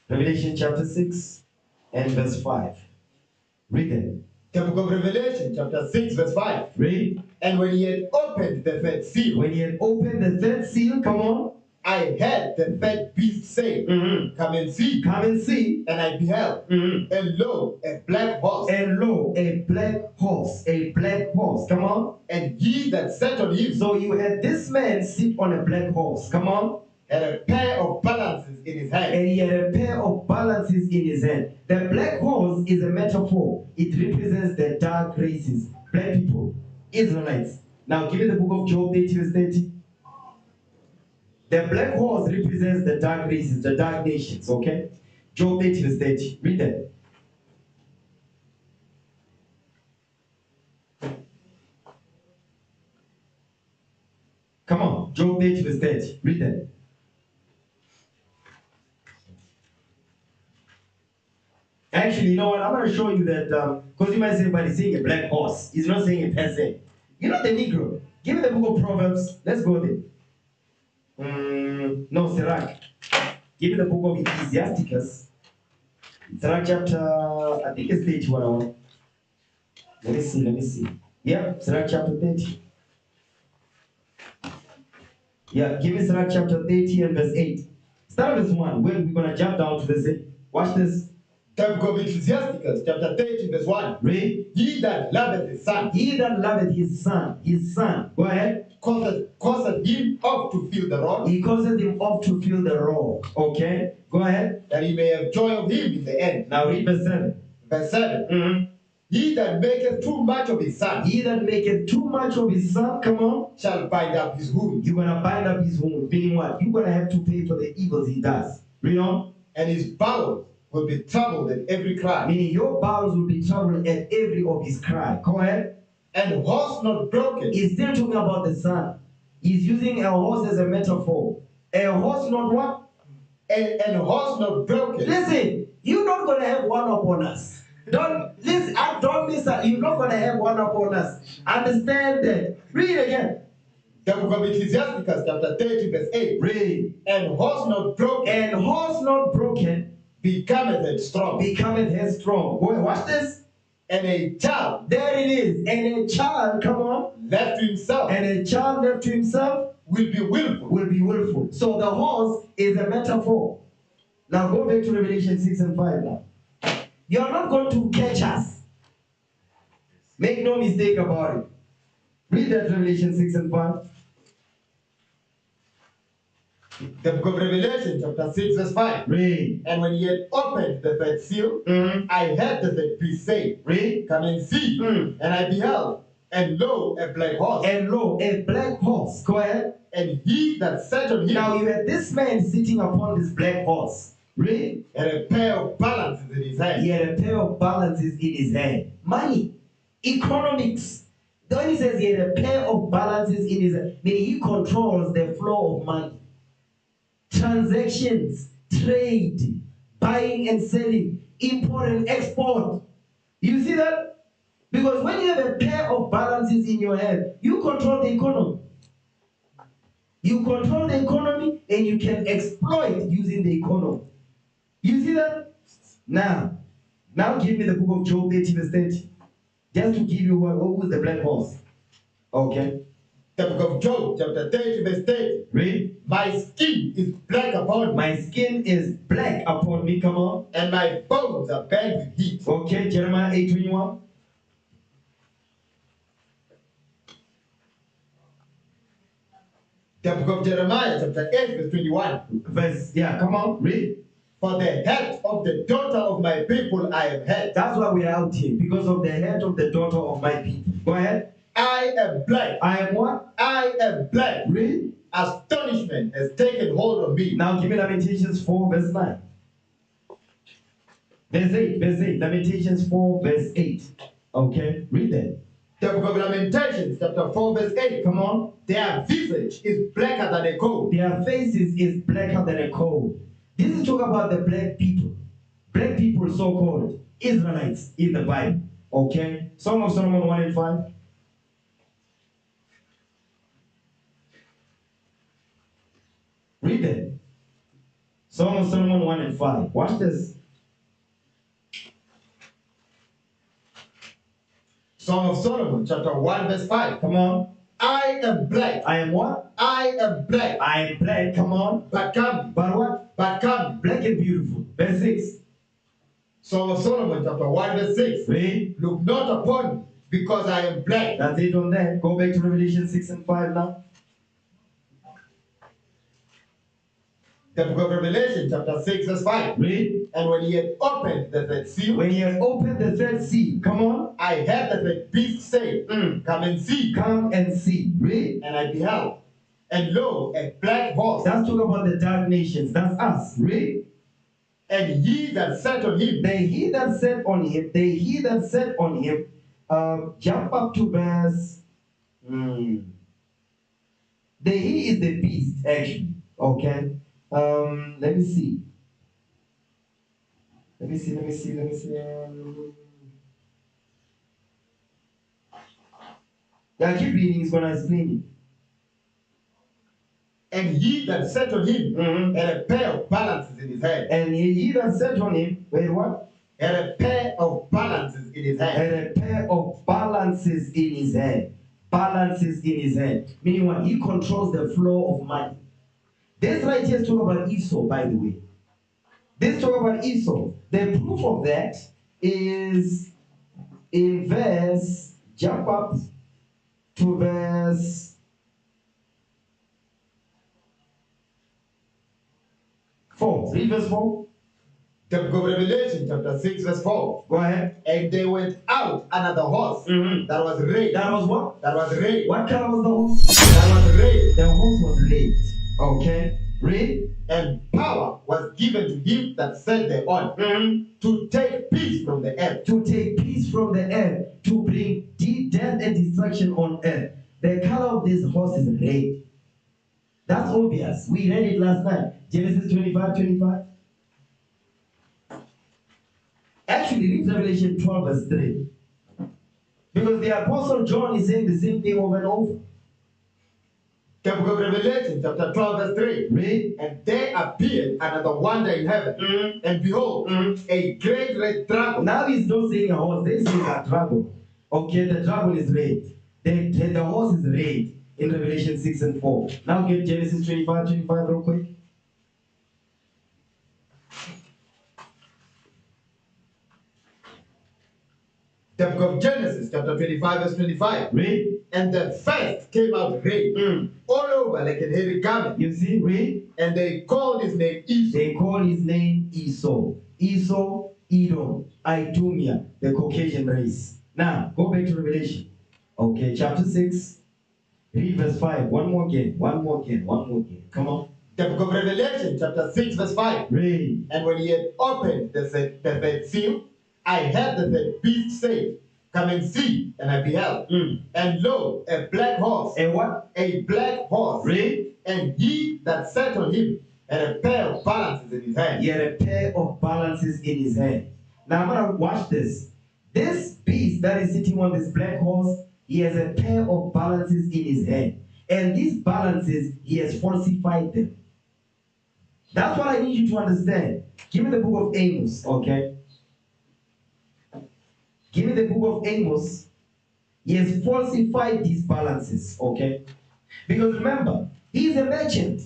Revelation chapter 6 and verse 5. Read it. The book of Revelation, chapter 6, verse 5. Read. And when he had opened the third seal. When he had opened the third seal, come on. I heard the third beast say, Come and see. Come and see. And I beheld. And lo, a black horse. And lo, a black horse. A black horse. Come on. And he that sat on him. So you had this man sit on a black horse. Come on. had a pair of balances in his hand. And he had a pair of balances in his hand. The black horse is a metaphor. It represents the dark races, black people, Israelites. Now give me the book of Job 30 verse 30. The black horse represents the dark races, the dark nations, okay? Job 30 verse 30. Read that. Come on, Job 30 verse 30. Read that. Actually, you know what? I'm going to show you that, because you might say, but he's saying a black horse. He's not saying a per se. You know the Negro. Give me the book of Proverbs. Let's go there. No, Sirach. Give me the book of Ecclesiasticus. Sirach chapter, I think it's 31. Let me see. Yeah, Sirach chapter 30. Yeah, give me Sirach chapter 30 and verse 8. Start with verse 1. We're going to jump down to verse 8. Watch this. The book of Ecclesiasticus, chapter 30, verse 1. Read. He that loveth his son. He that loveth his son. Go ahead. Causeth him off to feel the rod. He causeth him off to feel the rod. Okay. Go ahead. That he may have joy of him in the end. Now read verse 7. Verse 7. Mm-hmm. He that maketh too much of his son. He that maketh too much of his son, come on. Shall bind up his wound. You're going to bind up his wound. Meaning what? You're going to have to pay for the evils he does. Read on. And his bowels will be troubled at every cry. Meaning your bowels will be troubled at every of his cry. Go ahead. And horse not broken. He's still talking about the son. He's using a horse as a metaphor. A horse not what? And horse not broken. Listen, you're not going to have one upon us. Don't listen. Don't miss that. You're not going to have one upon us. Understand that. Read again. The book of Ecclesiasticus, chapter 30, verse 8. Read. And horse not broken. And horse not broken. Becometh headstrong. Becometh headstrong. Boy, watch this. And a child. There it is. And a child, come on. Left to himself. And a child left to himself. Will be willful. Will be willful. So the horse is a metaphor. Now go back to Revelation 6 and 5 now. You're not going to catch us. Make no mistake about it. Read that Revelation 6 and 5. The book of Revelation, chapter 6, verse 5. Read. And when he had opened the third seal, I heard the third priest say, Read. Come and see. And I beheld, and lo, a black horse. And lo, a black horse. Go ahead. And he that sat on him. Now you had this man sitting upon this black horse. Read. Had a pair of balances in his hand. He had a pair of balances in his hand. Money. Economics. When he says he had a pair of balances in his hand, meaning he controls the flow of money. Transactions, trade, buying and selling, import and export. You see that? Because when you have a pair of balances in your hand, you control the economy. You control the economy and you can exploit using the economy. You see that? Now give me the book of Job 30 verse 30. Just to give you who is the black horse. Okay. The book of Job, chapter 30, verse 30. Read. My skin is black upon me. My skin is black upon me, come on. And my bones are burned with heat. Okay, Jeremiah 8:21. The book of Jeremiah, chapter 8, verse 21. Come on, read. For the head of the daughter of my people I am head. That's why we are out here, because of the head of the daughter of my people. Go ahead. I am black. I am what? I am black. Read. Astonishment has taken hold of me. Now give me Lamentations 4, verse 9. Verse 8. Lamentations 4, verse 8. Okay, read that. The book of Lamentations, chapter 4, verse 8. Come on. Their visage is blacker than a coal. Their faces is blacker than a coal. This is talk about the black people. Black people, so-called Israelites in the Bible. Okay? Song of Solomon 1 and 5. Read that. Song of Solomon 1 and 5. Watch this. Song of Solomon, chapter 1, verse 5. Come on. I am black. I am what? I am black. I am black. Come on. But come. But what? But come. Black and beautiful. Verse 6. Song of Solomon, chapter 1, verse 6. Read. Look not upon me, because I am black. That's it on that. Go back to Revelation 6 and 5 now. The book of Revelation, chapter 6, verse 5. Read. And when he had opened the third seal, When he had opened the third seal, come on. I heard the third beast say, Come and see. Come and see. Read. And I beheld, and lo, a black horse. That's talking about the dark nations. That's us. Read. And he that sat on him. He that sat on him. He that sat on him. Jump up to verse. He is the beast, actually. Okay. Let me see. Yeah, keep reading. He's gonna explain it. And he that sat on him had a pair of balances in his hand. And he that sat on him, wait, what? Had a pair of balances in his hand. Had a pair of balances in his hand. Balances in his hand. Meaning what? He controls the flow of money. This right here is talking about Esau, by the way. This talk about Esau. The proof of that is in verse, jump up to verse 4. Read verse 4. The book of Revelation, chapter 6, verse 4. Go ahead. And they went out another horse that was red. That was what? That was red. What color was the horse? That was red. The horse was red. Okay. Red. And power was given to him that sat thereon to take peace from the earth. To take peace from the earth. To bring death and destruction on earth. The color of this horse is red. That's obvious. We read it last night. Genesis 25:25. Actually, read Revelation 12, verse 3. Because the Apostle John is saying the same thing over and over. The book of Revelation, chapter 12, verse 3. Read. And there appeared another wonder in heaven. And behold, a great red dragon. Now he's not saying a horse, they're saying a dragon. Okay, the dragon is red. The horse is red in Revelation 6 and 4. Now get Genesis 25 real quick. The book of Genesis, chapter 25, verse 25. Read. And the first came out red, all over like a heavy garment. You see, read. And they called his name Esau. They called his name Esau. Esau, Edom, Idumea, the Caucasian race. Now, go back to Revelation. Okay, chapter 6. Read verse 5. One more again. Come on. The book of Revelation, chapter 6, verse 5. Read. And when he had opened the third seal, I heard the third beast say, Come and see. And I beheld. And lo, a black horse. A what? A black horse. Read. And he that sat on him had a pair of balances in his hand. He had a pair of balances in his hand. Now I'm going to watch this. This beast that is sitting on this black horse, he has a pair of balances in his hand. And these balances, he has falsified them. That's what I need you to understand. Give me the book of Amos, okay? Give me the book of Amos. He has falsified these balances, okay? Because remember, he is a merchant.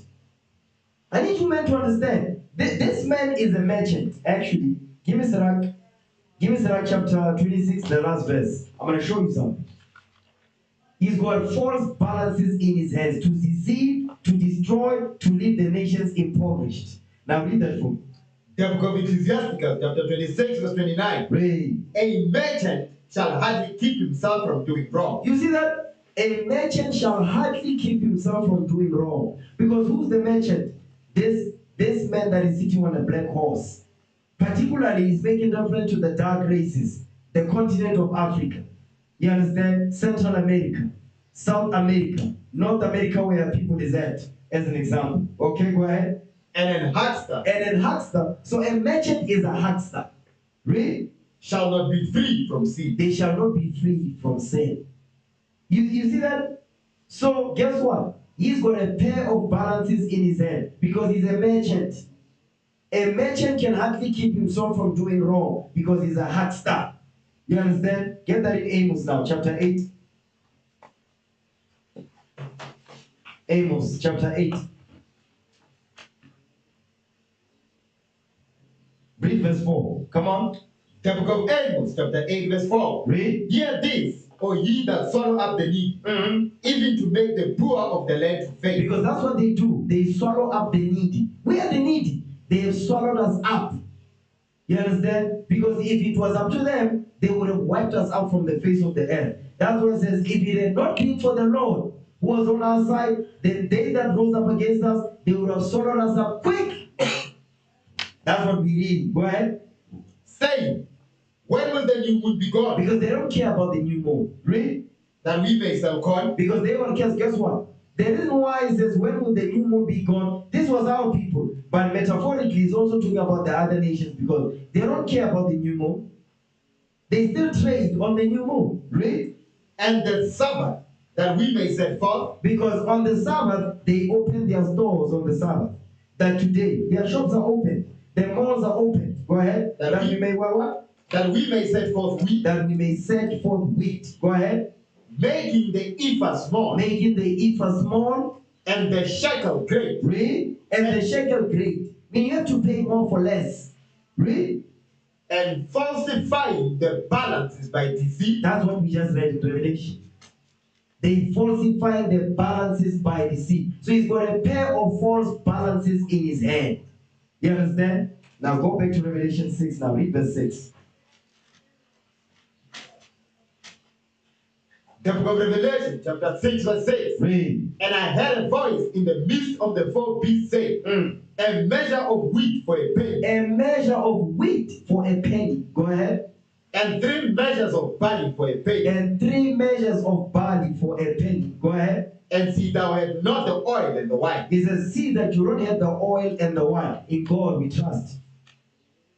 I need you men to understand. This man is a merchant. Actually, give me Sirach chapter 26, the last verse. I'm going to show you something. He's got false balances in his hands to deceive, to destroy, to leave the nations impoverished. Now read that for me. The book of Ecclesiastes, chapter 26, verse 29. Read. A merchant shall hardly keep himself from doing wrong. You see that? A merchant shall hardly keep himself from doing wrong. Because who's the merchant? This man that is sitting on a black horse. Particularly, he's making reference to the dark races, the continent of Africa. You understand? Central America, South America, North America, where people is at, as an example. Okay, go ahead. And an huckster. So a merchant is a huckster. Really? Shall not be free from sin. They shall not be free from sin. You see that? So guess what? He's got a pair of balances in his hand because he's a merchant. A merchant can hardly keep himself from doing wrong because he's a huckster. You understand? Get that in Amos now, chapter 8. Amos, chapter 8. Read verse 4. Come on. The book of Amos, chapter 8, verse 4. Read. Hear this, or he that swallow up the needy, even to make the poor of the land to faint. Because that's what they do. They swallow up the needy. We are the needy. They have swallowed us up. You understand? Because if it was up to them, they would have wiped us out from the face of the earth. That's what it says, if it had not been for the Lord who was on our side, then they that rose up against us, they would have swallowed us up quick. That's what we read. Go ahead. Saying, when will the new moon be gone? Because they don't care about the new moon. Read. That we may sell corn. Because they don't care. Guess what? The reason why it says, when will the new moon be gone? This was our people. But metaphorically, it's also talking about the other nations because they don't care about the new moon. They still trade on the new moon. Read. And the Sabbath, that we may set forth. Because on the Sabbath, they open their stores on the Sabbath. That today, their shops are open. Their malls are open. Go ahead. That we may what? That we may set forth wheat. That we may set forth wheat. Go ahead. Making the ephah small. Making the ephah small. And the shekel great. Read. And the shekel great. I mean, you have to pay more for less. Read. And falsifying the balances by deceit. That's what we just read in Revelation. They falsify the balances by deceit. So he's got a pair of false balances in his hand. You understand? Now go back to Revelation 6 now. Read verse 6. The book of Revelation, chapter 6, verse 6. Read. And I heard a voice in the midst of the four beasts say, a measure of wheat for a penny. A measure of wheat for a penny. Go ahead. And 3 measures of barley for a penny. And 3 measures of barley for a penny. Go ahead. And see thou had not the oil and the wine. He says, see that you don't have the oil and the wine. In God we trust.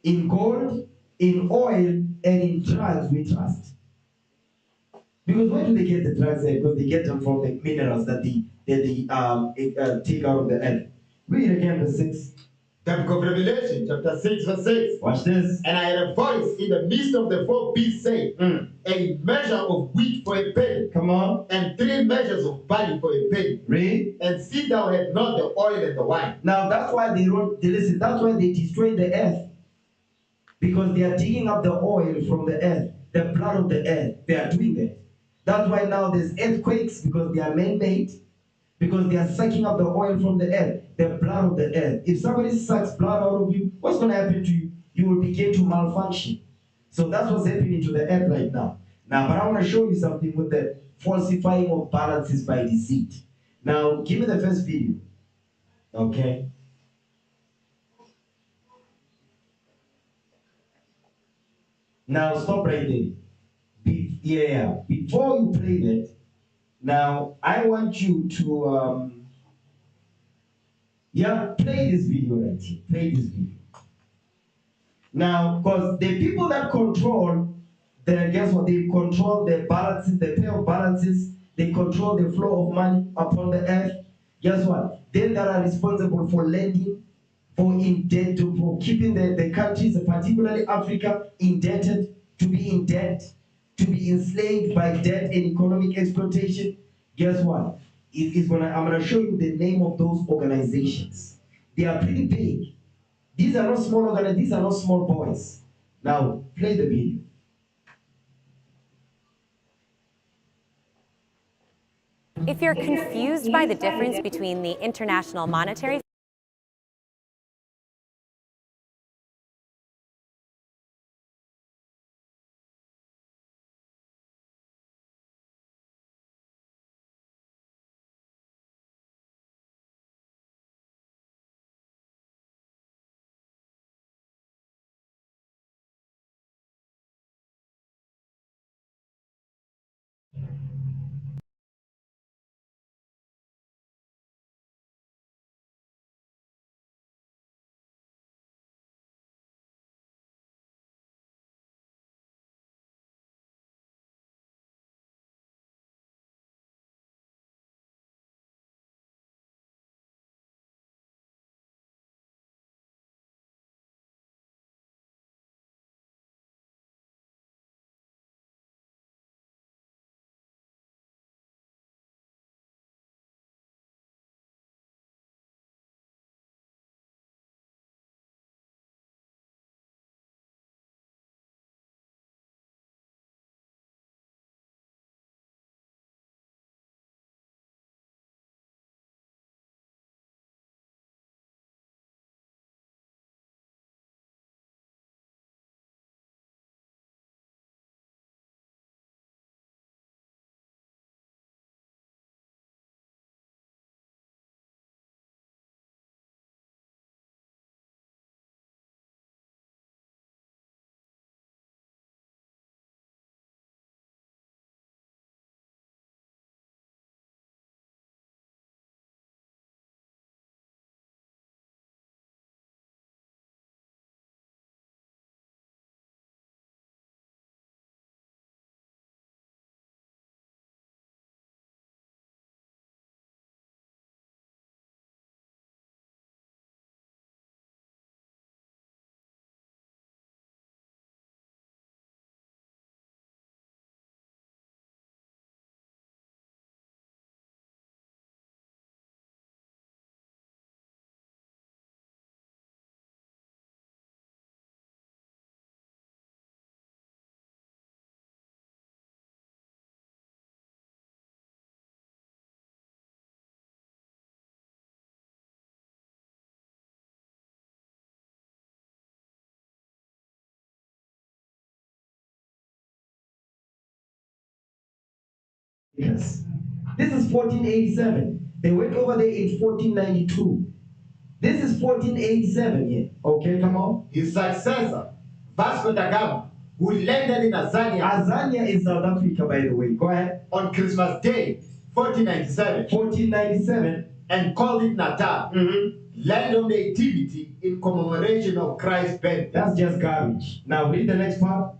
In gold, in oil, and in drugs we trust. Because where do they get the drugs? Because they get them from the minerals that they take out of the earth. Read again verse 6. The book of Revelation, chapter 6, verse 6. Watch this. And I heard a voice in the midst of the four beasts say, a measure of wheat for a penny. Come on. And 3 measures of barley for a penny. Read. And see thou had not the oil and the wine. Now that's why listen, that's why they destroy the earth. Because they are digging up the oil from the earth, the blood of the earth. They are doing that. That's why now there's earthquakes, because they are man-made. Because they are sucking up the oil from the earth, the blood of the earth. If somebody sucks blood out of you, what's going to happen to you? You will begin to malfunction. So that's what's happening to the earth right now. Now, but I want to show you something with the falsifying of balances by deceit. Now, give me the first video. Okay. Now, stop right there. Before you play that, now I want you to, play this video right here. Play this video. Now, because the people that control guess what? They control the balances, the pair of balances. They control the flow of money upon the earth. Guess what? They that are responsible for lending, for keeping the countries, particularly Africa, indebted, to be in debt, to be enslaved by debt and economic exploitation. Guess what? I'm gonna show you the name of those organizations. They are pretty big. These are not small organizations, these are not small boys. Now, play the video. If you're confused by the difference between the International Monetary Yes. This is 1487. They went over there in 1492. This is 1487 here. Okay, come on. His successor, Vasco da Gama, who landed in Azania. Azania is South Africa, by the way. Go ahead. On Christmas Day, 1497. 1497. And called it Natal. Land of nativity in commemoration of Christ's birth. That's just garbage. Now read the next part.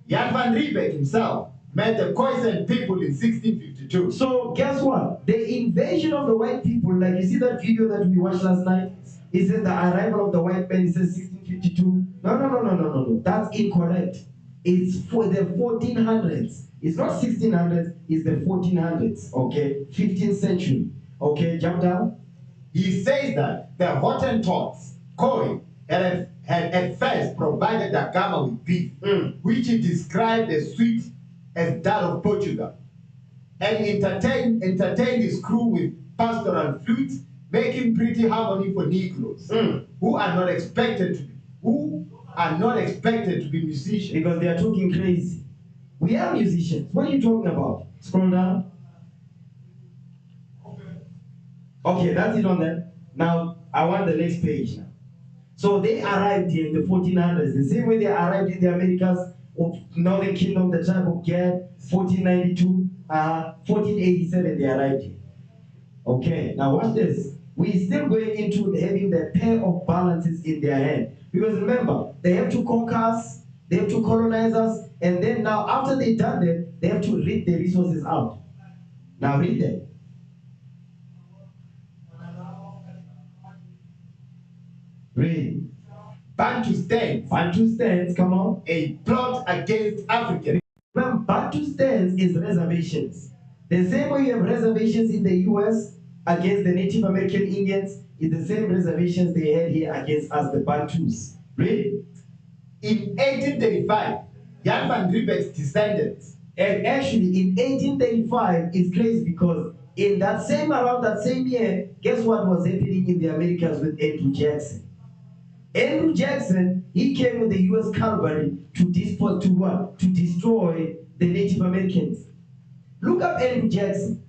Jan van Riebeeck himself met the Khoisan people in 1652. So guess what? The invasion of the white people, like you see that video that we watched last night? It says the arrival of the white man, it says 1652. No. That's incorrect. It's for the 1400s. It's not 1600s, it's the 1400s, okay? 15th century. Okay, jump down. He says that the Hottentots, Khoi, had at first provided da Gama with beef, which he described as sweet as that of Portugal, and entertained his crew with pastoral flutes, making pretty harmony for Negroes who are not expected to be musicians because they are talking crazy. We are musicians. What are you talking about? Scroll down. Okay, that's it on there. Now I want the next page now. So they arrived here in the 1400s, the same way they arrived in the Americas of Northern Kingdom, the tribe of Gad, 1492, 1487 they arrived here. Okay, now watch this. We're still going into having the pair of balances in their hand. Because remember, they have to conquer us, they have to colonize us, and then now after they've done that, they have to rid the resources out. Now read that. Read. Bantu stands, come on. A plot against Africans. Well, Bantu stands is reservations. The same way you have reservations in the US against the Native American Indians, is the same reservations they had here against us, the Bantus. Read. In 1835, Jan van Riebeeck's descendants. And actually, in 1835, it's crazy because around that same year, guess what was happening in the Americas with Andrew Jackson? Andrew Jackson, he came with the U.S. cavalry to destroy the Native Americans. Look up Andrew Jackson.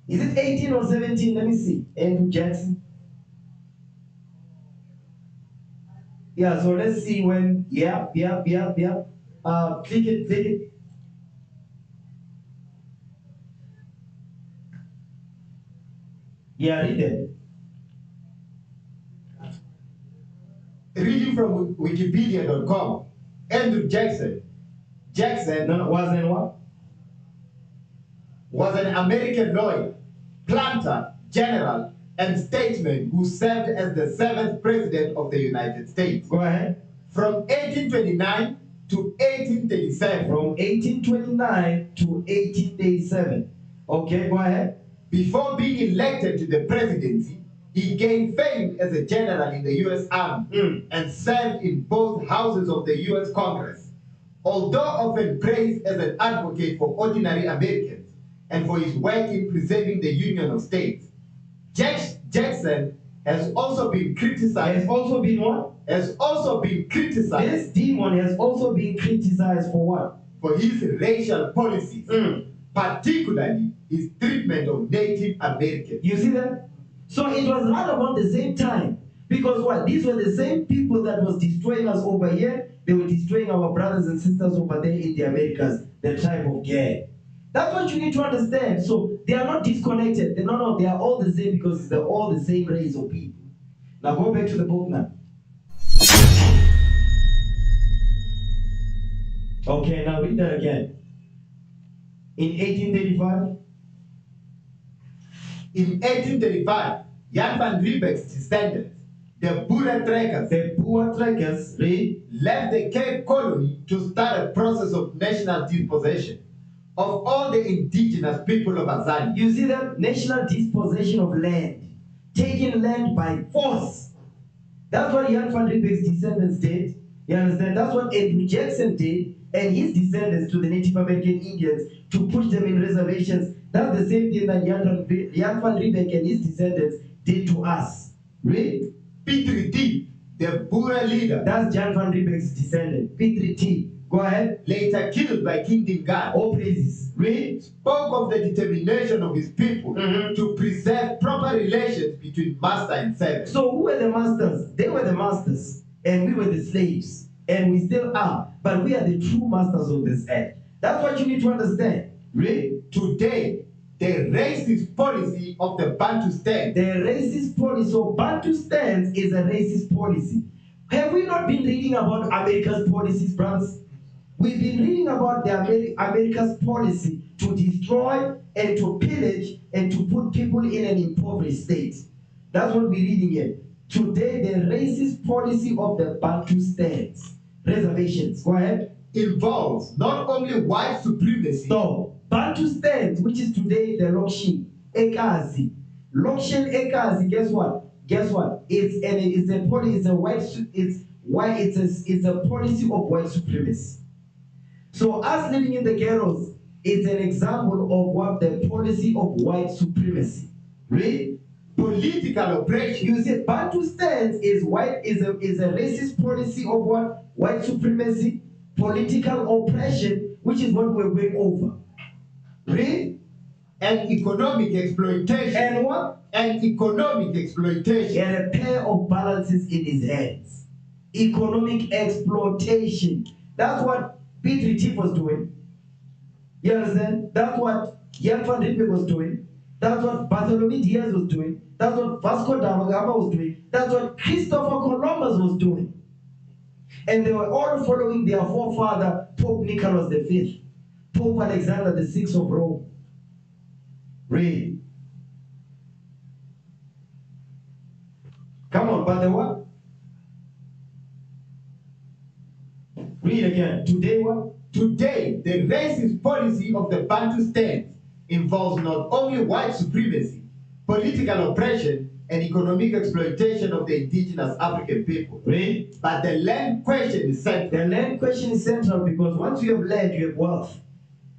Is it 18 or 17? Let me see. Andrew Jackson. Yeah, so let's see when, yeah. Click it. Yeah, read it. Reading from Wikipedia.com, Andrew Jackson was an American lawyer, planter, general, and statesman who served as the 7th president of the United States. Go ahead. From 1829 to 1837. From 1829 to 1837. Okay, go ahead. Before being elected to the presidency, he gained fame as a general in the U.S. Army and served in both houses of the U.S. Congress. Although often praised as an advocate for ordinary Americans and for his work in preserving the Union of States, Jackson has also been criticized. Has also been what? Has also been criticized. This demon has also been criticized for what? For his racial policies, particularly his treatment of Native Americans. You see that? So it was right about the same time. Because what? These were the same people that was destroying us over here. They were destroying our brothers and sisters over there in the Americas, the tribe of Gad. That's what you need to understand. So they are not disconnected. No, they are all the same because they're all the same race of people. Now go back to the book now. Okay, now read that again. In 1835? In 1835, Jan van Riebeeck's descendants, the Boer trekkers, left the Cape Colony to start a process of national dispossession of all the indigenous people of Azania. You see that? National dispossession of land. Taking land by force. That's what Jan van Riebeeck's descendants did. You understand? That's what Andrew Jackson did and his descendants to the Native American Indians to push them in reservations. That's the same thing that Jan van Riebeeck and his descendants did to us. Read. P3T, the Boer leader. That's Jan van Riebeeck's descendant. P3T. Go ahead. later killed by King Dingaan, All praises. Read. spoke of the determination of his people to preserve proper relations between master and servant. So who were the masters? They were the masters, and we were the slaves, and we still are. But we are the true masters of this earth. That's what you need to understand. Read. Today, the racist policy of the Bantustan. The racist policy of Bantustan is a racist policy. Have we not been reading about America's policies, brothers? We've been reading about the America's policy to destroy and to pillage and to put people in an impoverished state. That's what we're reading here. Today, the racist policy of the Bantustans, reservations, go ahead, involves not only white supremacy. No, Bantustans, which is today the Lokshin, Ekazi. Lokshin Ekazi, guess what? Guess what? It's a policy of white supremacy. So us living in the ghettos is an example of what the policy of white supremacy. Read. Political oppression. You see, Bantustans is a racist policy of what? White supremacy, political oppression, which is what we're going over. Read. And economic exploitation. And what? And economic exploitation. He had a pair of balances in his hands. Economic exploitation. That's what Peter Tiff was doing. You understand? That's what Jan van Riebeeck was doing. That's what Bartholomew Diaz was doing. That's what Vasco da Gama was doing. That's what Christopher Columbus was doing. And they were all following their forefather, Pope Nicholas V, Pope Alexander VI of Rome. Read. Come on, but the what? Read again. Today what? Today, the racist policy of the Bantustans involves not only white supremacy, political oppression, and economic exploitation of the indigenous African people. Read. But the land question is central. The land question is central because once you have land, you have wealth.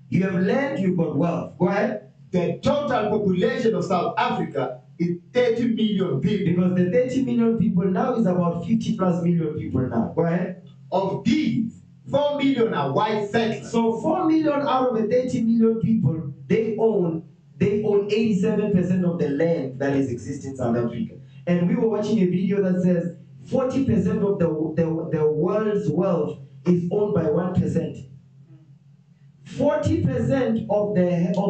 You have land, you've got wealth. Go ahead. The total population of South Africa is 30 million people. Because the 30 million people now is about 50 plus million people now. Go ahead. Of these, 4 million are white settlers. So 4 million out of the 30 million people, they own 87% of the land that is existing in South Africa. And we were watching a video that says 40% of the world's wealth is owned by 1%. 40% of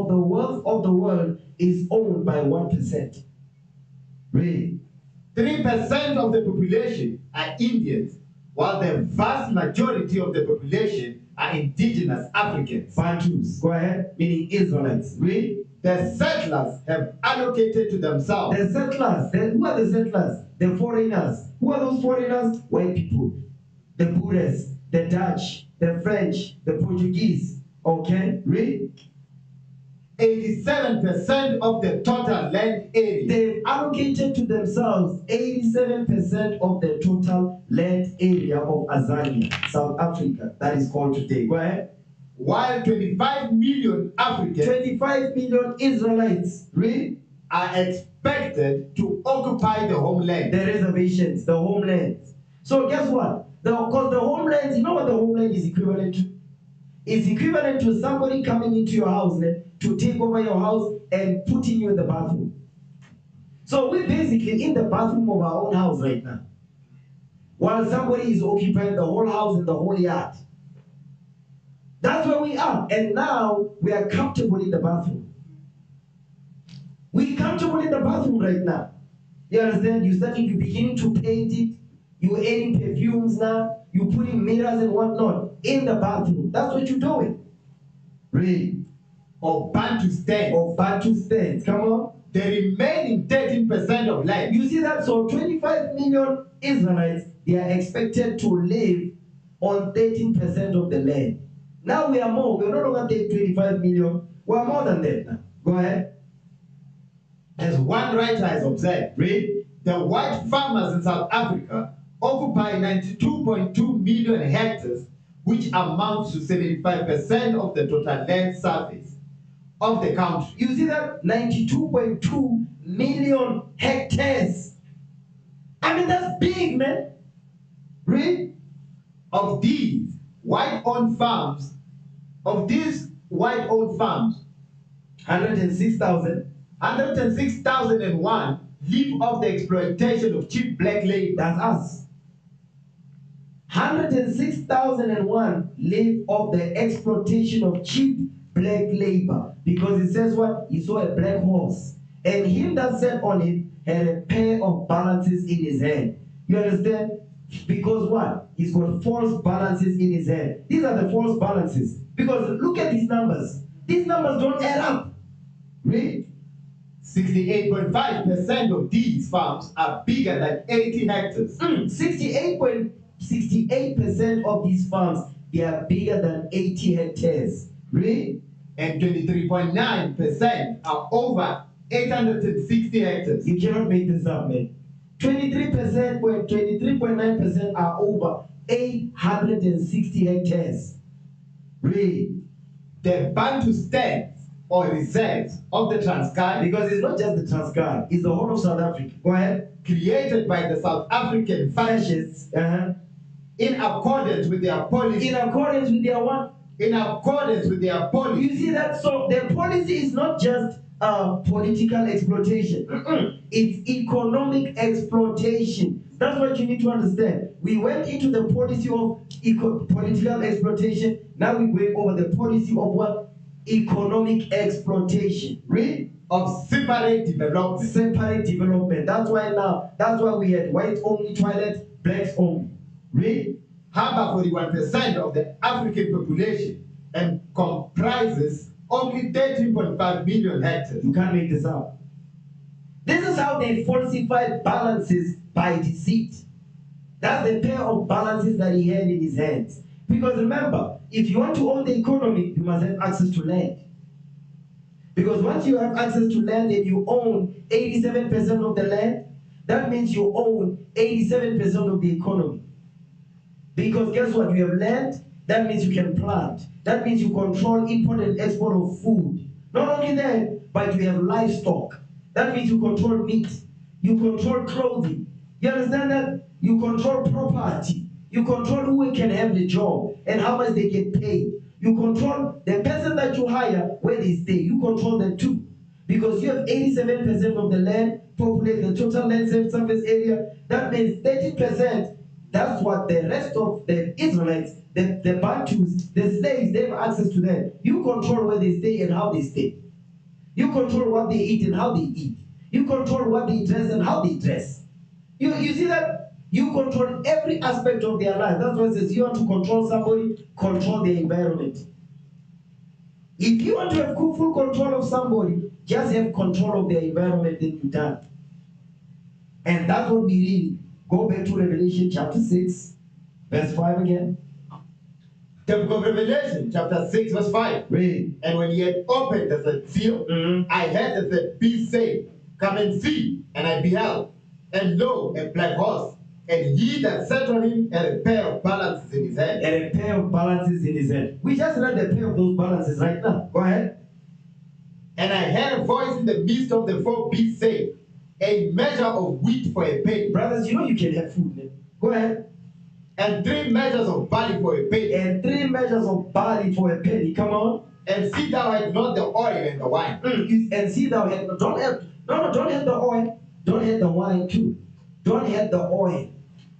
the wealth of the world is owned by 1%. Really? 3% of the population are Indians, while the vast majority of the population are indigenous Africans. Bantus. Go ahead. Meaning Israelites. Really? The settlers have allocated to themselves. The settlers. Who are the settlers? The foreigners. Who are those foreigners? White people. The Buddhists, the Dutch, the French, the Portuguese. Okay? Read. 87% of the total land area. They've allocated to themselves 87% of the total land area of Azania, South Africa, that is called today. Go ahead. While 25 million Africans, 25 million Israelites, read, are expected to occupy the homeland. The reservations, the homeland. So guess what? Because the homeland, you know what the homeland is equivalent to? It's equivalent to somebody coming into your house to take over your house and putting you in the bathroom. So we're basically in the bathroom of our own house right now, while somebody is occupying the whole house and the whole yard. That's where we are. And now we are comfortable in the bathroom. We're comfortable in the bathroom right now. You understand? You're beginning to paint it. You're adding perfumes now. You're putting mirrors and whatnot in the bathroom. That's what you're doing. Really? Of Bantustan. Of Bantustan. Come on. The remaining 13% of land. You see that? So 25 million Israelites, they are expected to live on 13% of the land. Now we are more. We're no longer 25 million. We're more than that now. Go ahead. As one writer has observed, read, the white farmers in South Africa occupy 92.2 million hectares, which amounts to 75% of the total land surface of the country. You see that? 92.2 million hectares. I mean, that's big, man. Read. Of these, white-owned farms, of these white-owned farms, 106,001 live off the exploitation of cheap black labor. That's us. 106,001 live off the exploitation of cheap black labor. Because it says what? He saw a black horse, and him that sat on it had a pair of balances in his hand. You understand? Because what? He's got false balances in his hand. These are the false balances. Because look at these numbers. These numbers don't add up. Read. 68.5% of these farms are bigger than 80 hectares. 68% of these farms, they are bigger than 80 hectares. Read. And 23.9% are over 860 hectares. You cannot make this up, man. 23.9% are over 860 hectares. Read. The Bantu states or reserves of the Transkei, because it's not just the Transkei, it's the whole of South Africa. Go ahead. Created by the South African fascists in accordance with their policy. In accordance with their what? In accordance with their policy. You see that? So their policy is not just political exploitation. It's economic exploitation. That's what you need to understand. We went into the policy of political exploitation. Now we went over the policy of what? Economic exploitation. Read. Of separate development. Separate development. That's why we had whites only toilets, blacks only. Read. Harbor 41% of the African population and comprises only 13.5 million hectares. You can't make this up. This is how they falsified balances by deceit. That's the pair of balances that he had in his hands. Because remember, if you want to own the economy, you must have access to land. Because once you have access to land and you own 87% of the land, that means you own 87% of the economy. Because guess what? You have land, that means you can plant. That means you control import and export of food. Not only that, but you have livestock. That means you control meat. You control clothing. You understand that? You control property. You control who can have the job and how much they get paid. You control the person that you hire, where they stay. You control them too. Because you have 87% of the land populated, the total land surface area. That means 30%. That's what the rest of the Israelites, the Bantus, the slaves, they have access to that. You control where they stay and how they stay. You control what they eat and how they eat. You control what they dress and how they dress. You see that? You control every aspect of their life. That's why it says you want to control somebody, control their environment. If you want to have full control of somebody, just have control of their environment, then you're done. And that's what we read. Go back to Revelation chapter 6, verse 5 again. The book of Revelation, chapter 6, verse 5. Read. And when he had opened the third seal, I heard the third beast say, Come and see. And I beheld, and lo, a black horse. And he that sat on him had a pair of balances in his hand. And a pair of balances in his hand. We just read a pair of those balances right now. Go ahead. And I heard a voice in the midst of the four beasts say, A measure of wheat for a penny. Brothers, you know you can have food, man. Go ahead. And 3 measures of barley for a penny. And 3 measures of barley for a penny. Come on. And see thou had not the oil and the wine. And see thou had don't have the oil. Don't have the wine too. Don't have the oil.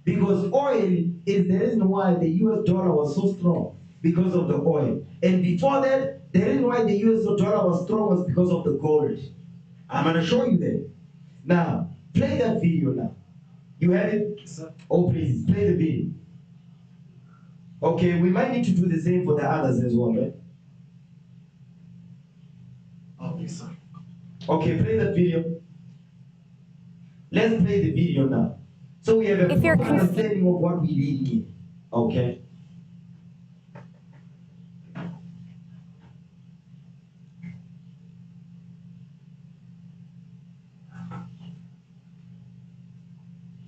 Because oil is the reason why the US dollar was so strong. Because of the oil. And before that, the reason why the US dollar was strong was because of the gold. I'm going to show you that. Now, play that video now. You have it? Oh, please, play the video. Okay, we might need to do the same for the others as well, right? Okay, sir. Okay, play that video. Let's play the video now. So we have a full understanding of what we read here. Okay?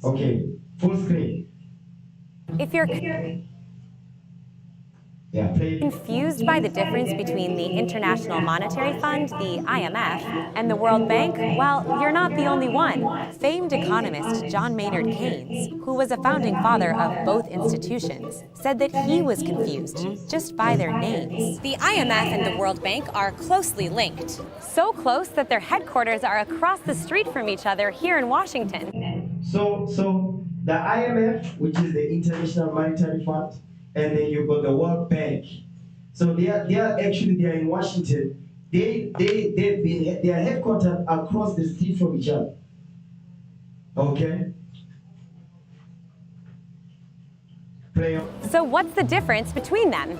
Okay, full screen. If you're Yeah, play Confused by the difference between the International Monetary Fund, the IMF, and the World Bank? Well, you're not the only one. Famed economist John Maynard Keynes, who was a founding father of both institutions, said that he was confused just by their names. The IMF and the World Bank are closely linked. So close that their headquarters are across the street from each other here in Washington. So the IMF, which is the International Monetary Fund, and then you've got the World Bank. So they are in Washington. They are headquartered across the street from each other. Okay. Play on. So what's the difference between them?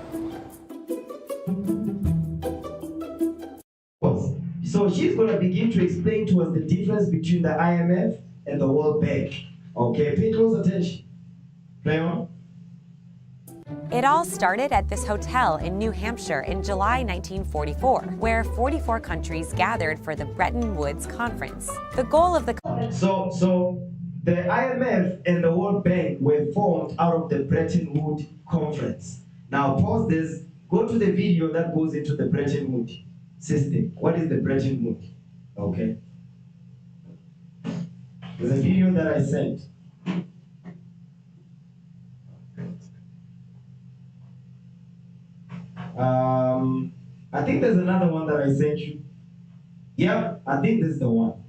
So she's going to begin to explain to us the difference between the IMF and the World Bank. Okay, pay close attention. Play on. It all started at this hotel in New Hampshire in July 1944, where 44 countries gathered for the Bretton Woods Conference. The goal of the So the IMF and the World Bank were formed out of the Bretton Woods Conference. Now pause this, go to the video that goes into the Bretton Woods system. What is the Bretton Woods? Okay. There's a video that I sent. I think there's another one that I sent you. Yeah, I think this is the one.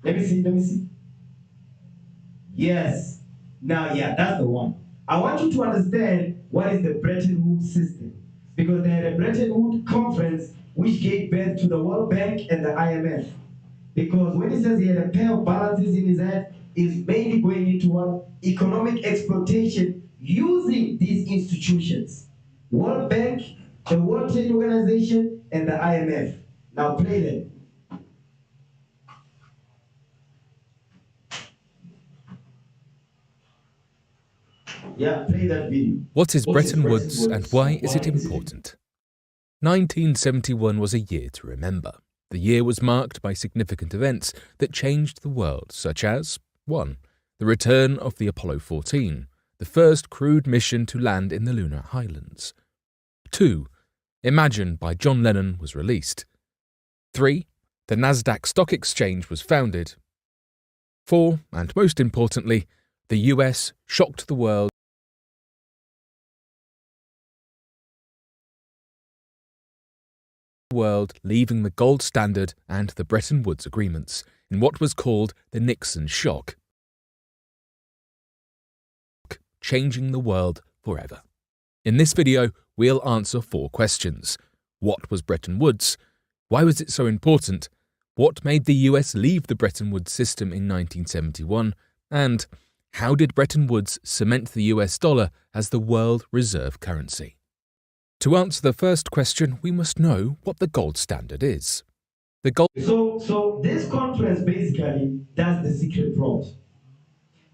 Let me see. Yes. Now, yeah, that's the one. I want you to understand what is the Bretton Woods system. Because they had a Bretton Woods conference which gave birth to the World Bank and the IMF. Because when he says he had a pair of balances in his head, is mainly going into what? Economic exploitation using these institutions. World Bank, the World Trade Organization, and the IMF. Now play them. Yeah, play that video. What is Bretton Woods and why is it important? 1971 was a year to remember. The year was marked by significant events that changed the world, such as 1. The return of the Apollo 14, the first crewed mission to land in the lunar highlands. 2. Imagine by John Lennon was released. 3. The Nasdaq Stock Exchange was founded. 4. And most importantly, the US shocked the world leaving the gold standard and the Bretton Woods agreements in what was called the Nixon shock, changing the world forever. In this video, we'll answer 4 questions. What was Bretton Woods? Why was it so important? What made the US leave the Bretton Woods system in 1971? And how did Bretton Woods cement the US dollar as the world reserve currency? To answer the first question, we must know what the gold standard is. The gold. So this conference basically does the secret plot.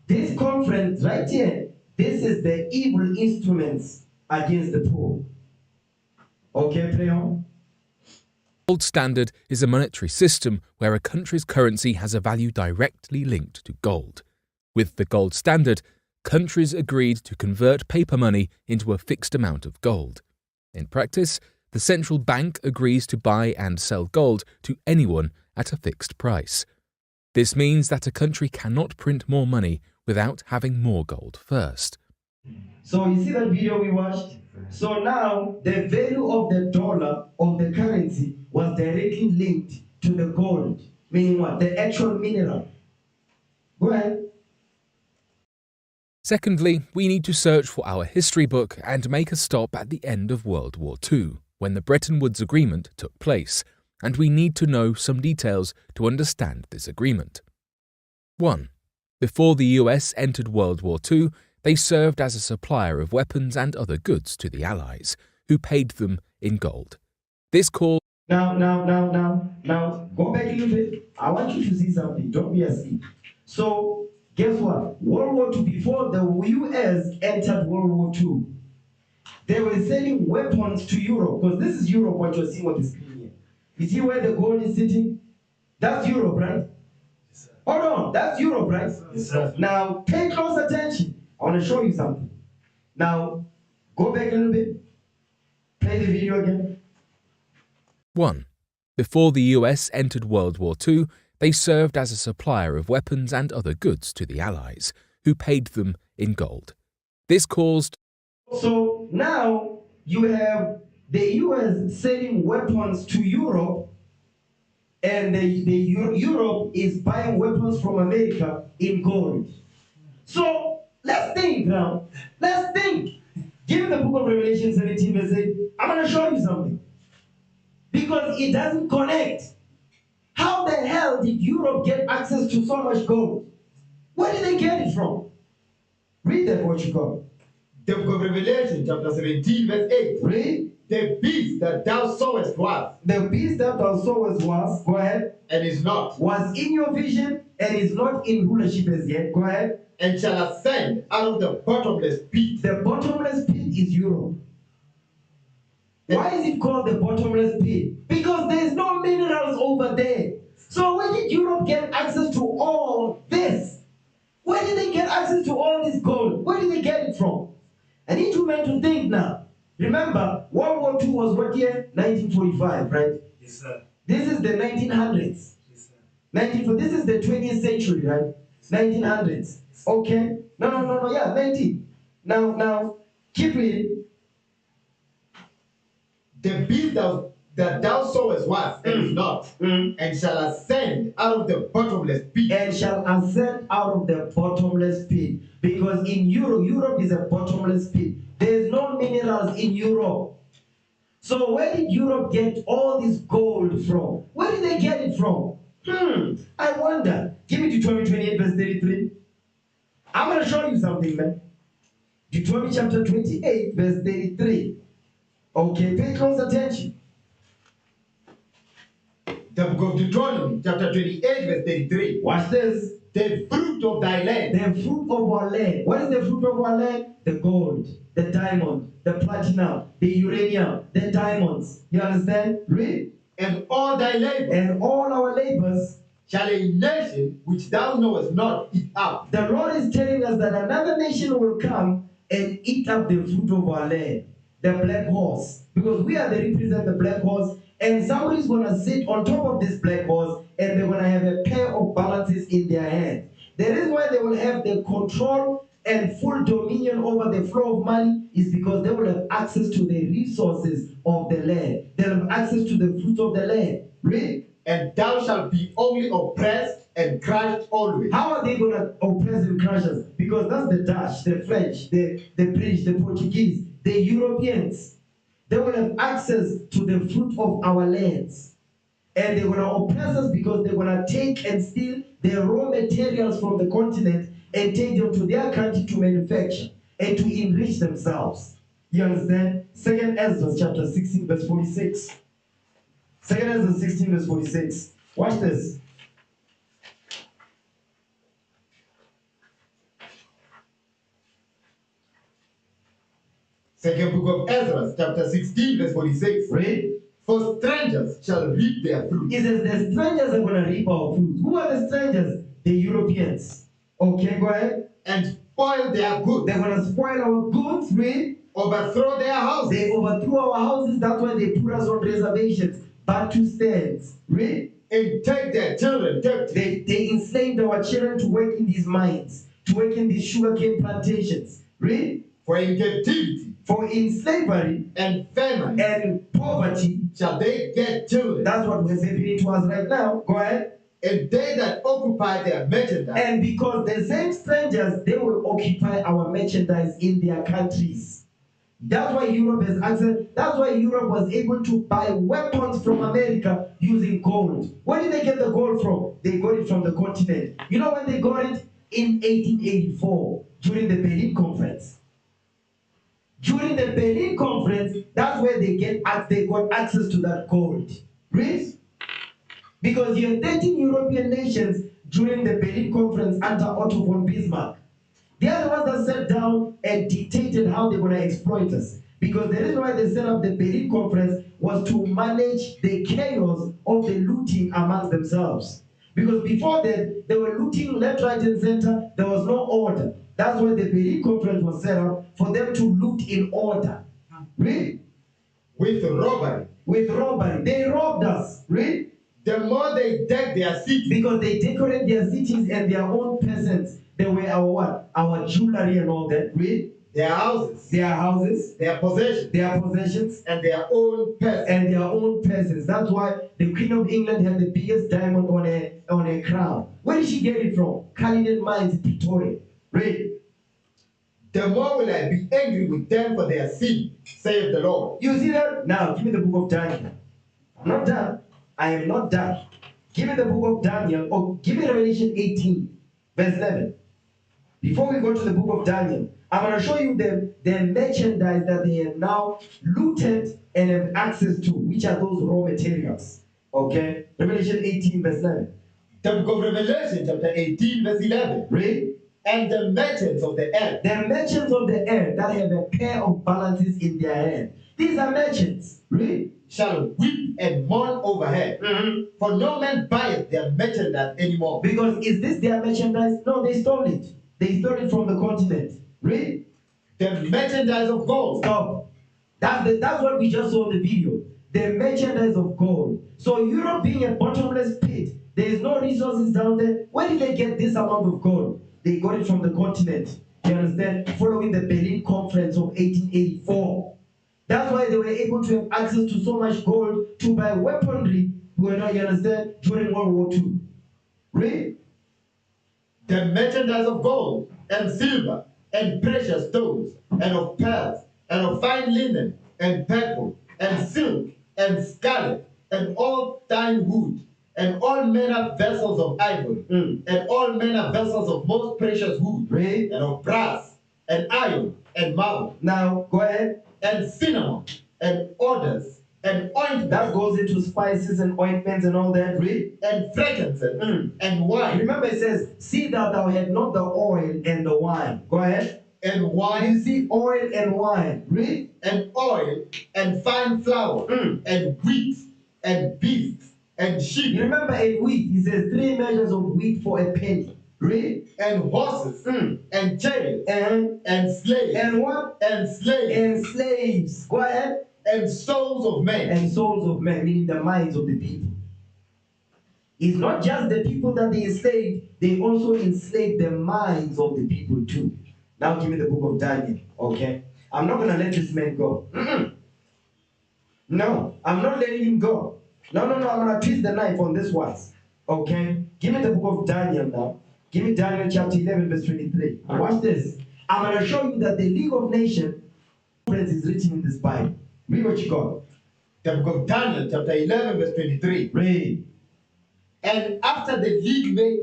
This conference right here, this is the evil instruments against the poor. Okay, play on. Gold standard is a monetary system where a country's currency has a value directly linked to gold. With the gold standard, countries agreed to convert paper money into a fixed amount of gold. In practice, the central bank agrees to buy and sell gold to anyone at a fixed price. This means that a country cannot print more money without having more gold first. So you see that video we watched? So now the value of the dollar, of the currency, was directly linked to the gold. Meaning what? The actual mineral. Go ahead. Secondly, we need to search for our history book and make a stop at the end of World War II, when the Bretton Woods Agreement took place, and we need to know some details to understand this agreement. 1. Before the US entered World War II, they served as a supplier of weapons and other goods to the Allies, who paid them in gold. This called... Now, go back a little bit. I want you to see something. Don't be asleep. So, guess what? World War II, before the US entered World War II, they were selling weapons to Europe, because this is Europe, what you're seeing on the screen here. You see where the gold is sitting? That's Europe, right? Hold on, that's Europe, right? Yes, now, pay close attention. I want to show you something. Now, go back a little bit. Play the video again. 1. Before the US entered World War II, they served as a supplier of weapons and other goods to the Allies, who paid them in gold. This caused... So now you have the US selling weapons to Europe, and Europe is buying weapons from America in gold. So let's think now. Let's think. Give the book of Revelation 17 verse 8. I'm going to show you something. Because it doesn't connect. How the hell did Europe get access to so much gold? Where did they get it from? Read that, what you got. The book of Revelation, chapter 17, verse 8. Read. The beast that thou sawest was. The beast that thou sawest was. Go ahead. And is not. Was in your vision and is not in rulership as yet. Go ahead. And shall ascend out of the bottomless pit. The bottomless pit is Europe. Why is it called the bottomless pit? Because there's no minerals over there. So where did Europe get access to all this? Where did they get access to all this gold? Where did they get it from? I need you men to think now. Remember, World War II was what year? 1945, right? Yes, sir. This is the 1900s. Yes, sir. This is the 20th century, right? 1900s. Okay? No, yeah, 19. Now, keep reading. The beast that thou sawest was and is not, and shall ascend out of the bottomless pit. And shall ascend out of the bottomless pit. Because in Europe is a bottomless pit. There's no minerals in Europe. So where did Europe get all this gold from? Where did they get it from? I wonder. Give me Deuteronomy 28 verse 33. I'm going to show you something, man. Deuteronomy chapter 28 verse 33. Okay, pay close attention. The book of Deuteronomy, chapter 28, verse 33. Watch this. The fruit of thy land. The fruit of our land. What is the fruit of our land? The gold, the diamond, the platinum, the uranium, the diamonds. You understand? Read. And all thy labor. And all our labors. Shall a nation which thou knowest not eat up. The Lord is telling us that another nation will come and eat up the fruit of our land. The black horse. Because we are the represent the black horse. And somebody's going to sit on top of this black horse and they're going to have a pair of balances in their hand. The reason why they will have the control and full dominion over the flow of money is because they will have access to the resources of the land. They'll have access to the fruit of the land. Read. And thou shalt be only oppressed and crushed always. How are they going to oppress and crush us? Because that's the Dutch, the French, the British, the Portuguese, the Europeans. They will have access to the fruit of our lands. And they're going to oppress us because they're going to take and steal the raw materials from the continent and take them to their country to manufacture and to enrich themselves. You understand? 2 Ezra chapter 16 verse 46. 2 Ezra 16 verse 46. Watch this. Second book of Ezra, chapter 16, verse 46. Read. For strangers shall reap their fruit. It says the strangers are going to reap our fruit. Who are the strangers? The Europeans. Okay, go ahead. And spoil their goods. They're going to spoil our goods. Read. Overthrow their houses. They overthrew our houses. That's why they put us on reservations. Bantu stands. Read. And take their children captive. They enslaved our children to work in these mines, to work in these sugarcane plantations. Read. For in captivity. For in slavery and famine and poverty shall they get children. That's what was happening to us right now. Go ahead. And they that occupy their merchandise. And because the same strangers, they will occupy our merchandise in their countries. That's why Europe has access. That's why Europe was able to buy weapons from America using gold. Where did they get the gold from? They got it from the continent. You know when they got it? In 1884, during the Berlin Conference. During the Berlin Conference, that's where they got access to that gold. Read. Because you have 13 European nations during the Berlin Conference under Otto von Bismarck. They are the ones that sat down and dictated how they're going to exploit us. Because the reason why they set up the Berlin Conference was to manage the chaos of the looting amongst themselves. Because before that, they were looting left, right, and center. There was no order. That's why the Berlin Conference was set up, for them to loot in order. Read. with robbery. With robbery. They robbed us. Read. The more they deck their cities. Because they decorate their cities and their own peasants. They were our what? Our jewelry and all that. Read. Their houses. Their houses. Their possessions. Their possessions. And their own peasants. And their own peasants. That's why the Queen of England had the biggest diamond on her crown. Where did she get it from? Cullinan Mines, Pretoria. Read. The more will I be angry with them for their sin, saith the Lord. You see that? Now, give me the book of Daniel. I'm not done. I am not done. Give me the book of Daniel, or give me Revelation 18, verse 11. Before we go to the book of Daniel, I'm going to show you the merchandise that they have now looted and have access to, which are those raw materials. Okay? Revelation 18, verse 11. The book of Revelation, chapter 18, verse 11. Read. And the merchants of the earth. The merchants of the earth that have a pair of balances in their hand. These are merchants. Read. Shall weep and mourn over her. For no man buyeth their merchandise anymore. Because is this their merchandise? No, they stole it. They stole it from the continent. Read. The merchandise of gold. Stop. That's what we just saw in the video. The merchandise of gold. So Europe being a bottomless pit, there is no resources down there. Where did they get this amount of gold? They got it from the continent. You understand? Following the Berlin Conference of 1884. That's why they were able to have access to so much gold to buy weaponry, you understand, during World War II. Read. The merchandise of gold and silver and precious stones and of pearls and of fine linen and purple and silk and scarlet and all fine wood and all manner vessels of ivory and all manner vessels of most precious wood and of brass and iron and marble. Now, go ahead. And cinnamon and odors and ointment. That goes into spices and ointments and all that. Read. And frankincense and wine. Remember it says, see that thou had not the oil and the wine. Go ahead. And wine. You see oil and wine. Read. And oil and fine flour and wheat and beasts and sheep. You remember in wheat, he says 3 measures of wheat for a penny. Read. And horses and chariots and slaves. And what? And slaves. And slaves. Go ahead. And souls of men. And souls of men, meaning the minds of the people. It's not just the people that they enslaved, they also enslaved the minds of the people too. Now give me the book of Daniel, okay? I'm not going to let this man go. No, I'm not letting him go. No, I'm going to twist the knife on this one. Okay? Give me the book of Daniel now. Give me Daniel chapter 11, verse 23. Watch this. I'm going to show you that the League of Nations is written in this Bible. Read what you got. The book of Daniel, chapter 11, verse 23. Read. And after the league made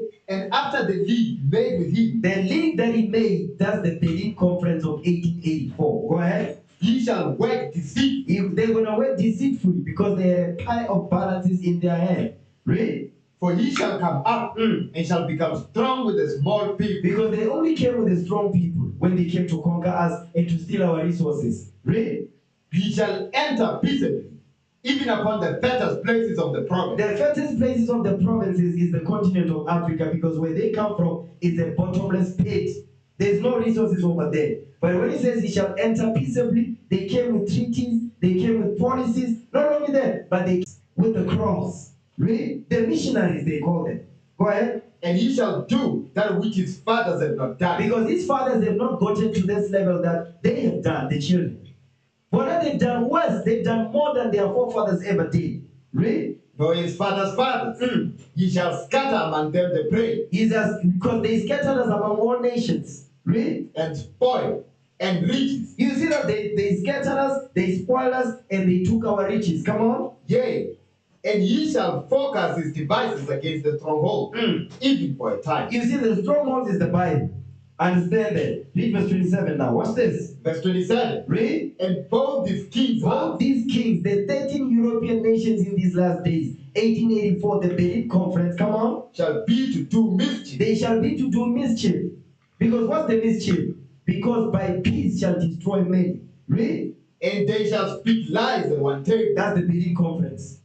with him, the league that he made, that's the Berlin Conference of 1884. Go ahead. He shall work deceitfully. They're going to work deceitfully because they have a pile of balances in their hand. Read. For he shall come up and shall become strong with the small people. Because they only came with the strong people when they came to conquer us and to steal our resources. Read. He shall enter peaceably, even upon the fattest places of the province. The fattest places of the provinces is the continent of Africa, because where they come from is a bottomless pit. There's no resources over there. But when he says he shall enter peaceably, they came with treaties, they came with policies, not only that, but they came with the cross. Read. The missionaries, they call them. Go ahead. And he shall do that which his fathers have not done. Because his fathers have not gotten to this level that they have done, the children. But what they've done worse, they've done more than their forefathers ever did. Read. For his father's fathers, he shall scatter among them the prey. Because they scattered us among all nations. Read. And spoil and riches. You see that they scattered us, they spoiled us, and they took our riches. Come on. Yea. And he shall focus his devices against the stronghold, even for a time. You see, the stronghold is the Bible. Understand that. Read verse 27 now. Watch this. Verse 27. Read. And both these kings, the 13 European nations in these last days, 1884, the Berlin Conference, come on, shall be to do mischief. They shall be to do mischief. Because what's the mischief? Because by peace shall destroy many. Read. And they shall speak lies at one table. That's the Berlin Conference.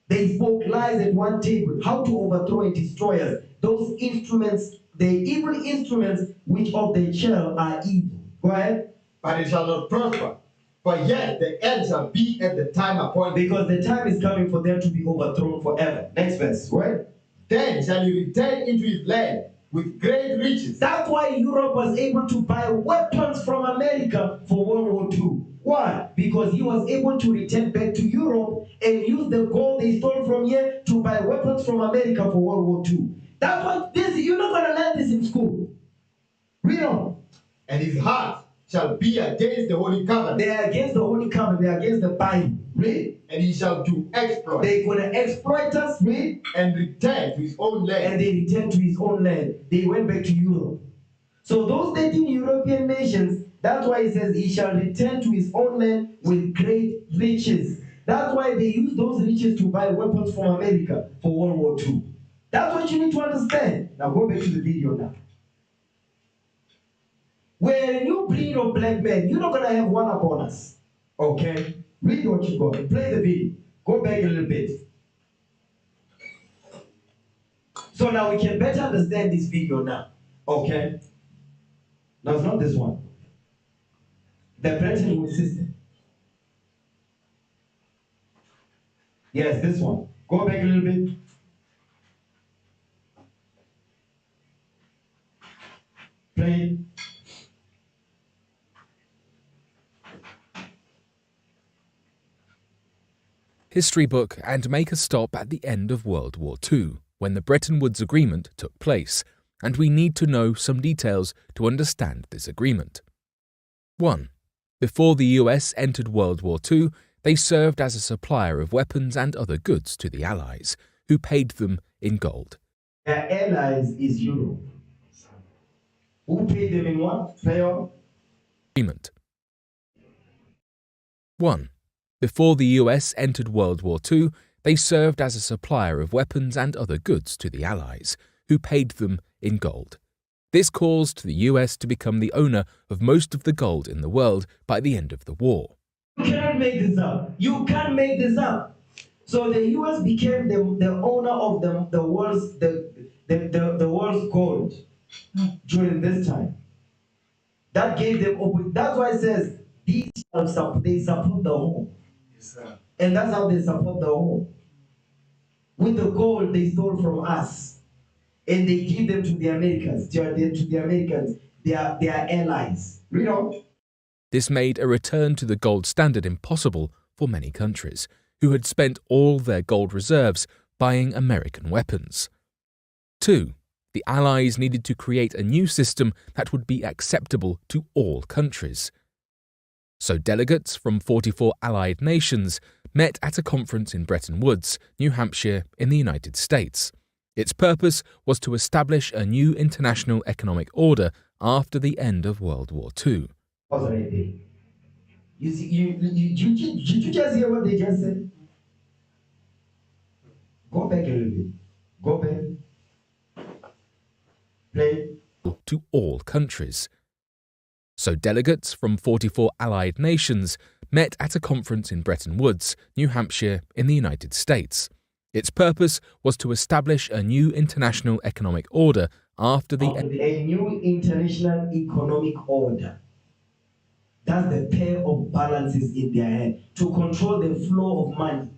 They spoke lies at one table. How to overthrow and destroy us. Those instruments, the evil instruments which of the shell are evil. Go ahead. But it shall not prosper. For yet the end shall be at the time appointed. Because the time is coming for them to be overthrown forever. Next verse, right? Then shall he return into his land with great riches. That's why Europe was able to buy weapons from America for World War II. Why? Because he was able to return back to Europe and use the gold they stole from here to buy weapons from America for World War II. That's what this, you're not going to learn this in school. Read on. And his heart shall be against the Holy Covenant. They are against the Holy Covenant. They are against the Bible. Read. And he shall do exploits. They're going to exploit us. Read. And return to his own land. And they returned to his own land. They went back to Europe. So those 13 European nations, that's why it says he shall return to his own land with great riches. That's why they use those riches to buy weapons from America for World War II. That's what you need to understand. Now go back to the video now. We're a new breed of black men. You're not going to have one upon us. Okay? Read what you got. Play the video. Go back a little bit. So now we can better understand this video now. Okay? No, it's not this one. The Bretton Woods system. Yes, this one. Go back a little bit. Play. History book and make a stop at the end of World War II, when the Bretton Woods Agreement took place, and we need to know some details to understand this agreement. 1. Before the US entered World War II, they served as a supplier of weapons and other goods to the Allies, who paid them in gold. Their allies is Europe. Who paid them in what? Payoff? Agreement. 1. Before the US entered World War II, they served as a supplier of weapons and other goods to the Allies, who paid them in gold. This caused the US to become the owner of most of the gold in the world by the end of the war. You cannot make this up. You can't make this up. So the US became the owner of the world's gold during this time. That gave them, that's why it says, they support the home. And that's how they support the home. With the gold they stole from us. And they give them to the Americans. To the Americans, they are allies. Read on. This made a return to the gold standard impossible for many countries, who had spent all their gold reserves buying American weapons. 2. The Allies needed to create a new system that would be acceptable to all countries. So delegates from 44 Allied nations met at a conference in Bretton Woods, New Hampshire, in the United States. Its purpose was to establish a new international economic order after the end of World War II. You see, did you just hear what they just said? Go back a little bit. Go back. Play. To all countries. So delegates from 44 Allied nations met at a conference in Bretton Woods, New Hampshire, in the United States. Its purpose was to establish a new international economic order after the end. A new international economic order. That's the pair of balances in their head to control the flow of money.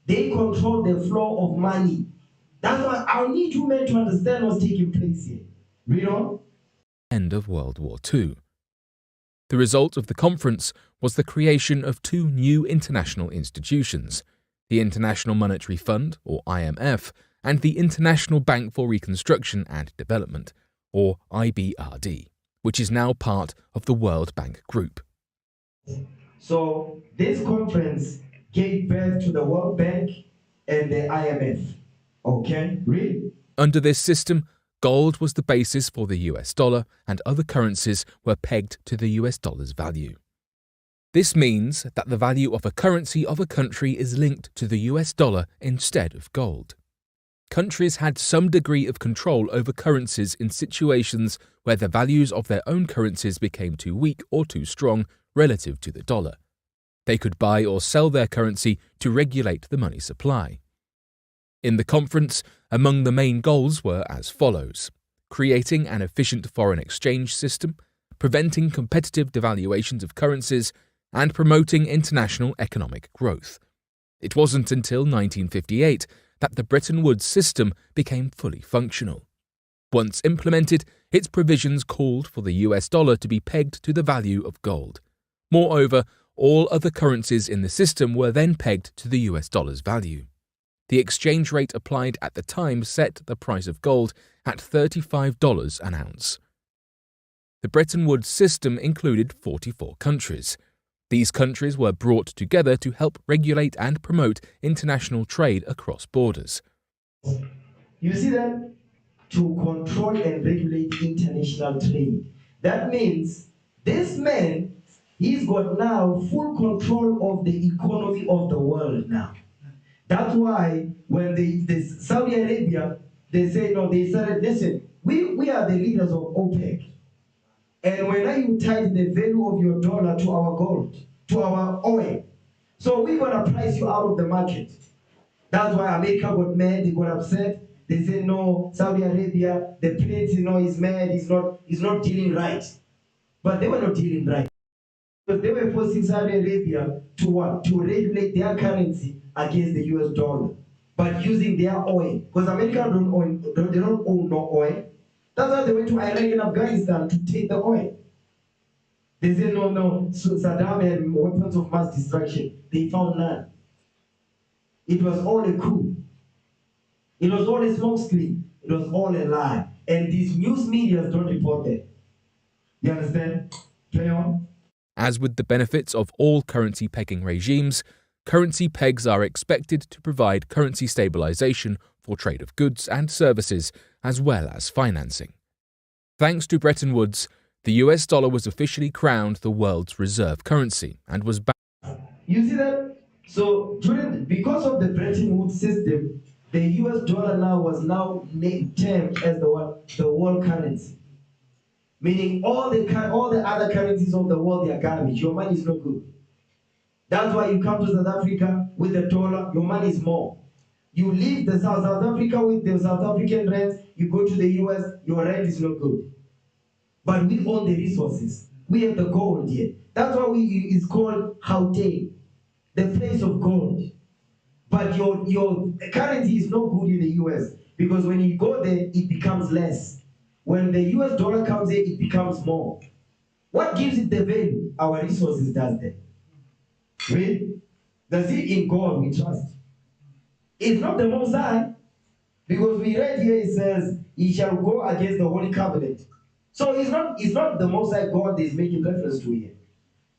They control the flow of money. That's why I need you men to understand what's taking place here. Read on. End of World War II. The result of the conference was the creation of two new international institutions, the International Monetary Fund, or IMF, and the International Bank for Reconstruction and Development, or IBRD, which is now part of the World Bank Group. So this conference gave birth to the World Bank and the IMF. Okay, read. Under this system, gold was the basis for the US dollar, and other currencies were pegged to the US dollar's value. This means that the value of a currency of a country is linked to the US dollar instead of gold. Countries had some degree of control over currencies in situations where the values of their own currencies became too weak or too strong relative to the dollar. They could buy or sell their currency to regulate the money supply. In the conference, among the main goals were as follows: creating an efficient foreign exchange system, preventing competitive devaluations of currencies, and promoting international economic growth. It wasn't until 1958 that the Bretton Woods system became fully functional. Once implemented, its provisions called for the US dollar to be pegged to the value of gold. Moreover, all other currencies in the system were then pegged to the US dollar's value. The exchange rate applied at the time set the price of gold at $35 an ounce. The Bretton Woods system included 44 countries. These countries were brought together to help regulate and promote international trade across borders. You see that? To control and regulate international trade. That means this man, he's got now full control of the economy of the world now. That's why when the Saudi Arabia, they say, no, they said, listen, we are the leaders of OPEC. And when you tied the value of your dollar to our gold, to our oil, so we're going to price you out of the market. That's why America got mad, they got upset. They said, no, Saudi Arabia, the prince, is mad, he's not dealing right. But they were not dealing right. Because they were forcing Saudi Arabia to what? To regulate their currency against the US dollar. But using their oil. Because America don't own no oil. That's why they went to Iraq and Afghanistan to take the oil. They said, no, so Saddam had weapons of mass destruction. They found none. It was all a coup. It was all a smokescreen. It was all a lie. And these news media don't report that. You understand? Play on. As with the benefits of all currency pegging regimes, currency pegs are expected to provide currency stabilization for trade of goods and services, as well as financing. Thanks to Bretton Woods, the US dollar was officially crowned the world's reserve currency and was backed. You see that? So because of the Bretton Woods system, the US dollar was now termed as the world currency. Meaning all the other currencies of the world, they are garbage. Your money is no good. That's why you come to South Africa with the dollar, your money is more. You leave the South Africa with the South African rent, you go to the US, your rent is no good. But we own the resources. We have the gold here. That's why it's called Gauteng, the place of gold. But your currency is no good in the US because when you go there, it becomes less. When the US dollar comes in, it becomes more. What gives it the value? Our resources does that. Really? Does it in God we trust? It's not the Most High. Because we read here, it says, he shall go against the Holy Covenant. So it's not the Most High God is making reference to here.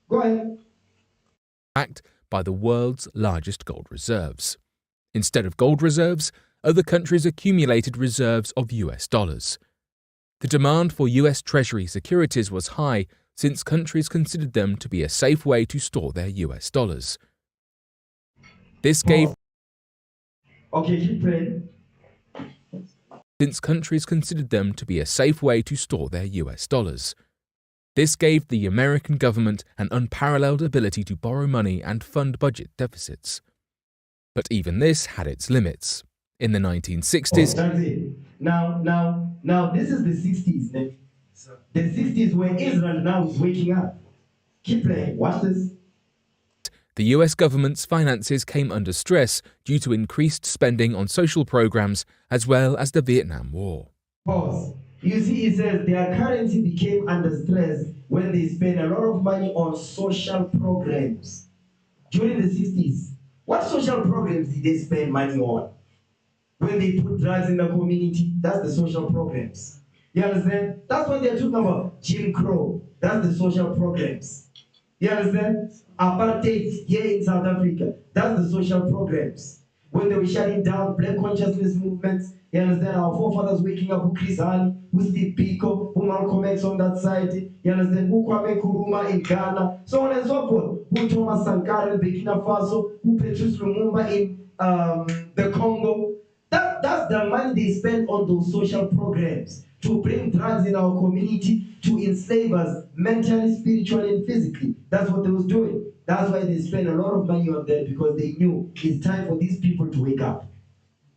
Go ahead. Backed by the world's largest gold reserves. Instead of gold reserves, other countries accumulated reserves of US dollars. The demand for US Treasury securities was high since countries considered them to be a safe way to store their US dollars. This gave keep playing. Since countries considered them to be a safe way to store their US dollars. This gave the American government an unparalleled ability to borrow money and fund budget deficits. But even this had its limits. In the 1960s, That's it. Now, this is the 60s. The 60s where Israel now is waking up. Keep playing. Watch this. The US government's finances came under stress due to increased spending on social programs as well as the Vietnam War. Pause. You see, it says their currency became under stress when they spent a lot of money on social programs. During the 60s, what social programs did they spend money on? When they put drugs in the community, that's the social programs. You understand? That's what they're talking about. Jim Crow, that's the social programs. You understand? Apartheid here in South Africa, that's the social programs. When they were shutting down black consciousness movements, you understand? Our forefathers waking up, who Chris Hani, who Steve Biko, who Malcolm X on that side, you understand? Who Kwame Nkrumah in Ghana, so on and so forth. Who Thomas Sankara in Burkina Faso, who Patrice Lumumba in the Congo. That's the money they spend on those social programs to bring drugs in our community, to enslave us mentally, spiritually, and physically. That's what they was doing. That's why they spend a lot of money on that, because they knew it's time for these people to wake up.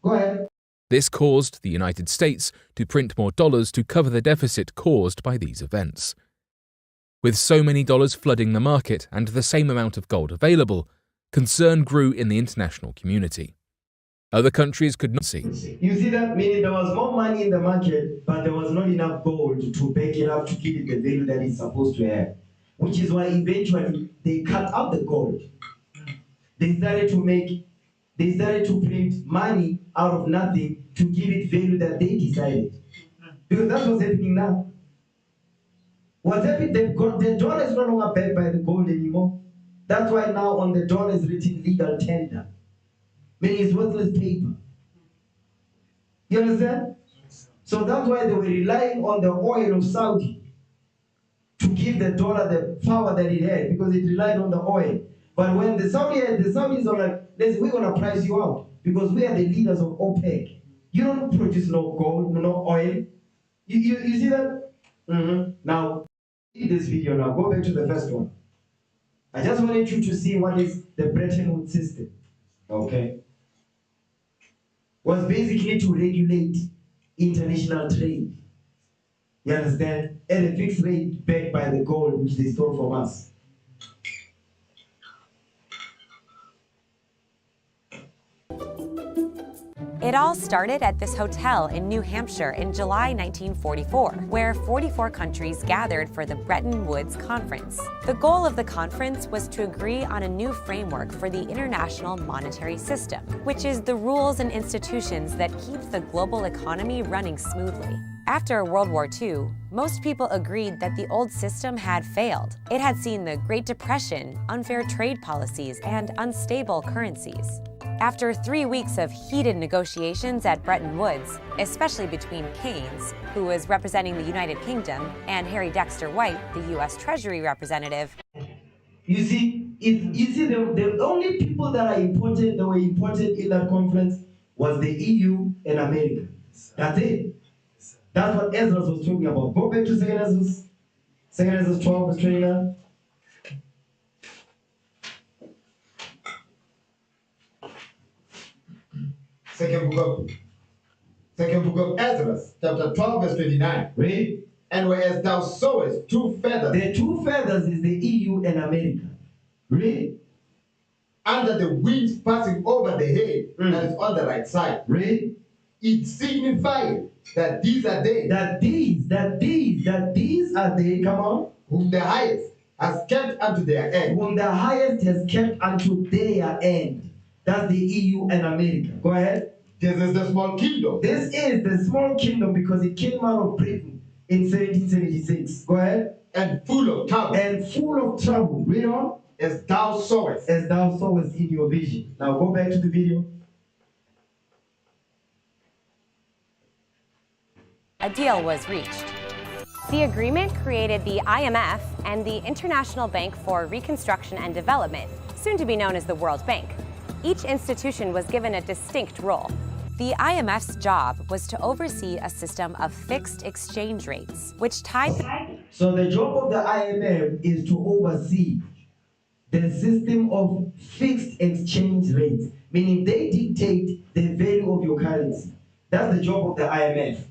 Go ahead. This caused the United States to print more dollars to cover the deficit caused by these events. With so many dollars flooding the market and the same amount of gold available, concern grew in the international community. Other countries could not see. You see that? Meaning there was more money in the market, but there was not enough gold to back it up to give it the value that it's supposed to have. Which is why eventually they cut out the gold. They started to print money out of nothing to give it value that they decided. Because that's what's happening now. What's happening, the dollar is no longer backed by the gold anymore. That's why now on the dollar is written legal tender. Meaning it's worthless paper. You understand? So that's why they were relying on the oil of Saudi to give the dollar the power that it had, because it relied on the oil. But when the Saudis are like, listen, we're going to price you out because we are the leaders of OPEC. You don't produce no gold, no oil. You see that? Now, in this video now, go back to the first one. I just wanted you to see what is the Bretton Woods system. Okay? Was basically to regulate international trade. You understand? At a fixed rate backed by the gold which they stole from us. It all started at this hotel in New Hampshire in July 1944, where 44 countries gathered for the Bretton Woods Conference. The goal of the conference was to agree on a new framework for the international monetary system, which is the rules and institutions that keep the global economy running smoothly. After World War II, most people agreed that the old system had failed. It had seen the Great Depression, unfair trade policies, and unstable currencies. After 3 weeks of heated negotiations at Bretton Woods, especially between Keynes, who was representing the United Kingdom, and Harry Dexter White, the U.S. Treasury representative. You see, the only people that were important in that conference was the EU and America. That's it. That's what Ezra was talking about. Go back to 2 Ezra 12, verse 29. Second book of Ezra, chapter 12, verse 29. Read. And whereas thou sowest two feathers. The two feathers is the EU and America. Read. Under the winds passing over the head that is on the right side. Read. It signifies that these are they. That these are they, come on. Whom the highest has kept unto their end. Whom the highest has kept unto their end. That's the EU and America. Go ahead. This is the small kingdom. This is the small kingdom because it came out of Britain in 1776. Go ahead. And full of trouble. Read on. As thou sowest. As thou sowest in your vision. Now go back to the video. A deal was reached. The agreement created the IMF and the International Bank for Reconstruction and Development, soon to be known as the World Bank. Each institution was given a distinct role. The IMF's job was to oversee a system of fixed exchange rates, which tied... So the job of the IMF is to oversee the system of fixed exchange rates, meaning they dictate the value of your currency. That's the job of the IMF.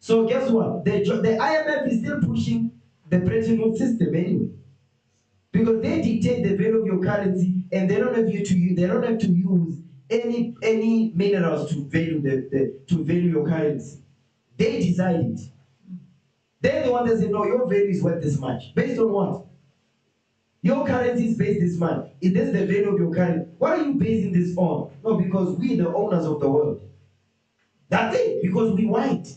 So guess what? The IMF is still pushing the Bretton Woods system anyway. Because they dictate the value of your currency, and they don't have to use any minerals to value your currency. They decide it. They're the ones that say, no, your value is worth this much. Based on what? Your currency is based this much. Is this the value of your currency? What are you basing this on? No, because we the owners of the world. That's it, because we white.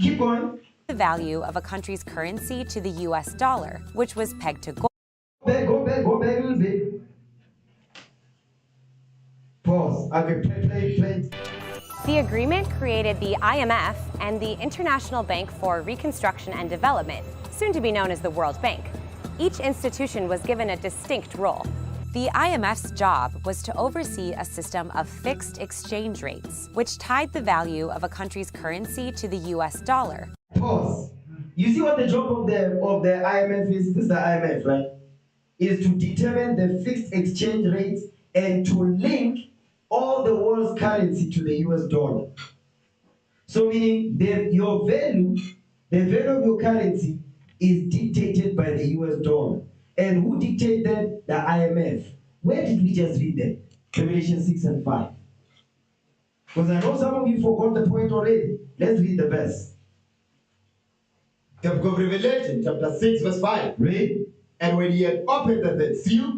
Keep going. The value of a country's currency to the US dollar, which was pegged to gold. Go back a little bit. Pause. Okay, play. The agreement created the IMF and the International Bank for Reconstruction and Development, soon to be known as the World Bank. Each institution was given a distinct role. The IMF's job was to oversee a system of fixed exchange rates, which tied the value of a country's currency to the US dollar. Pause. You see what the job of the IMF is? This is the IMF, right? Is to determine the fixed exchange rates and to link all the world's currency to the US dollar. So meaning the value of your currency is dictated by the US dollar. And who dictated? The IMF. Where did we just read that? Revelation 6 and 5. Because I know some of you forgot the point already. Let's read the verse. The book of Revelation, chapter 6, verse 5. Read. And when he had opened the third seal,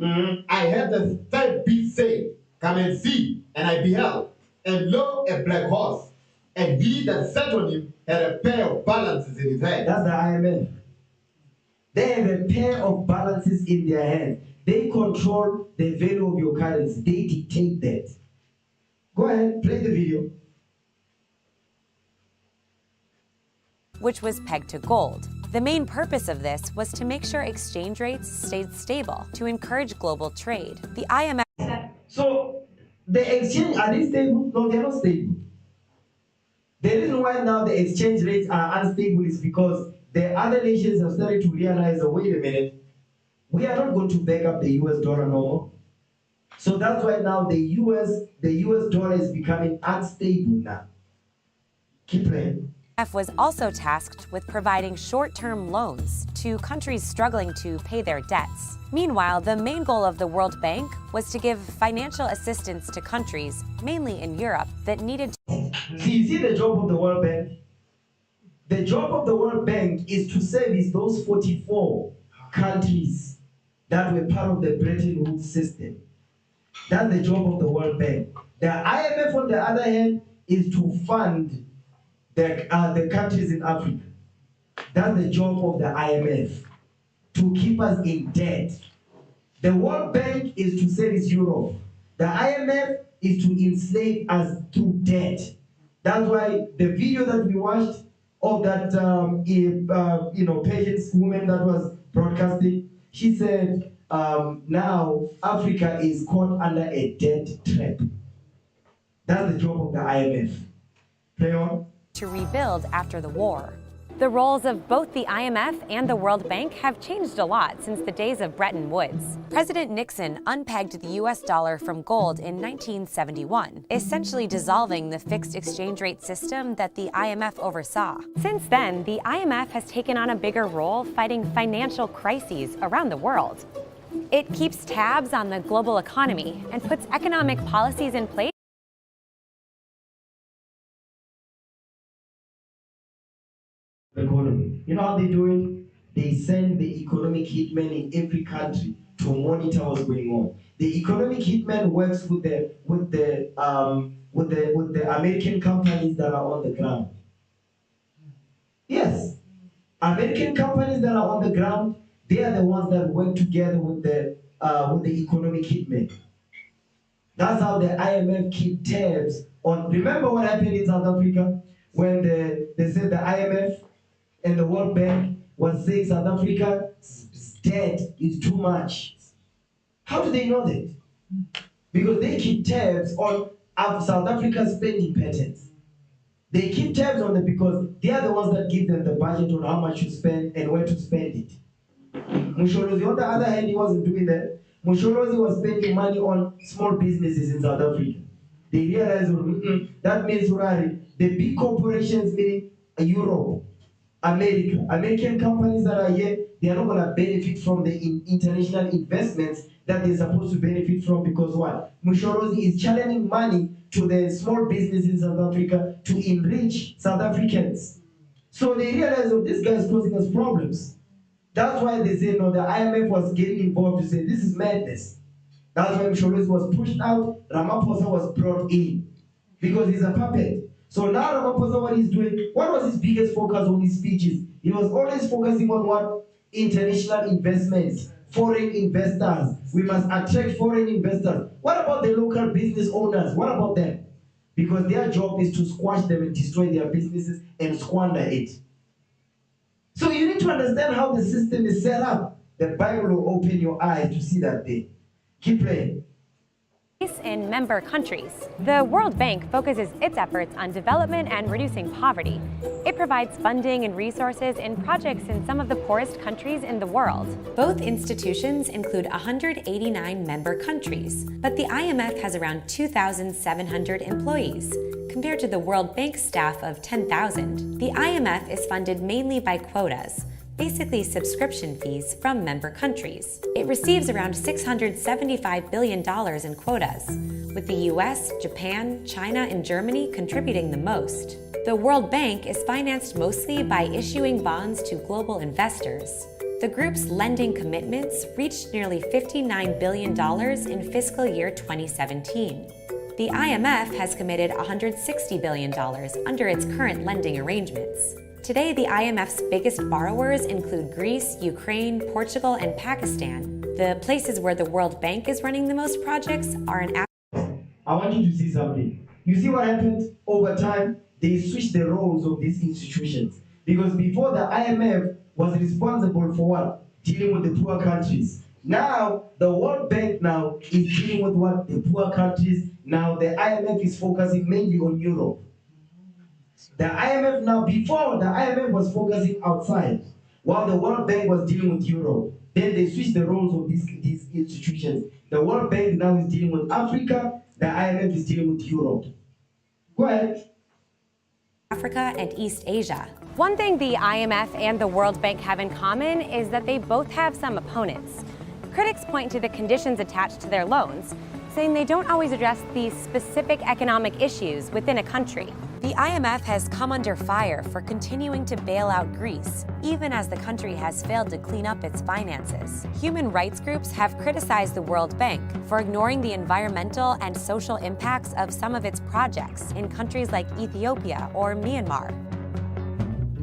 I heard the third beast say, Come and see. And I beheld, and lo, a black horse. And he that sat on him had a pair of balances in his hand. That's the IMF. They have a pair of balances in their hand. They control the value of your currency. They dictate that. Go ahead, play the video. Which was pegged to gold. The main purpose of this was to make sure exchange rates stayed stable to encourage global trade. The IMF. So, the exchange, are they stable? No, they're not stable. The reason why now the exchange rates are unstable is because the other nations have started to realize, oh, wait a minute, we are not going to back up the US dollar no more. So that's why now the US dollar is becoming unstable now. Keep playing. Was also tasked with providing short-term loans to countries struggling to pay their debts. Meanwhile, the main goal of the World Bank was to give financial assistance to countries, mainly in Europe, that needed to... So you see the job of the World Bank? The job of the World Bank is to service those 44 countries that were part of the Bretton Woods system. That's the job of the World Bank. The IMF, on the other hand, is to fund the countries in Africa. That's the job of the IMF, to keep us in debt. The World Bank is to service Europe. The IMF is to enslave us through debt. That's why the video that we watched of that Persian woman that was broadcasting, she said, now Africa is caught under a debt trap. That's the job of the IMF. Play on. To rebuild after the war. The roles of both the IMF and the World Bank have changed a lot since the days of Bretton Woods. President Nixon unpegged the US dollar from gold in 1971, essentially dissolving the fixed exchange rate system that the IMF oversaw. Since then, the IMF has taken on a bigger role fighting financial crises around the world. It keeps tabs on the global economy and puts economic policies in place. Economy. You know how they do it? They send the economic hitman in every country to monitor what's going on. The economic hitman works with the American companies that are on the ground. Yes, American companies that are on the ground, they are the ones that work together with the economic hitman. That's how the IMF keep tabs on. Remember what happened in South Africa when they said the IMF and the World Bank was saying South Africa's debt is too much. How do they know that? Because they keep tabs on South Africa's spending patterns. They keep tabs on it because they are the ones that give them the budget on how much to spend and where to spend it. Musholozi, on the other hand, he wasn't doing that. Musholozi was spending money on small businesses in South Africa. They realized that means the big corporations, meaning Europe, America. American companies that are here, they are not going to benefit from the international investments that they're supposed to benefit from because what? Mushorozi is channeling money to the small businesses in South Africa to enrich South Africans. So they realize, oh, this guy is causing us problems. That's why they say, no, the IMF was getting involved to say, this is madness. That's why Mushorozi was pushed out, Ramaphosa was brought in because he's a puppet. So now Ramaphosa, what he's doing, what was his biggest focus on his speeches? He was always focusing on what? International investments, foreign investors. We must attract foreign investors. What about the local business owners? What about them? Because their job is to squash them and destroy their businesses and squander it. So you need to understand how the system is set up. The Bible will open your eyes to see that thing. Keep playing. In member countries. The World Bank focuses its efforts on development and reducing poverty. It provides funding and resources in projects in some of the poorest countries in the world. Both institutions include 189 member countries, but the IMF has around 2,700 employees, compared to the World Bank staff of 10,000. The IMF is funded mainly by quotas, basically subscription fees from member countries. It receives around $675 billion in quotas, with the US, Japan, China, and Germany contributing the most. The World Bank is financed mostly by issuing bonds to global investors. The group's lending commitments reached nearly $59 billion in fiscal year 2017. The IMF has committed $160 billion under its current lending arrangements. Today, the IMF's biggest borrowers include Greece, Ukraine, Portugal, and Pakistan. The places where the World Bank is running the most projects are in Africa. I want you to see something. You see what happened over time? They switched the roles of these institutions. Because before, the IMF was responsible for what? Dealing with the poor countries. Now, the World Bank now is dealing with what? The poor countries. Now, the IMF is focusing mainly on Europe. The IMF now, before, the IMF was focusing outside, while the World Bank was dealing with Europe. Then they switched the roles of these institutions. The World Bank now is dealing with Africa, the IMF is dealing with Europe. Go ahead. Africa and East Asia. One thing the IMF and the World Bank have in common is that they both have some opponents. Critics point to the conditions attached to their loans, saying they don't always address the specific economic issues within a country. The IMF has come under fire for continuing to bail out Greece, even as the country has failed to clean up its finances. Human rights groups have criticized the World Bank for ignoring the environmental and social impacts of some of its projects in countries like Ethiopia or Myanmar.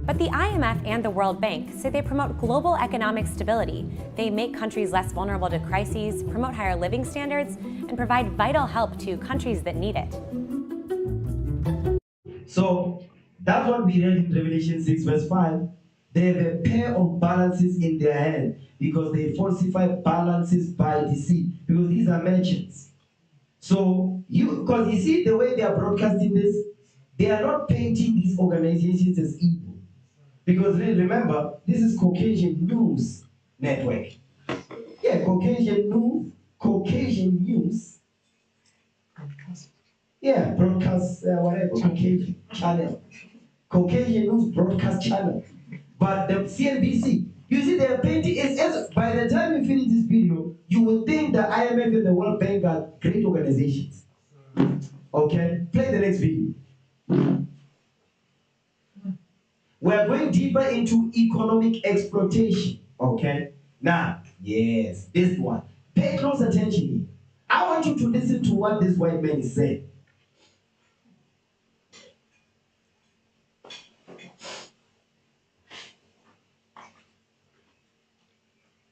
But the IMF and the World Bank say they promote global economic stability. They make countries less vulnerable to crises, promote higher living standards, and provide vital help to countries that need it. So that's what we read in Revelation 6 verse 5. They have a pair of balances in their hand because they falsify balances by deceit, because these are merchants. So because you see the way they are broadcasting this, they are not painting these organizations as evil. Because remember, this is Caucasian News Network. Yeah, Caucasian News. Yeah, broadcast, whatever, Caucasian channel. Caucasian News Broadcast Channel. But the CNBC, you see, they're painting, by the time you finish this video, you will think the IMF and the World Bank are great organizations. Okay, play the next video. We're going deeper into economic exploitation. Okay, now, yes, this one. Pay close attention here. I want you to listen to what this white man is saying.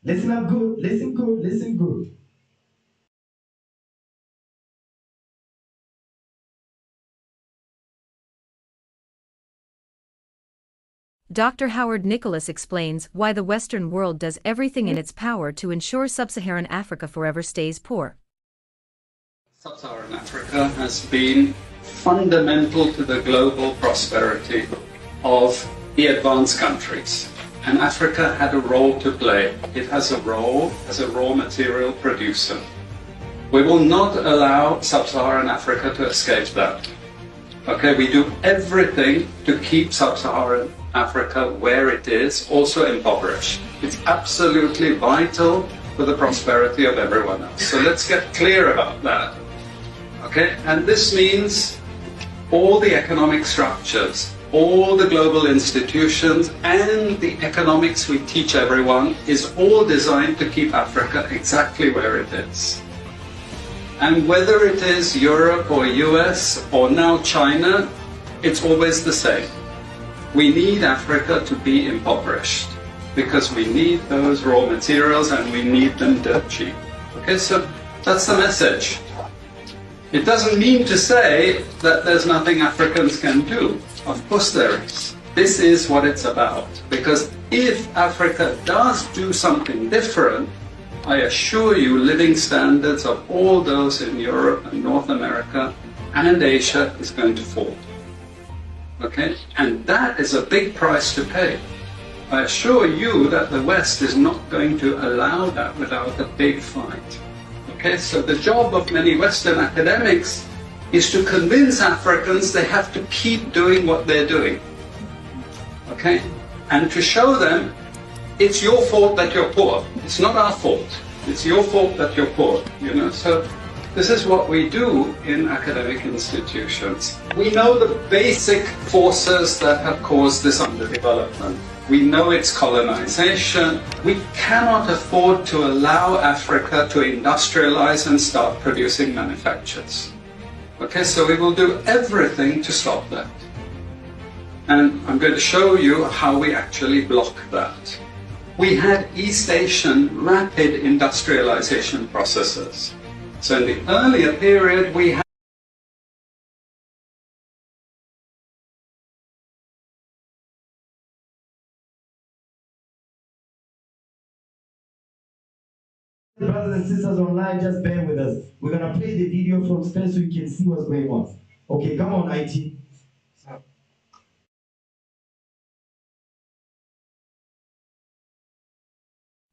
Listen up good, listen good, listen good. Dr. Howard Nicholas explains why the Western world does everything in its power to ensure sub-Saharan Africa forever stays poor. Sub-Saharan Africa has been fundamental to the global prosperity of the advanced countries. And Africa had a role to play. It has a role as a raw material producer. We will not allow Sub-Saharan Africa to escape that. Okay, we do everything to keep Sub-Saharan Africa where it is, also impoverished. It's absolutely vital for the prosperity of everyone else. So let's get clear about that. Okay, and this means all the economic structures, all the global institutions, and the economics we teach everyone is all designed to keep Africa exactly where it is. And whether it is Europe or US or now China, it's always the same. We need Africa to be impoverished because we need those raw materials and we need them dirt cheap. Okay, so that's the message. It doesn't mean to say that there's nothing Africans can do. Of course there is. This is what it's about. Because if Africa does do something different, I assure you living standards of all those in Europe and North America and Asia is going to fall. Okay? And that is a big price to pay. I assure you that the West is not going to allow that without a big fight. Okay? So the job of many Western academics is to convince Africans they have to keep doing what they're doing. Okay? And to show them it's your fault that you're poor. It's not our fault. It's your fault that you're poor, you know. So this is what we do in academic institutions. We know the basic forces that have caused this underdevelopment. We know it's colonization. We cannot afford to allow Africa to industrialize and start producing manufactures. Okay, so we will do everything to stop that. And I'm going to show you how we actually block that. We had East Asian rapid industrialization processes. So in the earlier period, we had brothers and sisters online, just bear with us. We're going to play the video from Spain so you can see what's going on. Okay, come on, IT.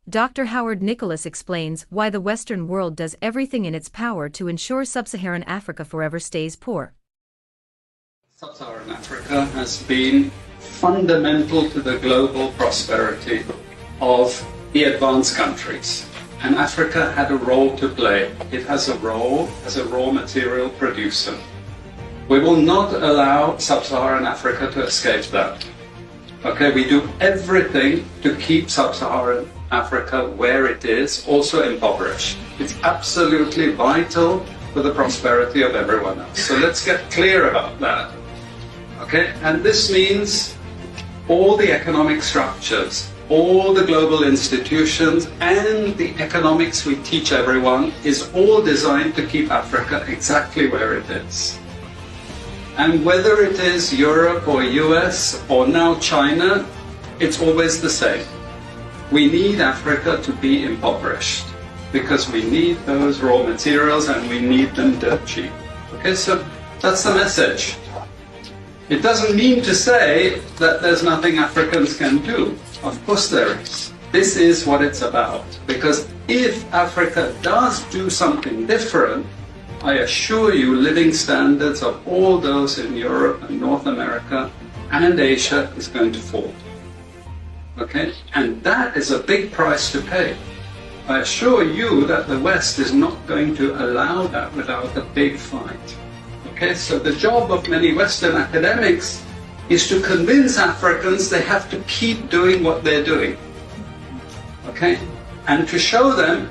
Dr. Howard Nicholas explains why the Western world does everything in its power to ensure sub-Saharan Africa forever stays poor. Sub-Saharan Africa has been fundamental to the global prosperity of the advanced countries. And Africa had a role to play. It has a role as a raw material producer. We will not allow Sub-Saharan Africa to escape that. Okay, we do everything to keep Sub-Saharan Africa where it is, also impoverished. It's absolutely vital for the prosperity of everyone else. So let's get clear about that. Okay, and this means all the economic structures, all the global institutions, and the economics we teach everyone is all designed to keep Africa exactly where it is. And whether it is Europe or US or now China, it's always the same. We need Africa to be impoverished because we need those raw materials and we need them dirt cheap. Okay, so that's the message. It doesn't mean to say that there's nothing Africans can do. Of course there is. This is what it's about. Because if Africa does do something different, I assure you living standards of all those in Europe and North America and Asia is going to fall. Okay? And that is a big price to pay. I assure you that the West is not going to allow that without a big fight. Okay? So the job of many Western academics is to convince Africans they have to keep doing what they're doing. Okay? And to show them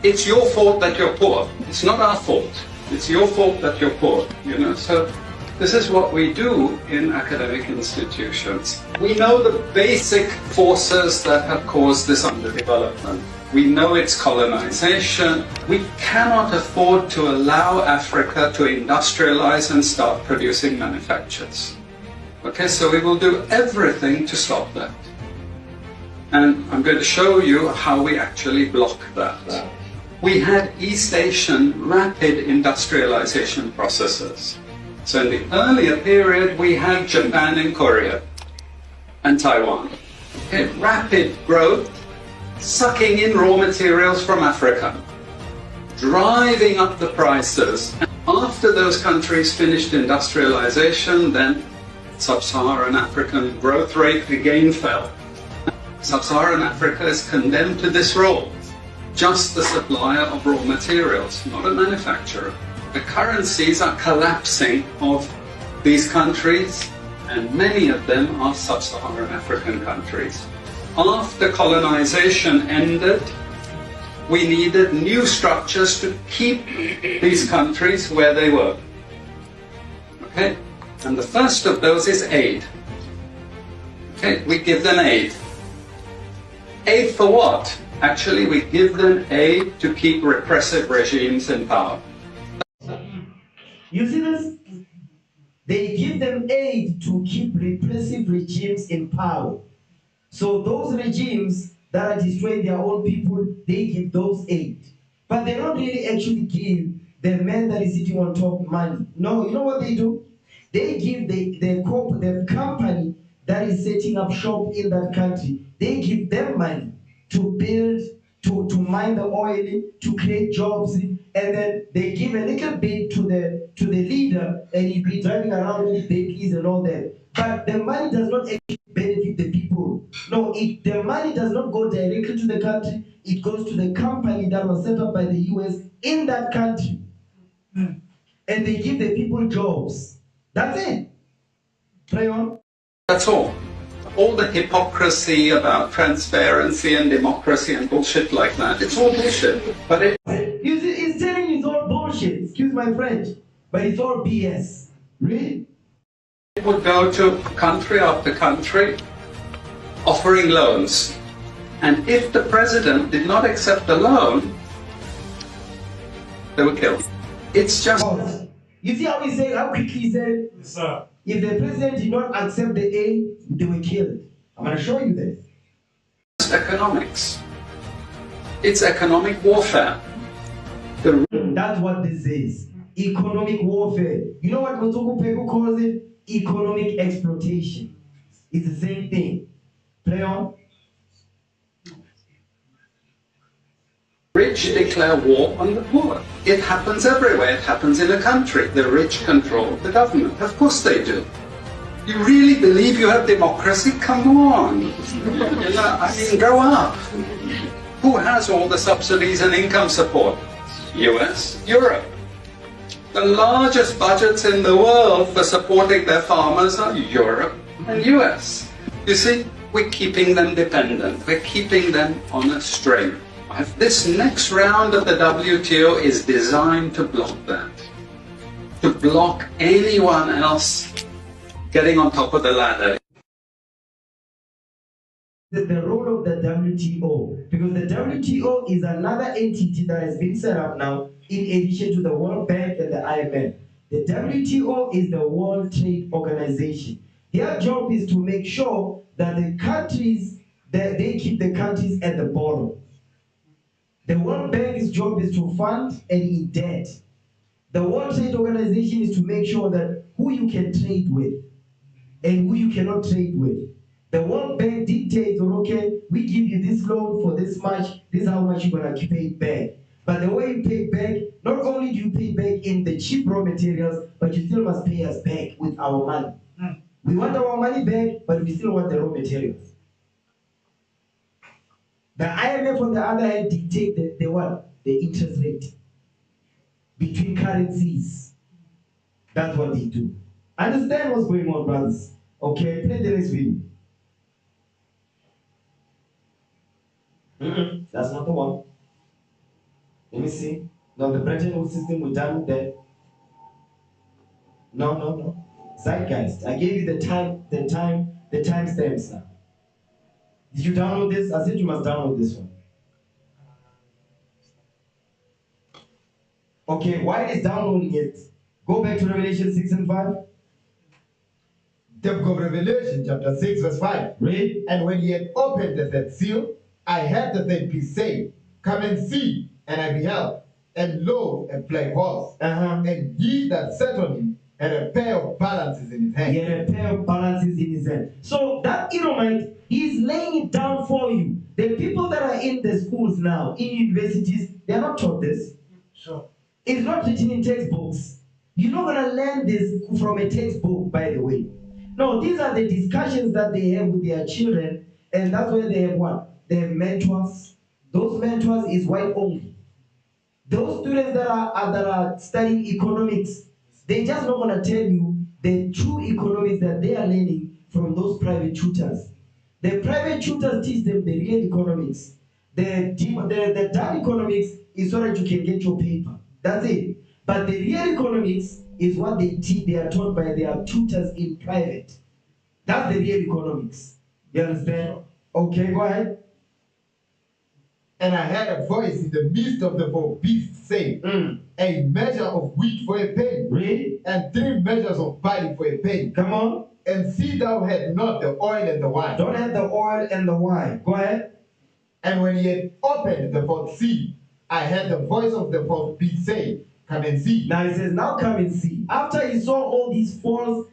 it's your fault that you're poor. It's not our fault. It's your fault that you're poor. You know, so this is what we do in academic institutions. We know the basic forces that have caused this underdevelopment. We know it's colonization. We cannot afford to allow Africa to industrialize and start producing manufactures. Okay, so we will do everything to stop that. And I'm going to show you how we actually block that. We had East Asian rapid industrialization processes. So in the earlier period, we had Japan and Korea and Taiwan. Okay, rapid growth, sucking in raw materials from Africa, driving up the prices. And after those countries finished industrialization, then Sub-Saharan African growth rate again fell. Sub-Saharan Africa is condemned to this role, just the supplier of raw materials, not a manufacturer. The currencies are collapsing of these countries, and many of them are Sub-Saharan African countries. After colonization ended, we needed new structures to keep these countries where they were. Okay? And the first of those is aid. Okay? We give them aid. Aid for what? Actually, we give them aid to keep repressive regimes in power. You see this? They give them aid to keep repressive regimes in power. So those regimes that are destroying their own people, they give those aid. But they don't really actually give the man that is sitting on top money. No, you know what they do? They give the company that is setting up shop in that country, they give them money to build, to mine the oil, to create jobs, and then they give a little bit to the leader, and he'll be driving around with babies and all that. But the money does not actually benefit the people. No, the money does not go directly to the country. It goes to the company that was set up by the US in that country. And they give the people jobs. That's it. Play on. That's all. All the hypocrisy about transparency and democracy and bullshit like that, it's all bullshit. But He's telling you it's all bullshit. Excuse my French. But it's all BS. Really? it would go to country after country offering loans. And if the president did not accept the loan, they were killed. It's just... You see how quickly he said? Yes, sir. If the president did not accept the aid, they were killed. I'm going to show you this. It's economics. It's economic warfare. That's what this is. Economic warfare. You know what Motoko Peko calls it? Economic exploitation. It's the same thing. Play on. Rich declare war on the poor. It happens everywhere. It happens in a country. The rich control the government. Of course they do. You really believe you have democracy? Come on. Grow up. Who has all the subsidies and income support? US, Europe. The largest budgets in the world for supporting their farmers are Europe and US. You see, we're keeping them dependent. We're keeping them on a string. This next round of the WTO is designed to block that. To block anyone else getting on top of the ladder. The role of the WTO, because the WTO is another entity that has been set up now in addition to the World Bank and the IMF. The WTO is the World Trade Organization. Their job is to make sure that the countries, that they keep the countries at the bottom. The World Bank's job is to fund and indebt. The World Trade Organization is to make sure that who you can trade with and who you cannot trade with. The World Bank dictates, okay, we give you this loan for this much, this is how much you're going to pay back. But the way you pay back, not only do you pay back in the cheap raw materials, but you still must pay us back with our money. We want our money back, but we still want the raw materials. The IMF, on the other hand, dictate the what? The interest rate between currencies. That's what they do. Understand what's going on, brothers? Okay, play the next video. That's not the one. Let me see. No, the Bretton Woods system, we're done with that. No. Zeitgeist. I gave you the timestamps now. Did you download this? I said you must download this one. Okay, while it's downloading it, go back to Revelation 6 and 5. The book of Revelation, chapter 6, verse 5. Read. And when he had opened the third seal, I heard the third beast say, come and see. And I beheld, and lo, a black horse. And he that sat on him had a pair of balances in his hand. He had a pair of balances in his hand. So that Edomite, he's laying it down for you. The people that are in the schools now, in universities, they're not taught this. Sure. It's not written in textbooks. You're not going to learn this from a textbook, by the way. No, these are the discussions that they have with their children, and that's where they have what? They have mentors. Those mentors is white only. Those students that are studying economics, they just not going to tell you the true economics that they are learning from those private tutors. The private tutors teach them the real economics. The dark economics is so that you can get your paper. That's it. But the real economics is what they teach. They are taught by their tutors in private. That's the real economics. You understand? Okay, go ahead. And I heard a voice in the midst of the four beasts saying, a measure of wheat for a penny, really? And 3 measures of barley for a penny. Come on. And see thou had not the oil and the wine. Don't have the oil and the wine. Go ahead. And when he had opened the fourth seal, I heard the voice of the fourth beast say, come and see. Now he says, now come and see. After he saw all these false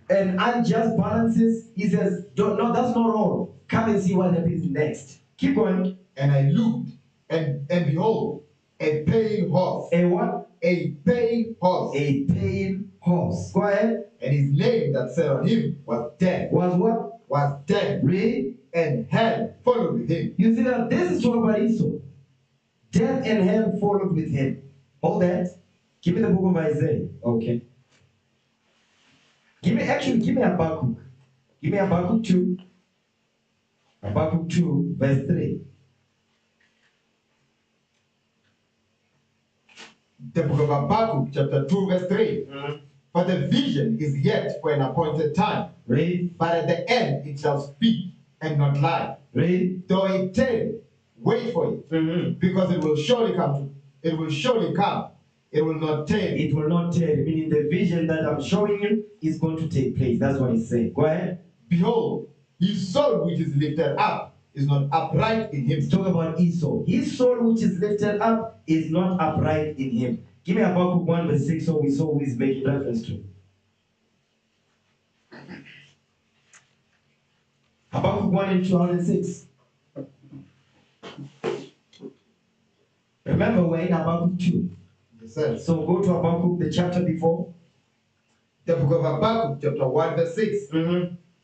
and unjust balances, he says, no, that's not all. Come and see what happens next. Keep going. And I looked, and behold, a pale horse. A what? A pale horse. A pale horse. Go ahead. And his name that sat on him was Death. Was what? was dead. Read. And hell followed with him. You see that this is talking about Esau. Death and hell followed with him. Hold that. Give me the book of Isaiah. Okay. Give me Habakkuk. Give me Habakkuk 2. Habakkuk 2, verse 3. The book of Habakkuk, chapter 2, verse 3. For the vision is yet for an appointed time. Read. But at the end it shall speak and not lie. Read. Though it tarry, wait for it, because it will surely come. It will surely come. It will not tarry. It will not tarry. Meaning the vision that I'm showing you is going to take place. That's what he's saying. Go ahead. Behold, his soul which is lifted up is not upright in him. Talk about Esau. His soul which is lifted up is not upright in him. Give me Habakkuk 1 verse 6 so we saw who he's making reference to. Habakkuk 1 and 206. Remember, we're in Habakkuk 2. Yes, sir. So go to Habakkuk, the chapter before. The book of Habakkuk, chapter 1, verse 6.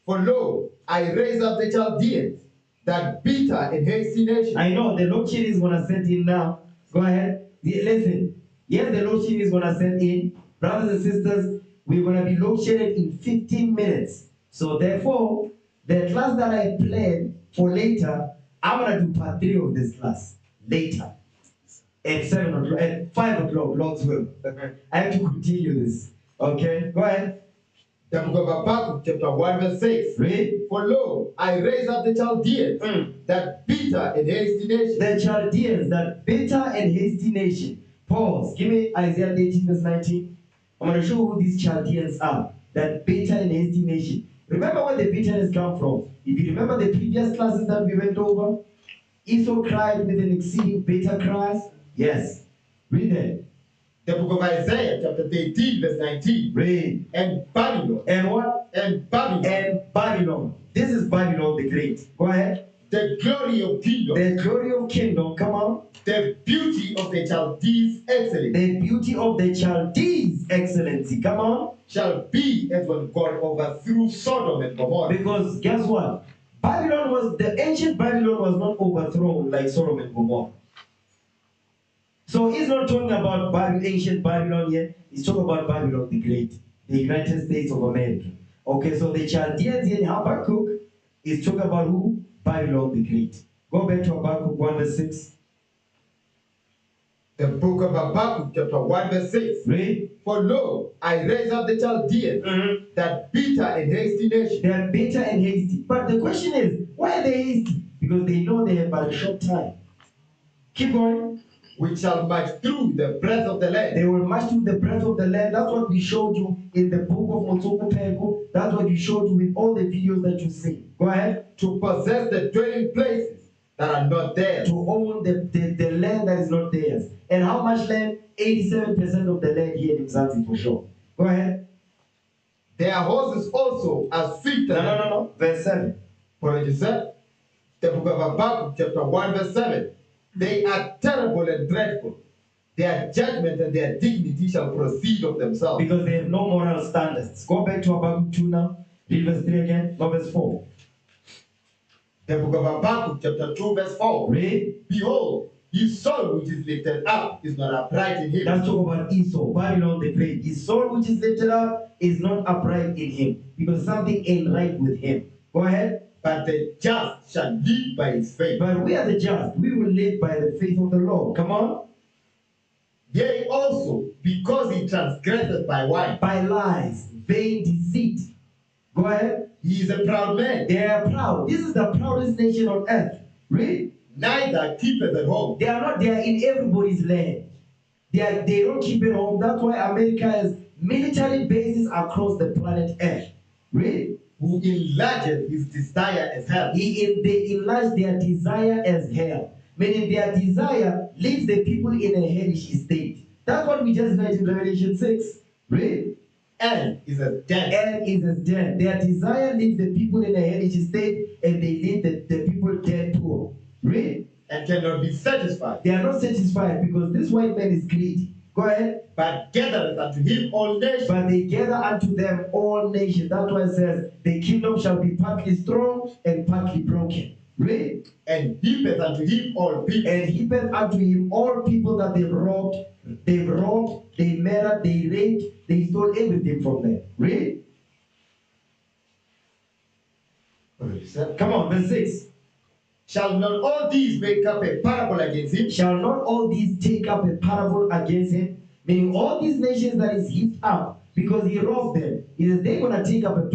For lo, I raise up the Chaldeans, that bitter and hasty nation. I know, the Lord Chin is going to set in now. Go ahead. Listen. Yes, the Lord Chin is going to set in. Brothers and sisters, we're going to be load shedded in 15 minutes. So therefore, the class that I planned for later, I'm going to do part 3 of this class later. At 7 o'clock, at 5 o'clock, Lord's will. I have to continue this. Okay, go ahead. The book of Habakkuk, chapter 1, verse 6. Read. For lo, I raise up the Chaldeans, that bitter and hasty nation. The Chaldeans, that bitter and hasty nation. Pause. Give me Isaiah 18, verse 19. I'm going to show who these Chaldeans are. That bitter and hasty nation. Remember where the bitterness comes from. If you remember the previous classes that we went over, Esau cried with an exceeding bitter cry. Yes. Read it. The book of Isaiah, chapter 18, verse 19. Read. And Babylon. And what? And Babylon. And Babylon. This is Babylon the Great. Go ahead. The glory of kingdom. The glory of kingdom. Come on. The beauty of the Chaldees' excellency. The beauty of the Chaldees' excellency. Come on. Shall be as when God overthrew Sodom and Gomorrah. Because guess what? The ancient Babylon was not overthrown like Sodom and Gomorrah. So he's not talking about ancient Babylon here. He's talking about Babylon the Great, the United States of America. Okay, so the Chaldeans in Habakkuk is talking about who? Babylon the Great. Go back to Habakkuk 1 verse 6. The book of Habakkuk, chapter 1, verse 6. Read. For lo, I raise up the Chaldeans, that bitter and hasty nation. They are bitter and hasty. But the question is, why are they hasty? Because they know they have but a short time. Keep going. Which shall march through the breadth of the land. They will march through the breadth of the land. That's what we showed you in the book of Monsoko Pego. That's what we showed you with all the videos that you see. Go ahead. To possess the dwelling places that are not theirs. To own the land that is not theirs. And how much land? 87% of the land here in Mzansi for sure. Go ahead. Their horses also are swifter. No. Verse 7. Apologies, sir. The book of Habakkuk, chapter 1, verse 7. They are terrible and dreadful. Their judgment and their dignity shall proceed of themselves. Because they have no moral standards. Go back to Habakkuk 2 now. Read verse 3 again. No, verse 4. The book of Habakkuk, chapter 2, verse 4. Read. Behold, his soul which is lifted up is not upright in him. Let's talk about Esau, Babylon the Great. His soul which is lifted up is not upright in him. Because something ain't right with him. Go ahead. But the just shall live by his faith. But we are the just. We will live by the faith of the Lord. Come on. Yea, also, because he transgresseth by wine. By lies, vain deceit. Go ahead. He is a proud man. They are proud. This is the proudest nation on earth. Read. Neither keepeth at home. They are not. They are in everybody's land. They don't keep it home. That's why America has military bases across the planet Earth. Read. Who enlargeth his desire as hell. They enlarge their desire as hell. Meaning their desire leaves the people in a hellish state. That's what we just read in Revelation 6. Read. And is as dead. And is as dead. Their desire leaves the people in a hellish state, and they leave the people dead poor. Read. And cannot be satisfied. They are not satisfied because this white man is greedy. Go ahead. But gathereth unto him all nations. But they gather unto them all nations. That's why it says, the kingdom shall be partly strong and partly broken. Read. And heapeth unto him all people. And heapeth unto him all people that they've robbed, they murdered, they raped, they stole everything from them. Read. Come on, verse 6. Shall not all these make up a parable against him? Shall not all these take up a parable against him? Meaning all these nations that is heaped up because he robbed them, they're going to take up a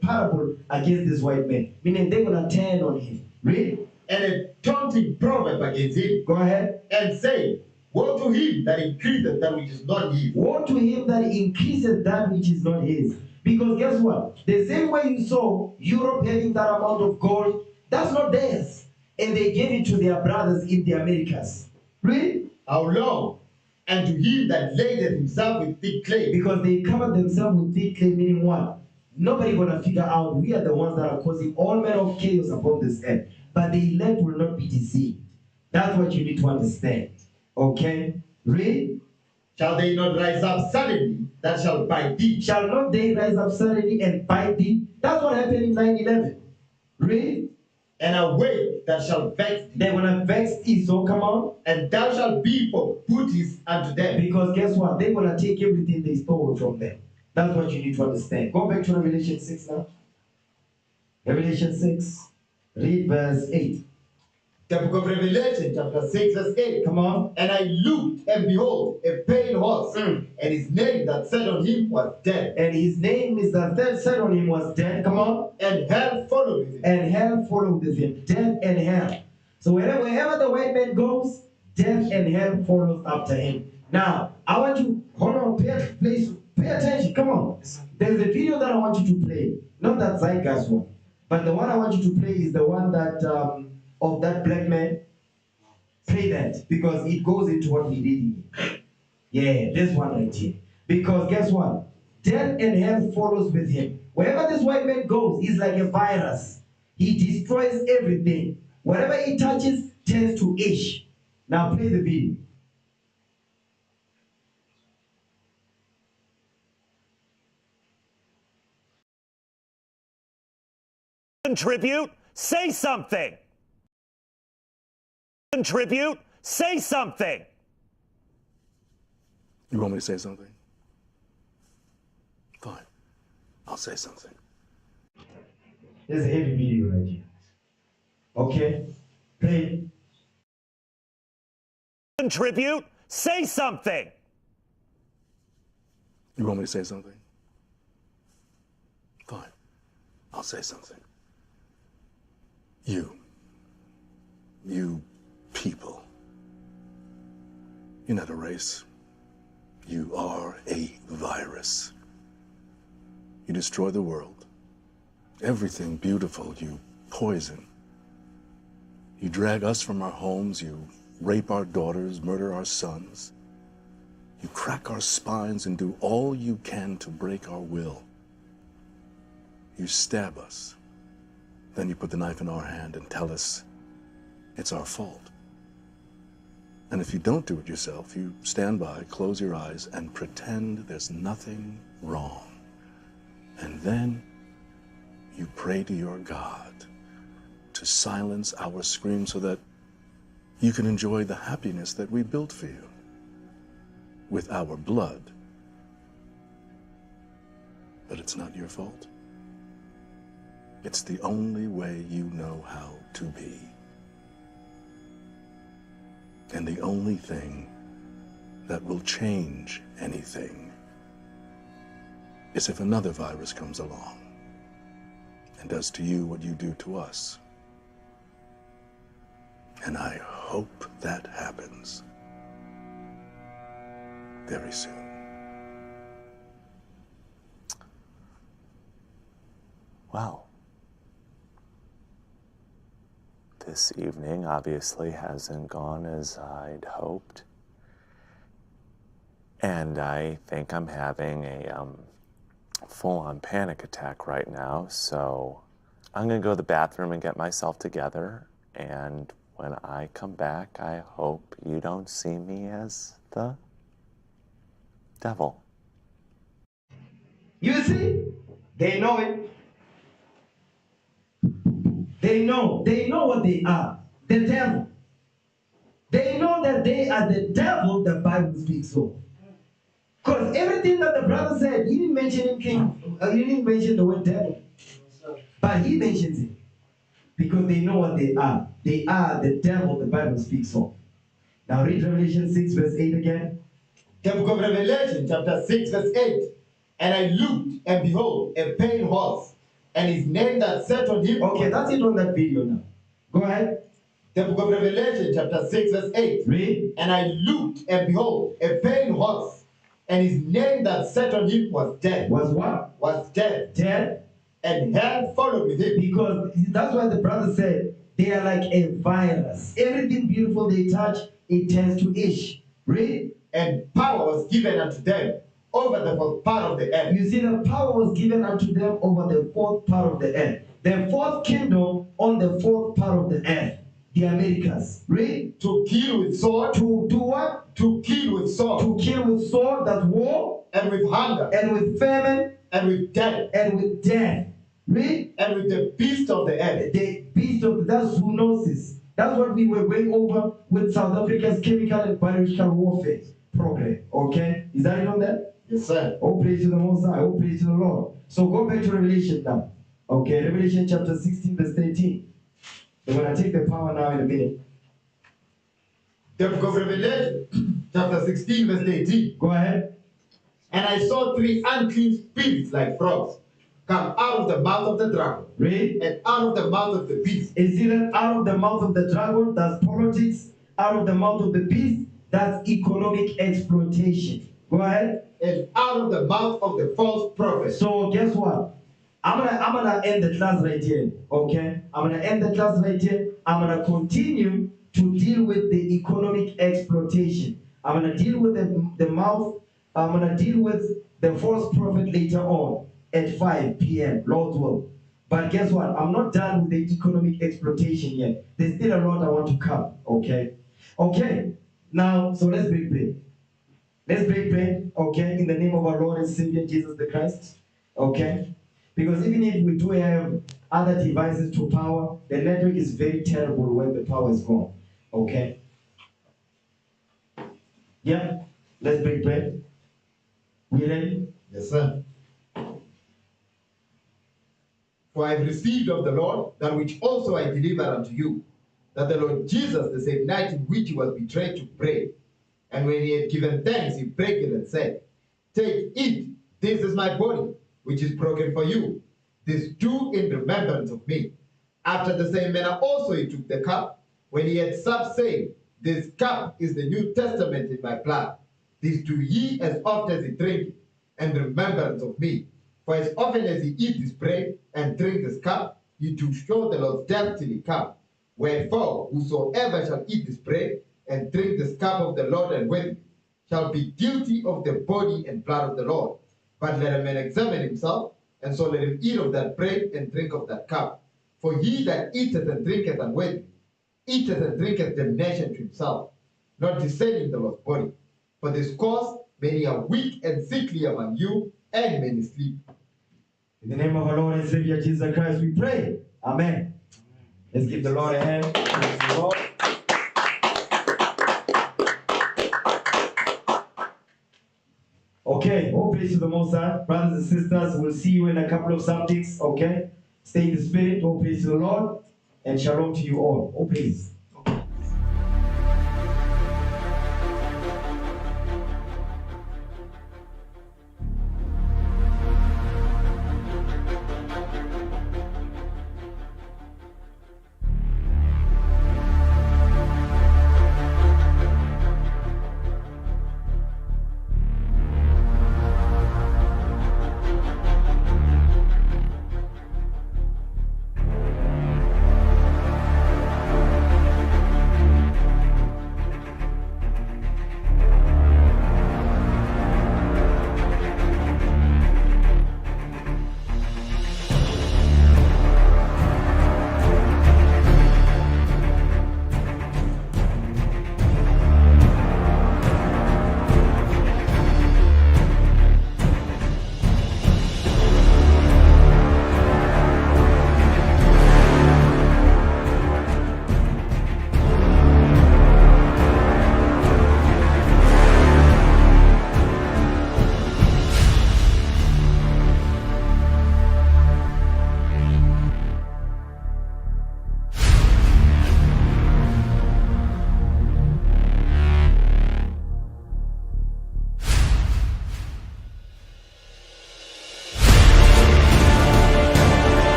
parable against this white man. Meaning they're going to turn on him. Read. And a taunting proverb against him. Go ahead. And say, woe to him that increaseth that which is not his. Woe to him that increaseth that which is not his. Because guess what? The same way you saw Europe having that amount of gold, that's not theirs. And they gave it to their brothers in the Americas. Read. How long? And to him that ladeth himself with thick clay. Because they covered themselves with thick clay, meaning what? Nobody gonna figure out we are the ones that are causing all manner of chaos upon this earth. But the elect will not be deceived. That's what you need to understand. Okay? Read. Shall they not rise up suddenly that shall bite thee? Shall not they rise up suddenly and bite thee? That's what happened in 9/11. Read. And a wave that shall vex thee. They're gonna vex thee, so come on. And thou shalt be for booties unto them. Because guess what? They're gonna take everything they stole from them. That's what you need to understand. Go back to Revelation 6 now. Revelation 6. Read verse 8. The book of Revelation, chapter 6, verse 8. Come on. And I looked, and behold, a pale horse, and his name that sat on him was Death. And his name is that sat on him was Death. Come on. And hell followed with him. And hell followed with him. Death and hell. So wherever the white man goes, death and hell follows after him. Now, I want you, hold on, pay attention. Come on. There's a video that I want you to play. Not that Zeitgeist one. But the one I want you to play is the one that of that black man. Play that because it goes into what he did. Yeah, this one right here. Because guess what? Death and hell follows with him. Wherever this white man goes, he's like a virus. He destroys everything. Whatever he touches turns to ash. Now play the video. Contribute, say something. Contribute, say something. You want me to say something? Fine. I'll say something. There's a heavy video right here. Okay? Play. Contribute, say something. You want me to say something? Fine. I'll say something. You people. You're not a race. You are a virus. You destroy the world. Everything beautiful you poison. You drag us from our homes. You rape our daughters, murder our sons. You crack our spines and do all you can to break our will. You stab us. Then you put the knife in our hand and tell us it's our fault. And if you don't do it yourself, you stand by, close your eyes, and pretend there's nothing wrong. And then you pray to your God to silence our screams so that you can enjoy the happiness that we built for you with our blood. But it's not your fault. It's the only way you know how to be. And the only thing that will change anything is if another virus comes along and does to you what you do to us. And I hope that happens very soon. Wow. This evening obviously hasn't gone as I'd hoped. And I think I'm having a full-on panic attack right now, so I'm gonna go to the bathroom and get myself together, and when I come back, I hope you don't see me as the devil. You see, they know it. They know what they are. The devil. They know that they are the devil. The Bible speaks so. Because everything that the brother said, he didn't mention anything. He didn't mention the word devil, but he mentions it because they know what they are. They are the devil. The Bible speaks of. Now read Revelation 6 verse 8 again. The book of Revelation, chapter 6, verse 8. And I looked, and behold, a pale horse, and his name that sat on him. Okay, that's it on that video now. Go ahead. The book of Revelation, chapter 6, verse 8. Read. And I looked, and behold, a pale horse, and his name that sat on him was Death. Was what? Was Death. Death. And hell followed with him. Because that's why the brother said they are like a virus. Everything beautiful they touch, it turns to ish. Read. And power was given unto them over the fourth part of the earth. You see, the power was given unto them over the fourth part of the earth. The fourth kingdom on the fourth part of the earth. The Americas. Read. To kill with sword. To do what? To kill with sword. To kill with sword, that's war. And with hunger. And with famine. And with death. And with death. Read. And with the beast of the earth. The beast of, that's zoonosis. That's what we were going over with South Africa's chemical and biological warfare program. Okay? Is that it on that? Yes, sir. Oh, praise to the Most High. Oh, praise to the Lord. So go back to Revelation now. Okay, Revelation chapter 16, verse 13. They're going to take the power now in a minute. The book of Revelation, chapter 16, verse 18. Go ahead. And I saw three unclean spirits like frogs come out of the mouth of the dragon. Read. And out of the mouth of the beast. Is it out of the mouth of the dragon? That's politics. Out of the mouth of the beast? That's economic exploitation. Go ahead. And out of the mouth of the false prophet. So guess what? I'm gonna end the class right here. Okay? I'm gonna end the class right here. I'm gonna continue to deal with the economic exploitation. I'm gonna deal with the mouth. I'm gonna deal with the false prophet later on at 5 p.m. Lord's will. But guess what? I'm not done with the economic exploitation yet. There's still a lot I want to cover. Okay? Okay. Now, so let's break bread. Let's break bread, okay, in the name of our Lord and Savior, Jesus the Christ, okay? Because even if we do have other devices to power, the network is very terrible when the power is gone, okay? Yeah, let's break bread. We ready? Yes, sir. For I have received of the Lord that which also I delivered unto you, that the Lord Jesus, the same night in which he was betrayed, took bread. And when he had given thanks, he brake it and said, Take, eat, this is my body, which is broken for you. This do in remembrance of me. After the same manner also he took the cup, when he had supped, saying, This cup is the New Testament in my blood. This do ye as oft as ye drink it, in remembrance of me. For as often as ye eat this bread and drink this cup, ye do show the Lord's death till he come. Wherefore, whosoever shall eat this bread and drink this cup of the Lord and with me, shall be guilty of the body and blood of the Lord. But let a man examine himself, and so let him eat of that bread and drink of that cup. For he that eateth and drinketh unworthily, eateth and drinketh damnation to himself, not discerning the Lord's body. For this cause many are weak and sickly among you, and many sleep. In the name of our Lord and Savior Jesus Christ, we pray. Amen. Let's give the Lord a hand. Praise the Lord. Okay, all praise to the Most High. Brothers and sisters, we'll see you in a couple of subjects, okay? Stay in the Spirit, all praise to the Lord, and shalom to you all. All praise.